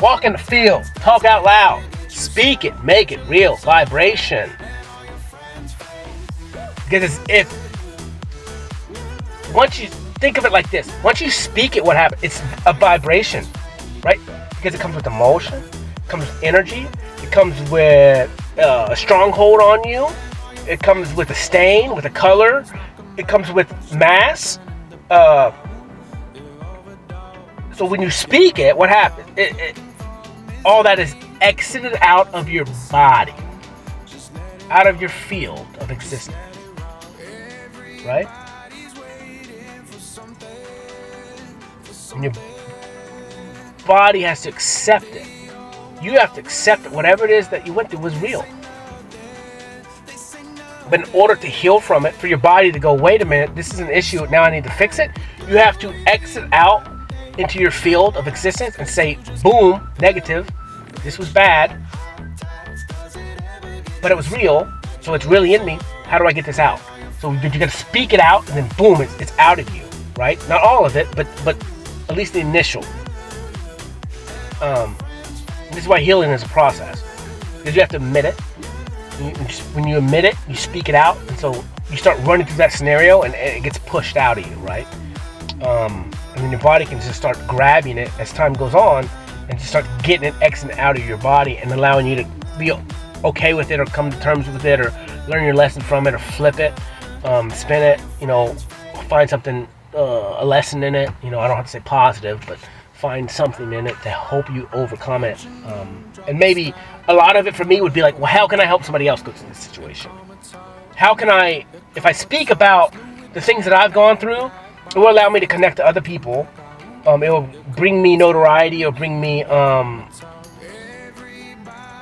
Walk in the field. Talk out loud. Speak it. Make it real. Vibration. Because if once you think of it like this, once you speak it, what happens? It's a vibration, right? Because it comes with emotion, it comes with energy, it comes with a stronghold on you, it comes with a stain, with a color, it comes with mass. So when you speak it, what happens? All that is exited out of your body, out of your field of existence, right? And your body has to accept it. You have to accept that whatever it is that you went through was real. But in order to heal from it, for your body to go, wait a minute, this is an issue, now I need to fix it, you have to exit out into your field of existence and say, boom, negative, this was bad, but it was real, so it's really in me. How do I get this out? So you got to speak it out, and then boom, it's out of you, right? Not all of it, but at least the initial. This is why healing is a process, because you have to admit it. When you admit it, you speak it out, and so you start running through that scenario, and it gets pushed out of you, right? And then your body can just start grabbing it as time goes on, and just start getting it exiting out of your body, and allowing you to be okay with it, or come to terms with it, or learn your lesson from it, or flip it, spin it, find something, a lesson in it. I don't have to say positive, but find something in it to help you overcome it. And maybe a lot of it for me would be like, well, how can I help somebody else go through this situation? How can I, if I speak about the things that I've gone through, it will allow me to connect to other people. It will bring me notoriety, or bring me a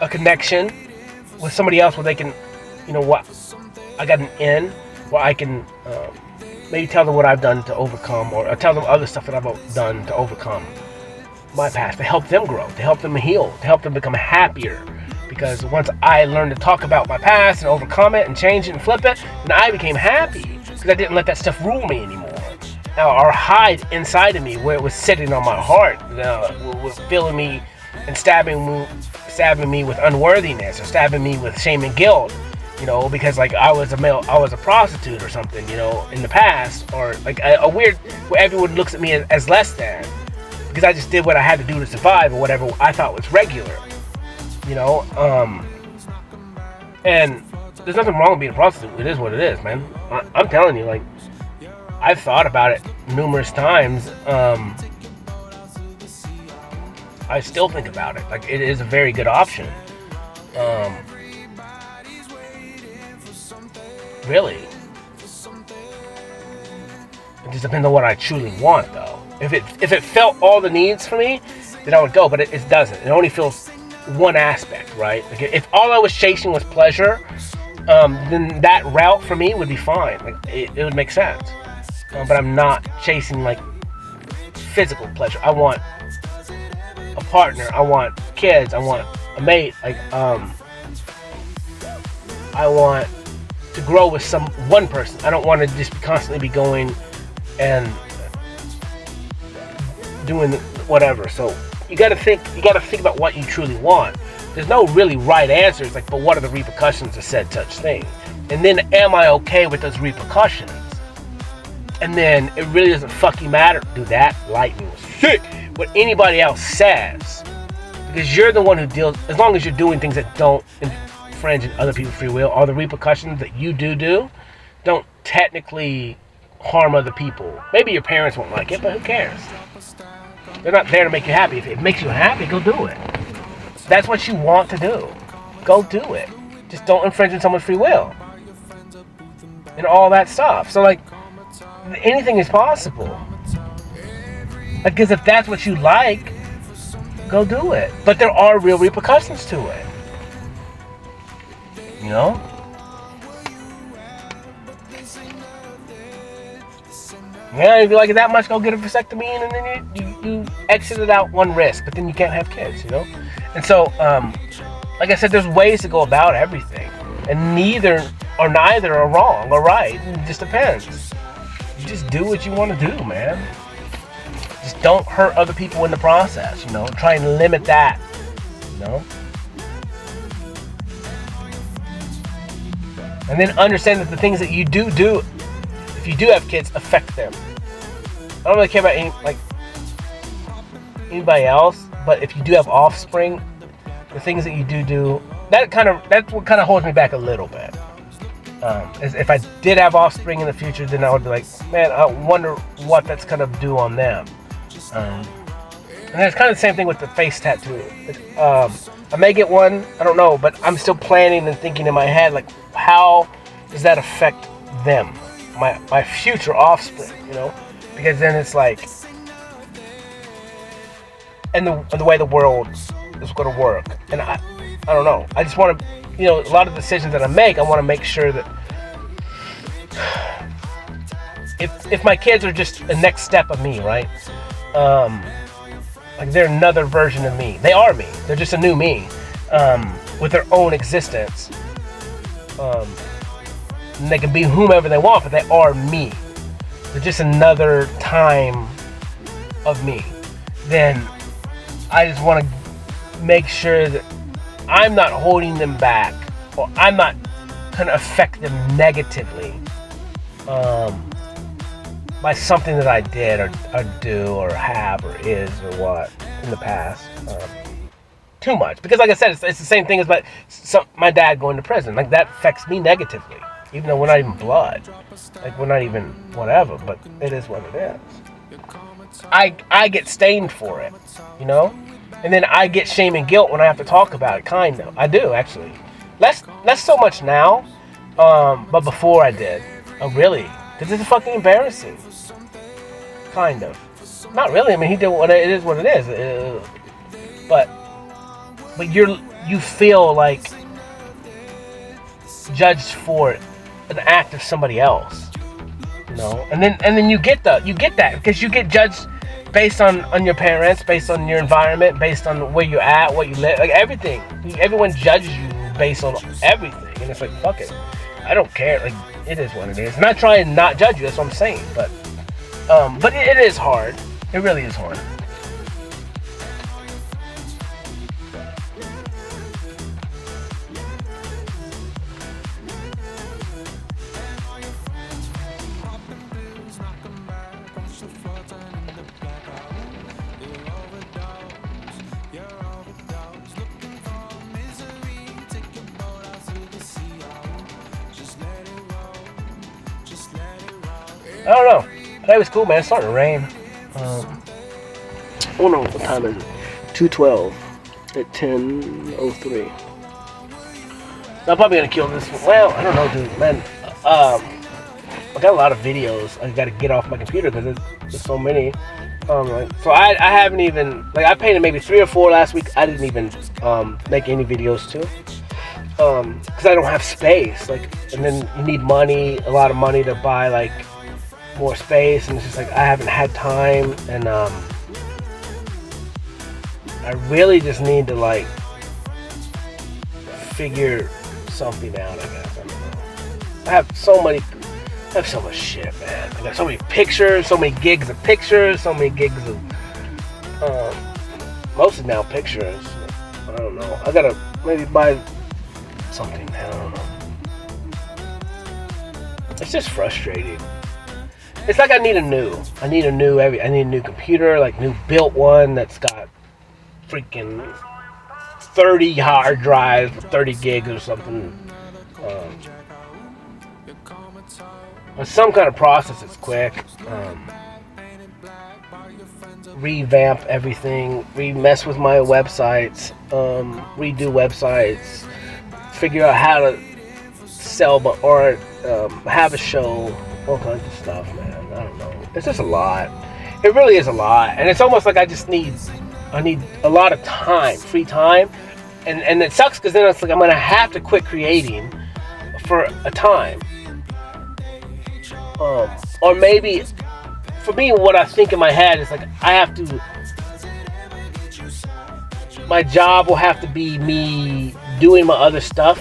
connection with somebody else where they can, what, I got an in, where I can maybe tell them what I've done to overcome, or tell them other stuff that I've done to overcome my past, to help them grow, to help them heal, to help them become happier. Because once I learned to talk about my past and overcome it and change it and flip it, then I became happy, because I didn't let that stuff rule me anymore. Now, or hide inside of me, where it was sitting on my heart, was filling me and stabbing me with unworthiness, or stabbing me with shame and guilt, because like I was a prostitute or something, in the past, or like a weird, where everyone looks at me as less than, because I just did what I had to do to survive, or whatever I thought was regular, and there's nothing wrong with being a prostitute. It is what it is, man. I'm telling you, like, I've thought about it numerous times. I still think about it. Like, it is a very good option. Really. It just depends on what I truly want, though. If it felt all the needs for me, then I would go. But it doesn't. It only feels one aspect, right? Like, if all I was chasing was pleasure, then that route for me would be fine. Like, it would make sense. But I'm not chasing like physical pleasure. I want a partner. I want kids. I want a mate. Like, I want to grow with one person. I don't want to just constantly be going and doing whatever. So you gotta think about what you truly want. There's no really right answer. It's like, but what are the repercussions of said such thing? And then, am I okay with those repercussions? And then it really doesn't fucking matter. Do that lightning shit what anybody else says, because you're the one who deals. As long as you're doing things that don't infringe on other people's free will, all the repercussions that you do don't technically harm other people. Maybe your parents won't like it, but who cares? They're not there to make you happy. If it makes you happy, go do it. That's what you want to do. Go do it. Just don't infringe on someone's free will and all that stuff. So like, anything is possible. Because if that's what you like, go do it. But there are real repercussions to it. Yeah, if you like it that much, go get a vasectomy, and then you exited out one risk, but then you can't have kids, And so, like I said, there's ways to go about everything, and neither are wrong or right. It just depends. You just do what you want to do, man. Just don't hurt other people in the process, Try and limit that, And then understand that the things that you do, if if you do have kids, affect them. I don't really care about anybody else, but if you do have offspring, the things that you do, that's what kind of holds me back a little bit. If I did have offspring in the future, then I would be like, man, I wonder what that's gonna do on them. And it's kind of the same thing with the face tattoo. I may get one, I don't know, but I'm still planning and thinking in my head, like, how does that affect them, my future offspring, you know? Because then it's like, and the way the world is going to work. And I don't know. I just want to, a lot of decisions that I want to make sure that if my kids are just a next step of me, right? Like they're another version of me. They are me. They're just a new me, with their own existence. And they can be whomever they want, but they are me. They're just another time of me. Then I just want to make sure that I'm not holding them back, or I'm not going to affect them negatively by something that I did or do or have or is or what in the past. Too much. Because like I said, it's the same thing as my dad going to prison. Like that affects me negatively. Even though we're not even blood. Like we're not even whatever, but it is what it is. I get stained for it, and then I get shame and guilt when I have to talk about it. Kind of, I do actually. Less so much now, but before I did. Oh really? Because it's fucking embarrassing. Kind of. Not really. I mean, he did what it is. What it is. But you feel like judged for an act of somebody else. And then you get that because you get judged based on your parents, based on your environment, based on where you're at, what you live, like everything. Everyone judges you based on everything, and it's like, fuck it, I don't care. Like it is what it is. I'm not trying to not judge you. That's what I'm saying. But it is hard. It really is hard. I don't know. Today was cool, man. It's starting to rain. Oh no, what time is it? 2:12 at 10:03. So I'm probably gonna kill this one. Well, I don't know, dude, man. I got a lot of videos. I got to get off my computer because there's so many. So I haven't even I painted maybe 3 or 4 last week. I didn't even make any videos too. Because I don't have space. And then you need money, a lot of money to buy more space, and it's just I haven't had time, and I really just need to figure something out. I guess I don't know. I have so much shit, man. I got so many pictures, so many gigs of pictures, so many gigs of mostly now pictures. I don't know. I gotta maybe buy something. I don't know. It's just frustrating. It's like I need a new computer, new built one that's got freaking 30 hard drives, 30 gigs or something. Some kind of process that's quick. Revamp everything, mess with my websites, redo websites, figure out how to sell my art, have a show, all kinds of stuff, man. I don't know. It's just a lot. It really is a lot, and it's almost like I need a lot of time, free time, and it sucks because then it's I'm gonna have to quit creating for a time, or maybe for me, what I think in my head is I have to. My job will have to be me doing my other stuff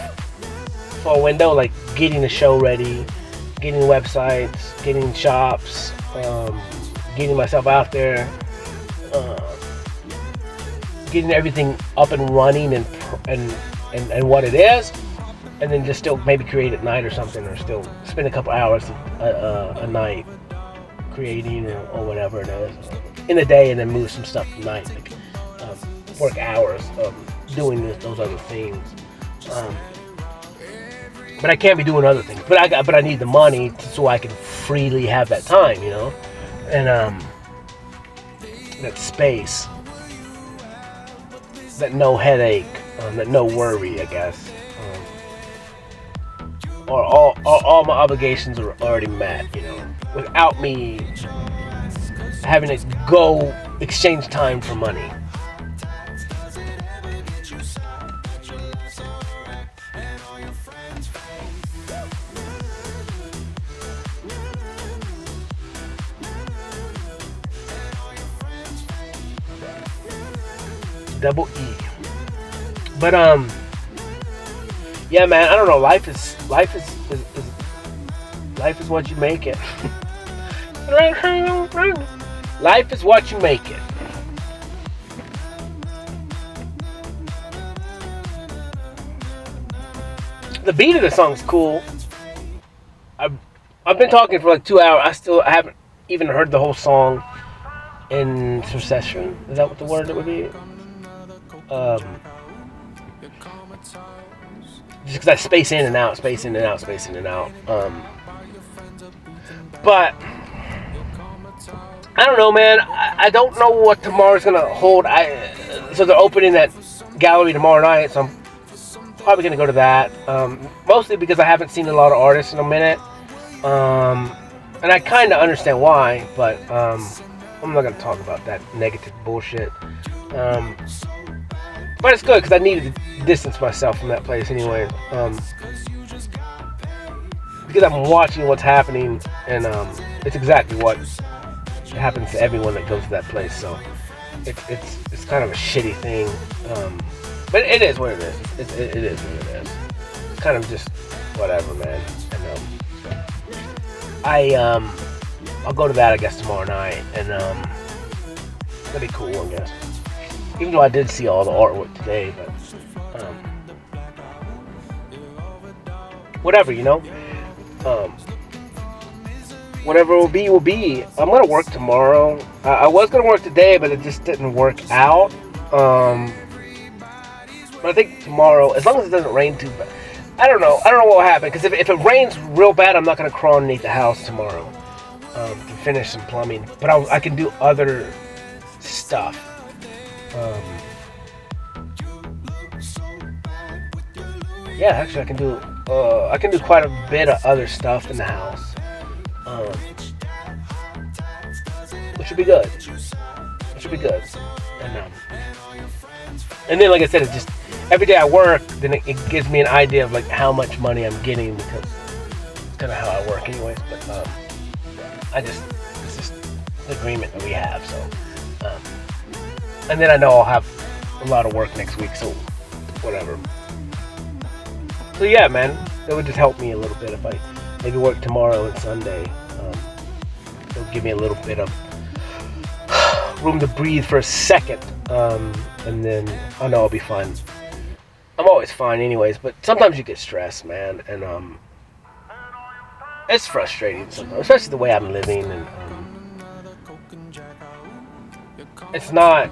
for a window, getting the show ready, getting websites, getting shops, getting myself out there, getting everything up and running and what it is, and then just still maybe create at night or something, or still spend a couple hours a night creating or whatever it is in the day, and then move some stuff at night, like work hours doing those other things. But I can't be doing other things. But I need the money so I can freely have that time, and that space, that no headache, that no worry, I guess. Or all my obligations are already met, without me having to go exchange time for money. Double E. But yeah, man, I don't know. Life is what you make it. Life is what you make it. The beat of the song's cool. I've been talking for like 2 hours. I haven't even heard the whole song in succession. Is that what the word it would be? Just because I space in and out. But I don't know, man. I don't know what tomorrow's gonna hold. So they're opening that gallery tomorrow night, so I'm probably gonna go to that. Mostly because I haven't seen a lot of artists in a minute, and I kind of understand why. But I'm not gonna talk about that negative bullshit. But it's good because I needed to distance myself from that place anyway. Because I'm watching what's happening, and it's exactly what happens to everyone that goes to that place. So it's kind of a shitty thing, but it is what it is. It is what it is. It's kind of just whatever, man. And I'll go to that, I guess, tomorrow night, and that'll be cool, I guess. Even though I did see all the artwork today, but whatever, whatever it will be, will be. I'm gonna work tomorrow. I was gonna work today, but it just didn't work out. But I think tomorrow, as long as it doesn't rain too bad, I don't know what will happen. Because if it rains real bad, I'm not gonna crawl underneath the house tomorrow to finish some plumbing. But I can do other stuff. Yeah, actually, I can do quite a bit of other stuff in the house, which should be good. And then, like I said, it's just every day I work, then it gives me an idea of like how much money I'm getting, because it's kind of how I work, anyways. But it's just the agreement that we have. So, and then I know I'll have a lot of work next week, so whatever. So yeah, man, it would just help me a little bit if I maybe work tomorrow and Sunday. It'll give me a little bit of room to breathe for a second, and then I know I'll be fine. I'm always fine anyways, but sometimes you get stressed, man, and it's frustrating sometimes, especially the way I'm living, and it's not,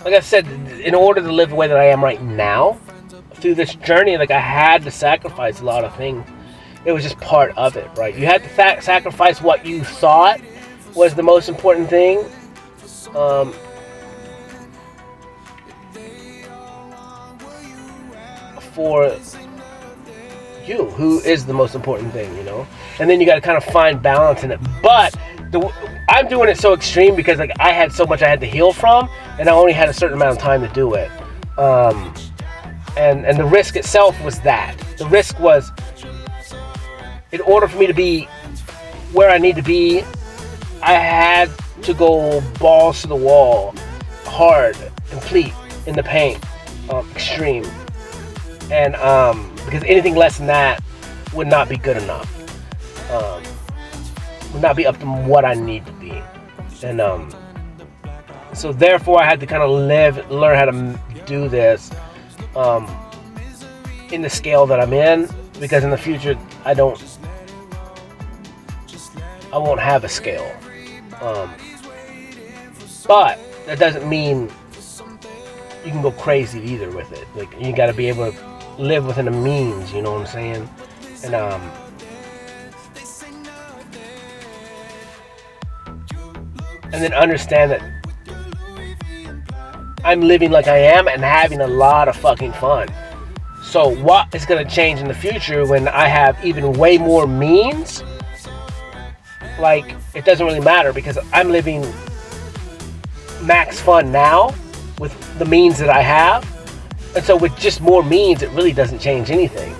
like I said, in order to live the way that I am right now, through this journey, like I had to sacrifice a lot of things. It was just part of it, right? You had to sacrifice what you thought was the most important thing, for you, who is the most important thing, and then you got to kind of find balance in it. But I'm doing it so extreme because like I had so much I had to heal from, and I only had a certain amount of time to do it. And the risk itself was that. The risk was, in order for me to be where I need to be, I had to go balls to the wall, hard, complete, in the paint, extreme. And because anything less than that would not be good enough. Would not be up to what I need to be. And so therefore I had to kind of learn how to do this in the scale that I'm in, because in the future I won't have a scale. But that doesn't mean you can go crazy either with it. Like, you got to be able to live within the means, you know what I'm saying? And then understand that I'm living like I am and having a lot of fucking fun. So what is going to change in the future when I have even way more means? Like, it doesn't really matter, because I'm living max fun now with the means that I have. And so with just more means, it really doesn't change anything.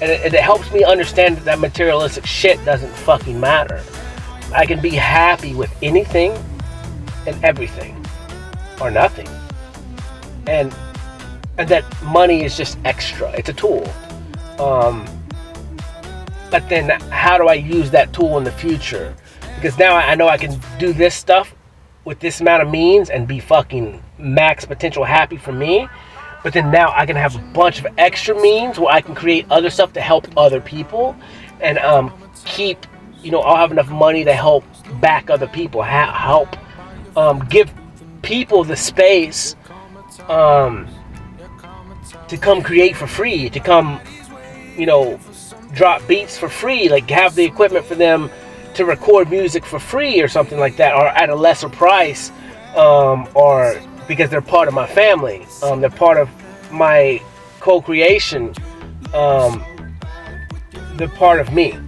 And it helps me understand that materialistic shit doesn't fucking matter. I can be happy with anything and everything, or nothing. And that money is just extra. It's a tool. But then how do I use that tool in the future? Because now I know I can do this stuff with this amount of means and be fucking max potential happy for me. But then now I can have a bunch of extra means where I can create other stuff to help other people. And keep, I'll have enough money to help back other people. Help give people the space to come create for free. To come, drop beats for free. Like, have the equipment for them to record music for free or something like that, or at a lesser price, or because they're part of my family, they're part of my co-creation, they're part of me,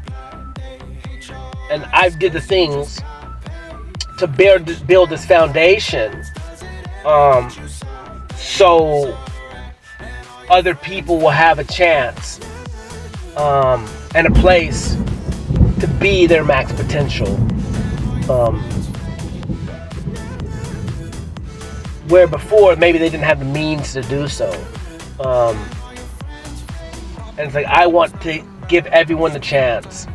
and I did the things to build this foundation, so other people will have a chance and a place to be their max potential, where before maybe they didn't have the means to do so. And it's like, I want to give everyone the chance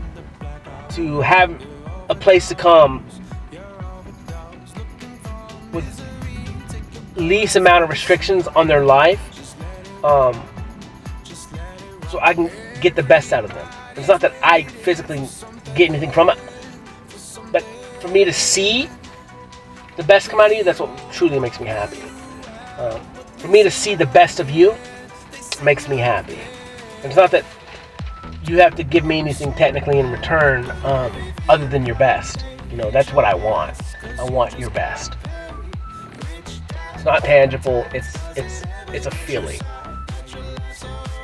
to have a place to come with least amount of restrictions on their life, so I can get the best out of them. It's not that I physically get anything from it, but for me to see the best come out of you, that's what truly makes me happy. For me to see the best of you makes me happy. And it's not that you have to give me anything technically in return, other than your best. That's what I want. I want your best. It's not tangible. It's a feeling.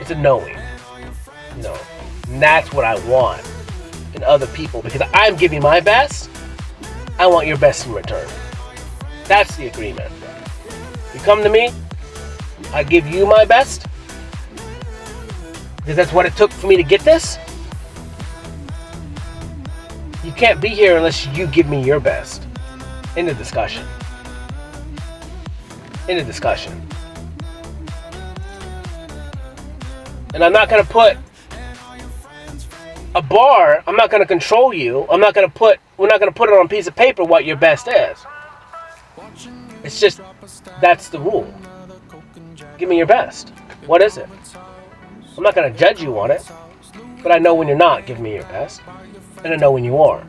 It's a knowing. And that's what I want in other people, because I'm giving my best. I want your best in return. That's the agreement. You come to me, I give you my best, because that's what it took for me to get this. You can't be here unless you give me your best. End of discussion. End of discussion. And I'm not going to put a bar, I'm not going to control you. We're not going to put it on a piece of paper what your best is. It's just, that's the rule. Give me your best. What is it? I'm not going to judge you on it, but I know when you're not giving me your best, and I know when you are.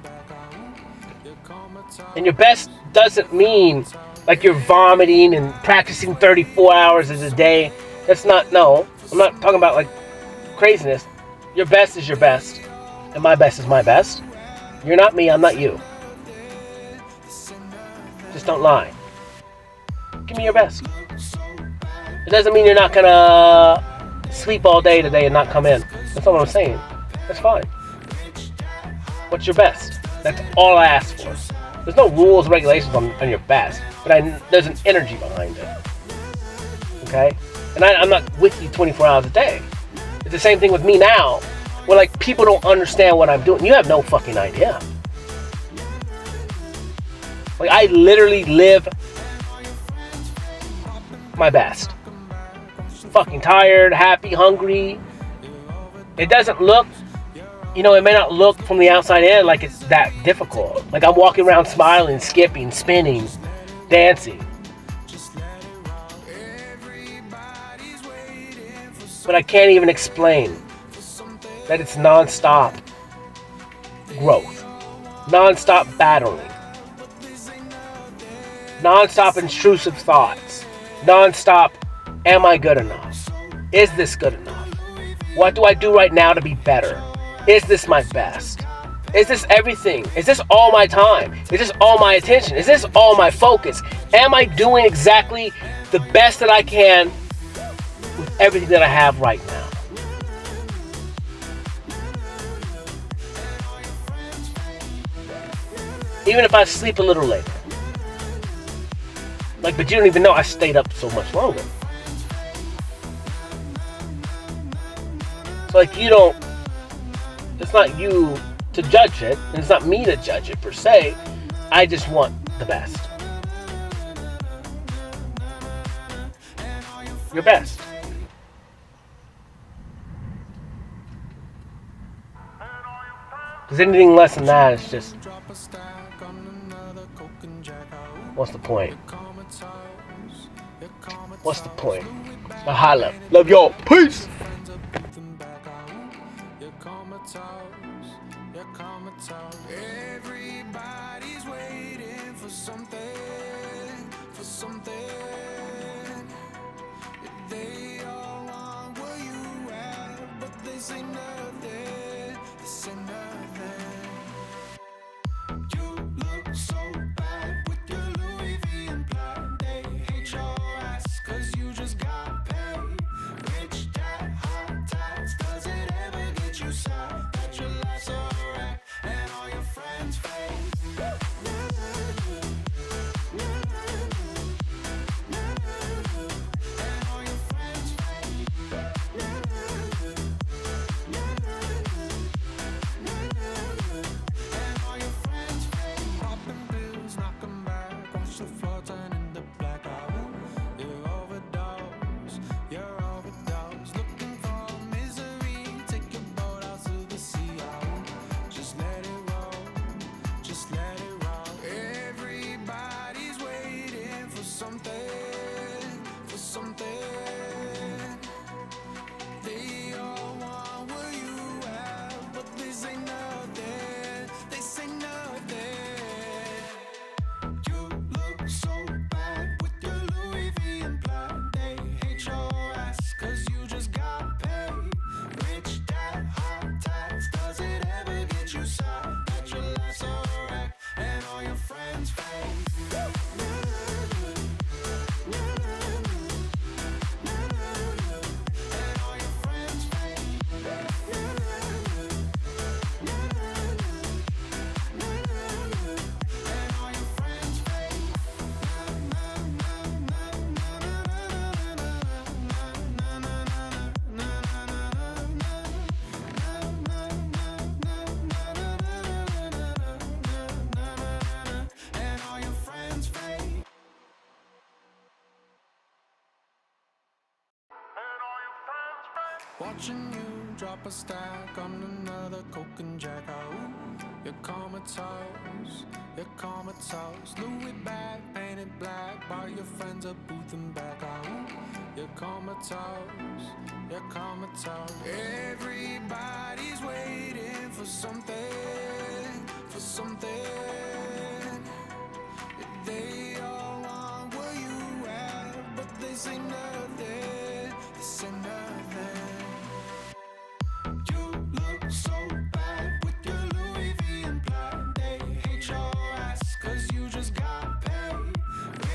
And your best doesn't mean like you're vomiting and practicing 34 hours a day. That's not, no. I'm not talking about like craziness. Your best is your best, and my best is my best. You're not me, I'm not you. Just don't lie. Give me your best. It doesn't mean you're not gonna sleep all day today and not come in. That's not what I'm saying. That's fine. What's your best? That's all I ask for. There's no rules, regulations on your best, but there's an energy behind it. Okay? And I'm not with you 24 hours a day. It's the same thing with me now, where like people don't understand what I'm doing. You have no fucking idea. Like, I literally live my best. Fucking tired, happy, hungry. It doesn't look, it may not look from the outside in like it's that difficult. Like, I'm walking around smiling, skipping, spinning, dancing. but I can't even explain that it's non-stop growth, non-stop battling, non-stop intrusive thoughts, non-stop, am I good enough? Is this good enough? What do I do right now to be better? Is this my best? Is this everything? Is this all my time? Is this all my attention? Is this all my focus? Am I doing exactly the best that I can with everything that I have right now? Even if I sleep a little later. Like, but you don't even know I stayed up so much longer. So, like, you don't, it's not you to judge it, and it's not me to judge it per se. I just want the best. Your best. Because anything less than that is just, what's the point? What's the point? A holla. Love y'all. Peace. Everybody's waiting for something, for something. They all want what you have, but they say nothing, they say nothing. You look so bad with your Louis V and Plaid. They hate your ass cause you just got paid. Rich dad, hot tax, does it ever get you sad that your life's a wreck and all your friends fake? Watching you drop a stack on another Coke and Jack. Oh, you're comatose, you're comatose. Louis bag painted black by your friends at Booth and back. Oh, you're comatose, you're comatose. Everybody's waiting for something, for something. They all want what you have, but they say nothing, they say nothing. So bad with your Louis V and Plaid. They hate your ass cause you just got paid.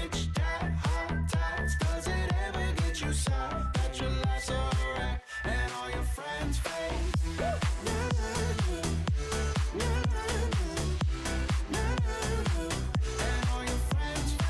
Rich dad, hot tax, does it ever get you sad that your life's a wreck and all your friends fake? And all your friends fake.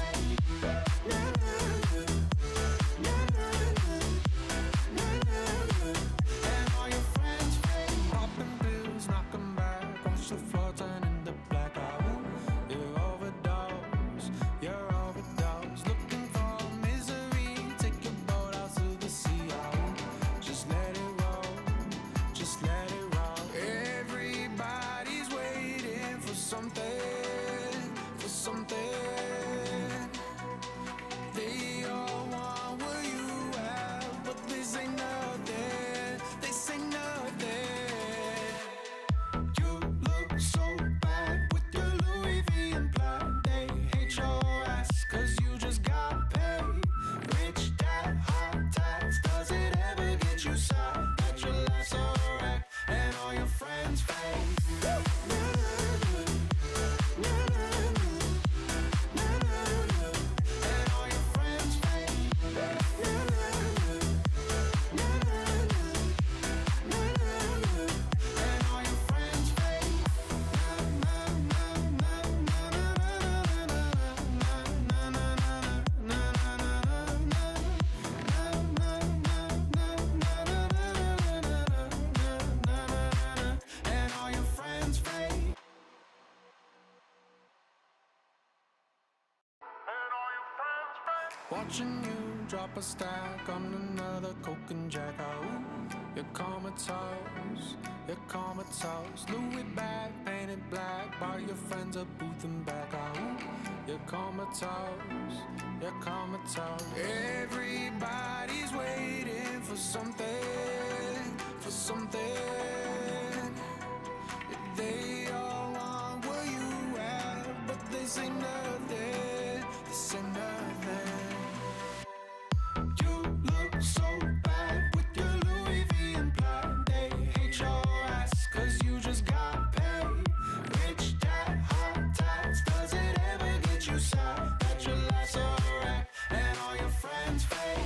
Watching you drop a stack on another Coke and Jack. Ooh, you're comatose, you're comatose. Louis bag, painted black, by your friends a booth and back. Ooh, you're comatose, you're comatose. Everybody's waiting for something, for something. They all want what you have, but they say nothing, they say nothing. You look so bad with your Louis V and plaid. They hate your ass cause you just got paid. Rich dad, hot tats, does it ever get you sad that your life's a wreck and all your friends fake?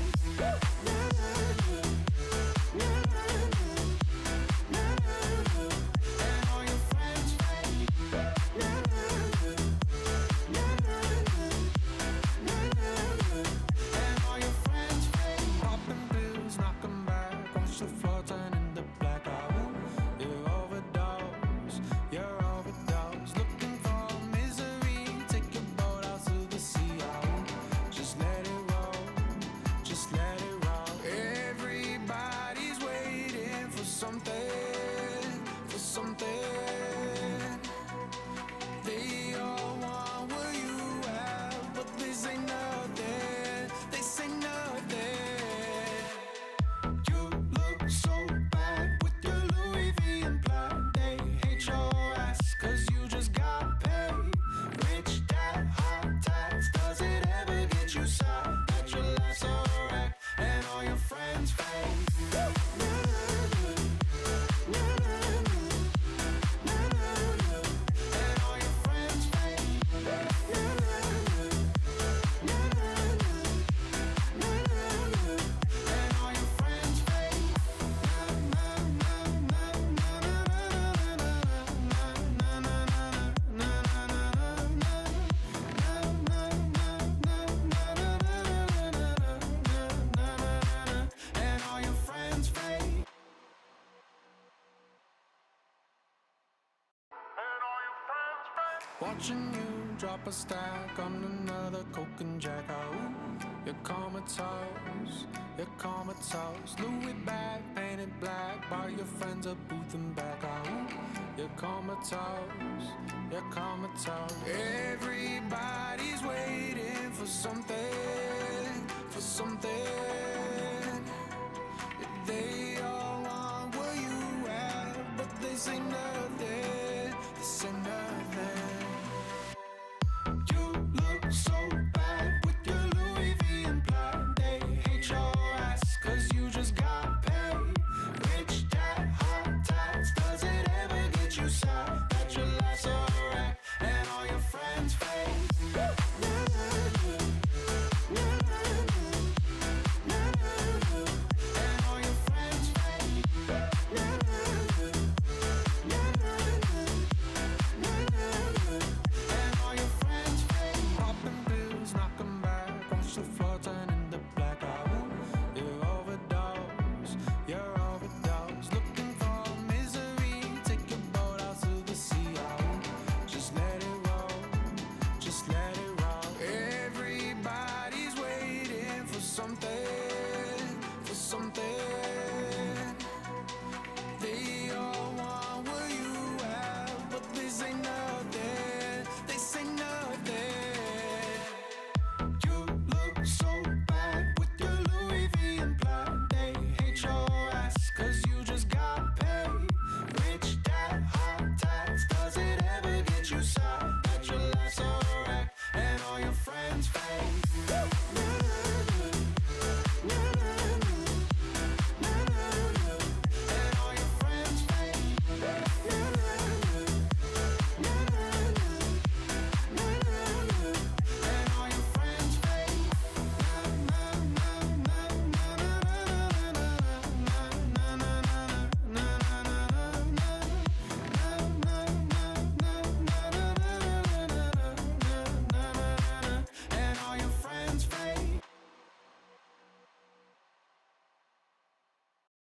Watching you drop a stack on another Coke and Jack. Ooh, you're comatose, you're comatose. Louis bag, painted black, by your friends a booth and back. Ooh, you're comatose, you're comatose. Everybody's waiting for something, for something. They all want what you have, but they say nothing, they say nothing. Everybody's waiting for something, for something.